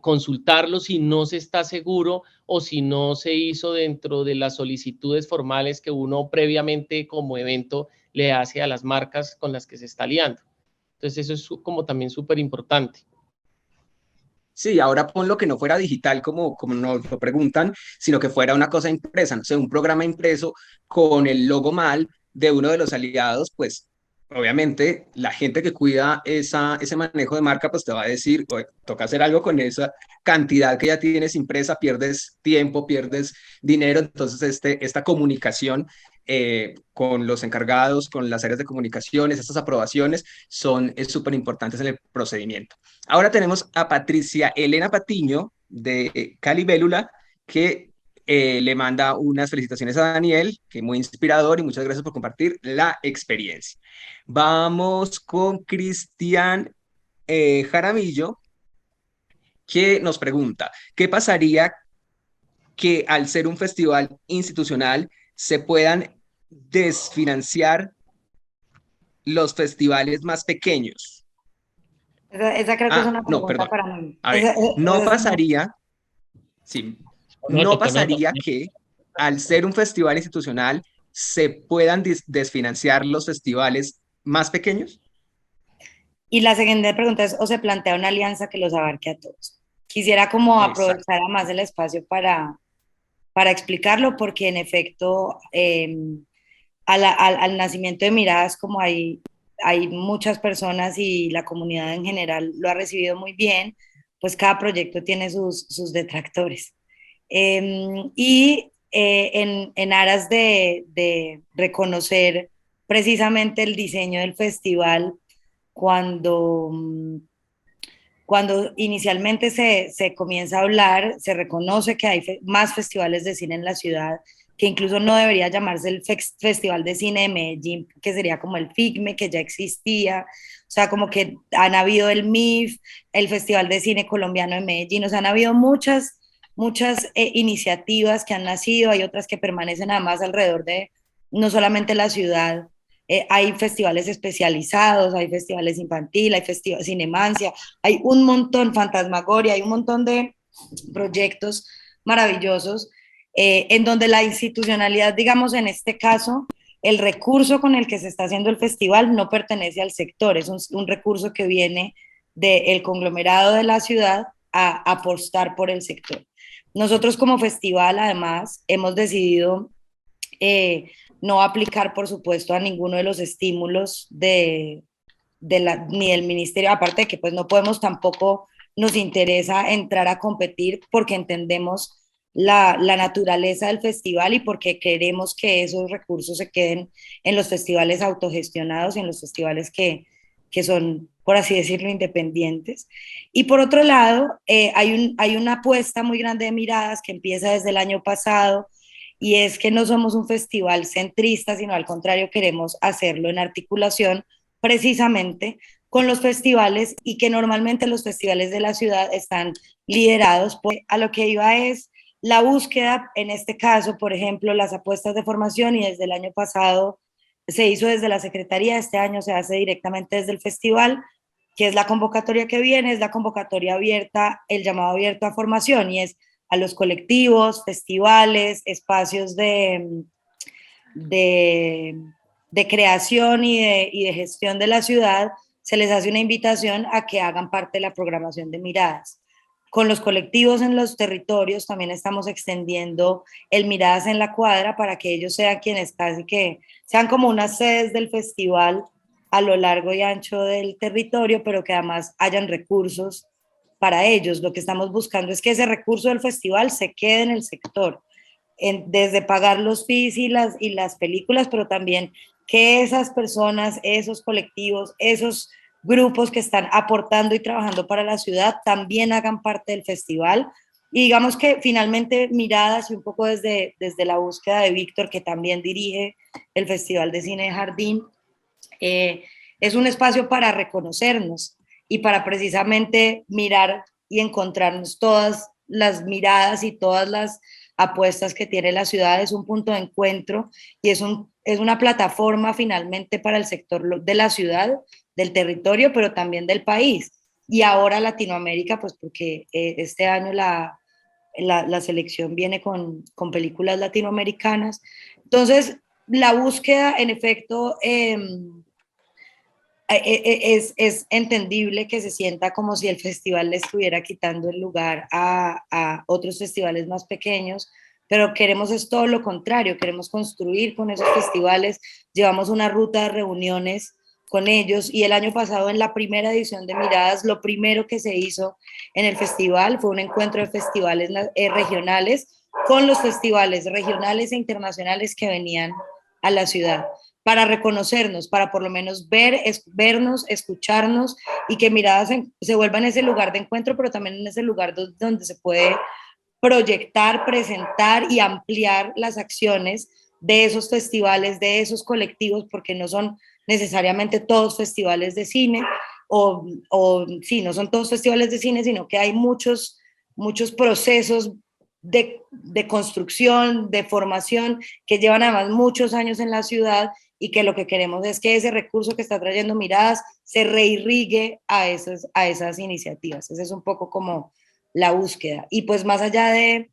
consultarlo si no se está seguro o si no se hizo dentro de las solicitudes formales que uno previamente como evento le hace a las marcas con las que se está aliando. Entonces eso es como también súper importante. Sí, ahora ponlo que no fuera digital como nos lo preguntan, sino que fuera una cosa impresa, no sé, un programa impreso con el logo mal de uno de los aliados, pues obviamente la gente que cuida ese manejo de marca, pues te va a decir, "Oye, toca hacer algo con esa cantidad que ya tienes impresa, pierdes tiempo, pierdes dinero, entonces esta comunicación con los encargados, con las áreas de comunicaciones, estas aprobaciones son súper importantes en el procedimiento. Ahora tenemos a Patricia Elena Patiño de Calibélula, que le manda unas felicitaciones a Daniel, que muy inspirador y muchas gracias por compartir la experiencia. Vamos con Cristian Jaramillo, que nos pregunta, ¿qué pasaría que al ser un festival institucional se puedan desfinanciar los festivales más pequeños? Esa creo que es Ah, una no, pregunta perdón. para mí. A ver, no Esa es pasaría, sí, No, no te noto. pasaría que al ser un festival institucional se puedan desfinanciar los festivales más pequeños. Y la siguiente pregunta es, ¿o se plantea una alianza que los abarque a todos? Quisiera como Exacto. aprovechar más el espacio para explicarlo, porque en efecto, al nacimiento de Miradas, como hay muchas personas y la comunidad en general lo ha recibido muy bien, pues cada proyecto tiene sus detractores. En aras de reconocer precisamente el diseño del festival, cuando, cuando inicialmente se comienza a hablar, se reconoce que hay más festivales de cine en la ciudad, que incluso no debería llamarse el Festival de Cine de Medellín, que sería como el FICME, que ya existía, o sea, como que han habido el MIF, el Festival de Cine Colombiano de Medellín, o sea, han habido muchas iniciativas que han nacido, hay otras que permanecen además alrededor de no solamente la ciudad, hay festivales especializados, hay festivales infantil, hay festivales Cinemancia, hay un montón, Fantasmagoria, hay un montón de proyectos maravillosos en donde la institucionalidad, digamos en este caso, el recurso con el que se está haciendo el festival no pertenece al sector, es un recurso que viene del conglomerado de la ciudad a apostar por el sector. Nosotros como festival, además, hemos decidido no aplicar, por supuesto, a ninguno de los estímulos ni del ministerio, aparte de que pues no podemos tampoco, nos interesa entrar a competir porque entendemos la naturaleza del festival y porque queremos que esos recursos se queden en los festivales autogestionados y en los festivales que son, por así decirlo, independientes. Y por otro lado, hay una apuesta muy grande de miradas que empieza desde el año pasado, y es que no somos un festival centrista, sino al contrario, queremos hacerlo en articulación precisamente con los festivales, y que normalmente los festivales de la ciudad están liderados por, a lo que iba es la búsqueda, en este caso, por ejemplo, las apuestas de formación, y desde el año pasado se hizo desde la Secretaría, este año se hace directamente desde el festival, que es la convocatoria que viene, es la convocatoria abierta, el llamado abierto a formación, y es a los colectivos, festivales, espacios de creación y de gestión de la ciudad, se les hace una invitación a que hagan parte de la programación de Miradas. Con los colectivos en los territorios también estamos extendiendo el Miradas en la Cuadra para que ellos sean quienes casi que sean como unas sedes del festival a lo largo y ancho del territorio, pero que además hayan recursos para ellos. Lo que estamos buscando es que ese recurso del festival se quede en el sector, desde pagar los fees y las películas, pero también que esas personas, esos colectivos, esos grupos que están aportando y trabajando para la ciudad también hagan parte del festival. Y digamos que finalmente Miradas, y un poco desde la búsqueda de Víctor, que también dirige el Festival de Cine de Jardín, es un espacio para reconocernos y para precisamente mirar y encontrarnos todas las miradas y todas las apuestas que tiene la ciudad. Es un punto de encuentro y es una plataforma finalmente para el sector de la ciudad, del territorio, pero también del país. Y ahora Latinoamérica, pues porque este año la selección viene con películas latinoamericanas. Entonces, la búsqueda, en efecto, es entendible que se sienta como si el festival le estuviera quitando el lugar a otros festivales más pequeños, pero queremos es todo lo contrario, queremos construir con esos festivales, llevamos una ruta de reuniones con ellos, y el año pasado en la primera edición de Miradas, lo primero que se hizo en el festival fue un encuentro de festivales regionales con los festivales regionales e internacionales que venían a la ciudad, para reconocernos, para por lo menos vernos, escucharnos, y que Miradas se vuelva en ese lugar de encuentro, pero también en ese lugar donde se puede proyectar, presentar y ampliar las acciones de esos festivales, de esos colectivos, porque no son necesariamente todos festivales de cine, sí, no son todos festivales de cine, sino que hay muchos procesos de construcción, de formación, que llevan además muchos años en la ciudad, y que lo que queremos es que ese recurso que está trayendo Miradas se reirrigue a esas iniciativas. Esa es un poco como la búsqueda. Y pues más allá de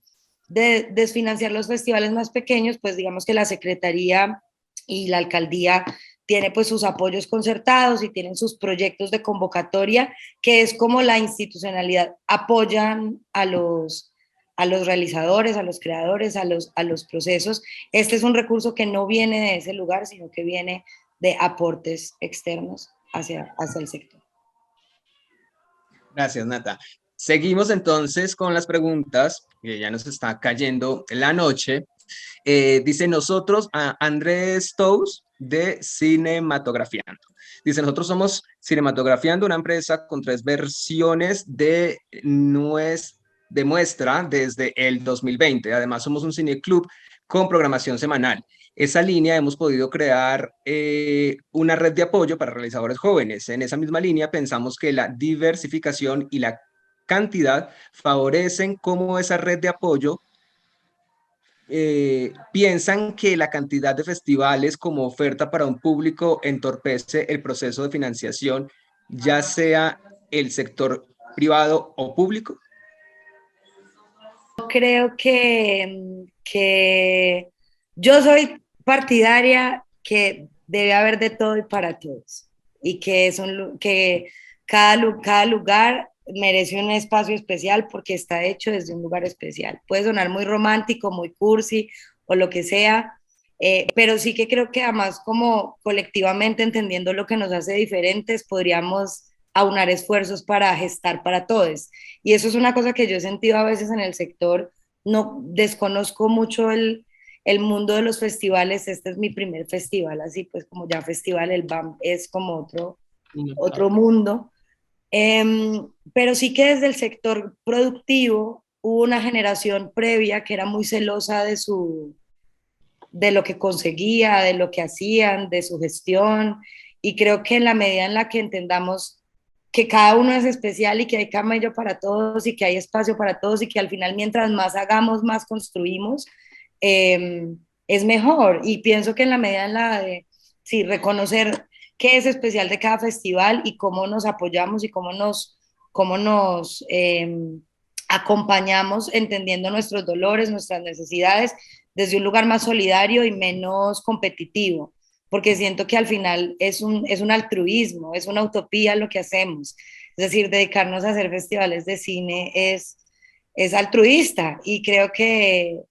desfinanciar los festivales más pequeños, pues digamos que la Secretaría y la Alcaldía tiene pues sus apoyos concertados y tienen sus proyectos de convocatoria, que es como la institucionalidad apoyan a los realizadores, a los creadores, a los procesos. Este es un recurso que no viene de ese lugar, sino que viene de aportes externos hacia el sector. Gracias, Nata. Seguimos entonces con las preguntas, que ya nos está cayendo la noche. Dice nosotros, a Andrés Tous, de Cinematografiando. Dice, nosotros somos Cinematografiando, una empresa con 3 versiones de muestra desde el 2020. Además, somos un cineclub con programación semanal. Esa línea hemos podido crear una red de apoyo para realizadores jóvenes. En esa misma línea pensamos que la diversificación y la cantidad favorecen cómo esa red de apoyo piensan que la cantidad de festivales como oferta para un público entorpece el proceso de financiación, ya sea el sector privado o público. Creo que yo soy partidaria que debe haber de todo y para todos, y que, que cada lugar merece un espacio especial porque está hecho desde un lugar especial. Puede sonar muy romántico, muy cursi o lo que sea, pero sí que creo que además como colectivamente entendiendo lo que nos hace diferentes, podríamos aunar esfuerzos para gestar para todos. Y eso es una cosa que yo he sentido a veces en el sector. No desconozco mucho el mundo de los festivales. Este es mi primer festival, así pues como ya festival, el BAM es como otro mundo. Pero sí que desde el sector productivo hubo una generación previa que era muy celosa de lo que conseguía, de lo que hacían, de su gestión, y creo que en la medida en la que entendamos que cada uno es especial y que hay camello para todos y que hay espacio para todos y que al final mientras más hagamos, más construimos, es mejor. Y pienso que en la medida en la de, sí, reconocer qué es especial de cada festival y cómo nos apoyamos y cómo nos acompañamos entendiendo nuestros dolores, nuestras necesidades desde un lugar más solidario y menos competitivo, porque siento que al final es un altruismo, es una utopía lo que hacemos. Es decir, dedicarnos a hacer festivales de cine es altruista, y creo que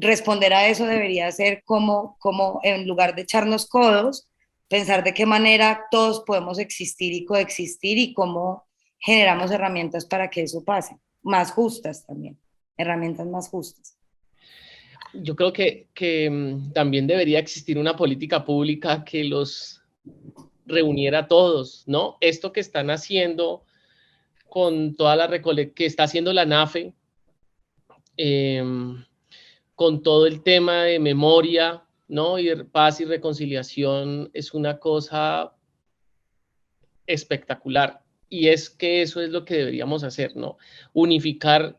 responder a eso debería ser como en lugar de echarnos codos, pensar de qué manera todos podemos existir y coexistir y cómo generamos herramientas para que eso pase, más justas también, herramientas más justas. Yo creo que también debería existir una política pública que los reuniera a todos, ¿no? Esto que están haciendo con toda la que está haciendo la NAFE, con todo el tema de memoria, ¿no? Y de paz y reconciliación, es una cosa espectacular. Y es que eso es lo que deberíamos hacer, ¿no? Unificar,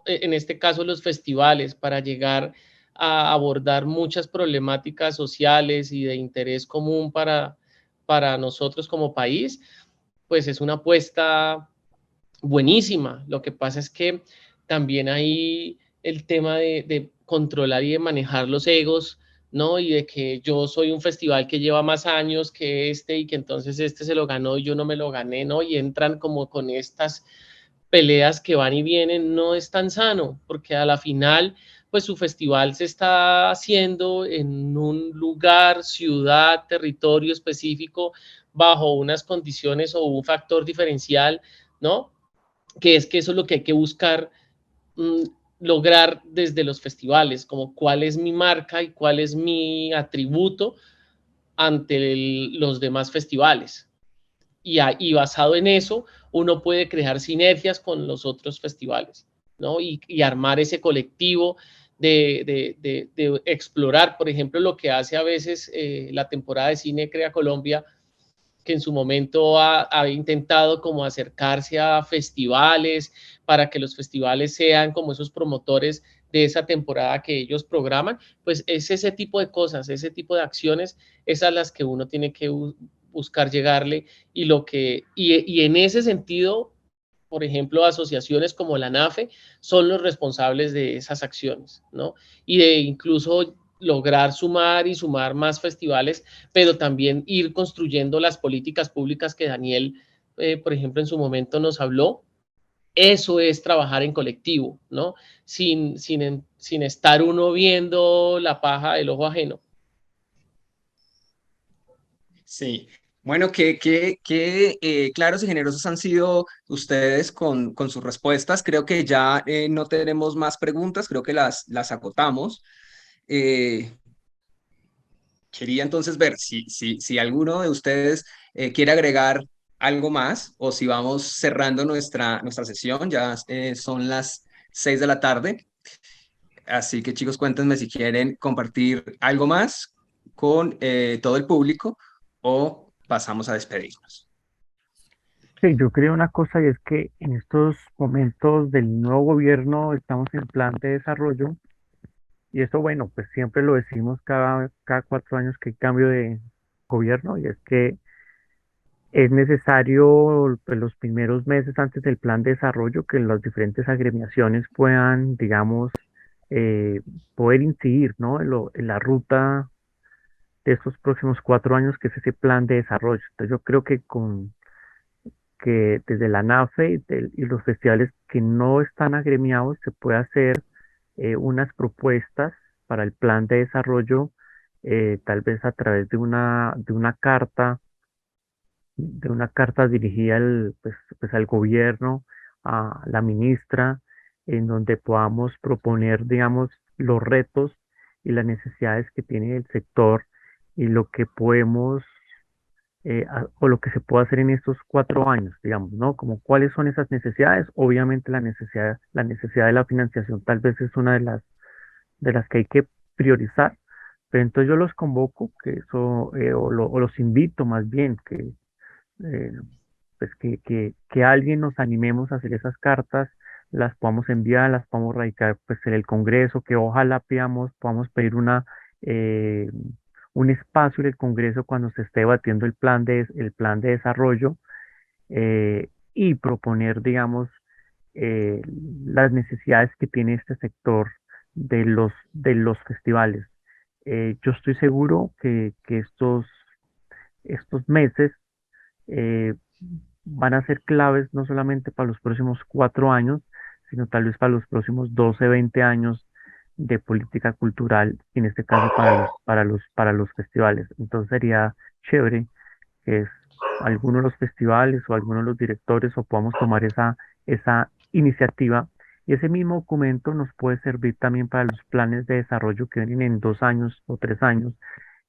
en este caso, los festivales para llegar a abordar muchas problemáticas sociales y de interés común para nosotros como país, pues es una apuesta buenísima. Lo que pasa es que también hay el tema de controlar y de manejar los egos, ¿no? Y de que yo soy un festival que lleva más años que este y que entonces este se lo ganó y yo no me lo gané, ¿no? Y entran como con estas peleas que van y vienen. No es tan sano, porque a la final, pues su festival se está haciendo en un lugar, ciudad, territorio específico, bajo unas condiciones o un factor diferencial, ¿no? Que es que eso es lo que hay que buscar lograr desde los festivales, como cuál es mi marca y cuál es mi atributo ante los demás festivales. Y basado en eso, uno puede crear sinergias con los otros festivales, ¿no? Y armar ese colectivo de explorar, por ejemplo, lo que hace a veces la temporada de Cine Crea Colombia, que en su momento ha intentado como acercarse a festivales para que los festivales sean como esos promotores de esa temporada que ellos programan. Pues es ese tipo de cosas, ese tipo de acciones, esas las que uno tiene que buscar llegarle, y en ese sentido, por ejemplo, asociaciones como la NAFE son los responsables de esas acciones, ¿no? Y de incluso lograr sumar y sumar más festivales, pero también ir construyendo las políticas públicas que Daniel, por ejemplo, en su momento nos habló. Eso es trabajar en colectivo, ¿no? Sin estar uno viendo la paja del ojo ajeno. Sí, bueno, claros y generosos han sido ustedes con sus respuestas. Creo que ya no tenemos más preguntas, creo que las acotamos. Eh, Quería entonces ver si alguno de ustedes quiere agregar algo más o si vamos cerrando nuestra sesión. Ya son las 6 de la tarde. Así que chicos, cuéntenme si quieren compartir algo más con todo el público o pasamos a despedirnos. Sí, yo creo una cosa y es que en estos momentos del nuevo gobierno estamos en plan de desarrollo y eso, bueno, pues siempre lo decimos cada 4 años que hay cambio de gobierno y es que es necesario pues, los primeros meses antes del plan de desarrollo que las diferentes agremiaciones puedan, digamos, eh, poder incidir, ¿no? En la ruta de estos próximos 4 años que es ese plan de desarrollo. Entonces yo creo que desde la NAFE y los festivales que no están agremiados se puede hacer unas propuestas para el plan de desarrollo, tal vez a través de una carta dirigida pues al gobierno, a la ministra, en donde podamos proponer, digamos, los retos y las necesidades que tiene el sector y lo que podemos o lo que se puede hacer en estos 4 años, digamos, ¿no? Como cuáles son esas necesidades. Obviamente la necesidad de la financiación tal vez es una de las que hay que priorizar, pero entonces yo los convoco, que eso, o los invito más bien, eh, pues que alguien nos animemos a hacer esas cartas, las podamos enviar, las podamos radicar pues en el Congreso, que ojalá podamos pedir eh, un espacio en el Congreso cuando se esté debatiendo el plan de desarrollo y proponer, digamos, eh, las necesidades que tiene este sector de los festivales. Yo estoy seguro que estos meses eh, van a ser claves no solamente para los próximos 4 años, sino tal vez para los próximos 12, 20 años de política cultural, en este caso para los festivales. Entonces sería chévere que es alguno de los festivales o alguno de los directores o podamos tomar esa iniciativa. Y ese mismo documento nos puede servir también para los planes de desarrollo que vienen en 2 años o 3 años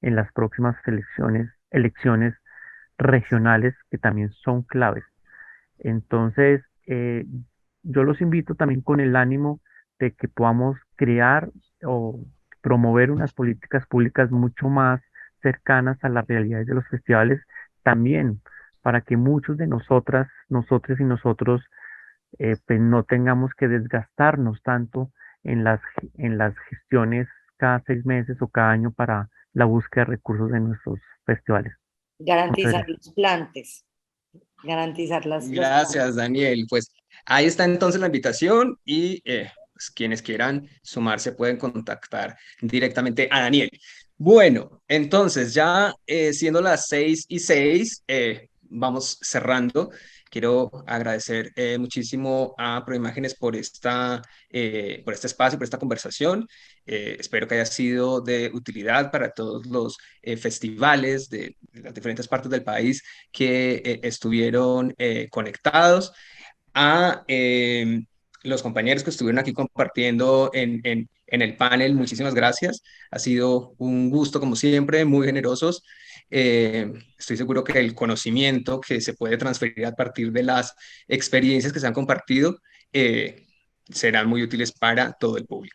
en las próximas elecciones regionales que también son claves. Entonces, yo los invito también con el ánimo de que podamos crear o promover unas políticas públicas mucho más cercanas a las realidades de los festivales, también para que muchos de nosotros y nosotros, pues no tengamos que desgastarnos tanto en las gestiones cada 6 meses o cada año para la búsqueda de recursos de nuestros festivales. Muchas Garantizar gracias. los plantes, garantizar los plantes. Gracias, Daniel. Pues ahí está entonces la invitación y pues, quienes quieran sumarse pueden contactar directamente a Daniel. Bueno, entonces ya siendo las 6:06, vamos cerrando. Quiero agradecer muchísimo a Proimágenes por este espacio, por esta conversación. Espero que haya sido de utilidad para todos los festivales de las diferentes partes del país que estuvieron conectados, a los compañeros que estuvieron aquí compartiendo en el panel. Muchísimas gracias. Ha sido un gusto, como siempre, muy generosos. Estoy seguro que el conocimiento que se puede transferir a partir de las experiencias que se han compartido serán muy útiles para todo el público.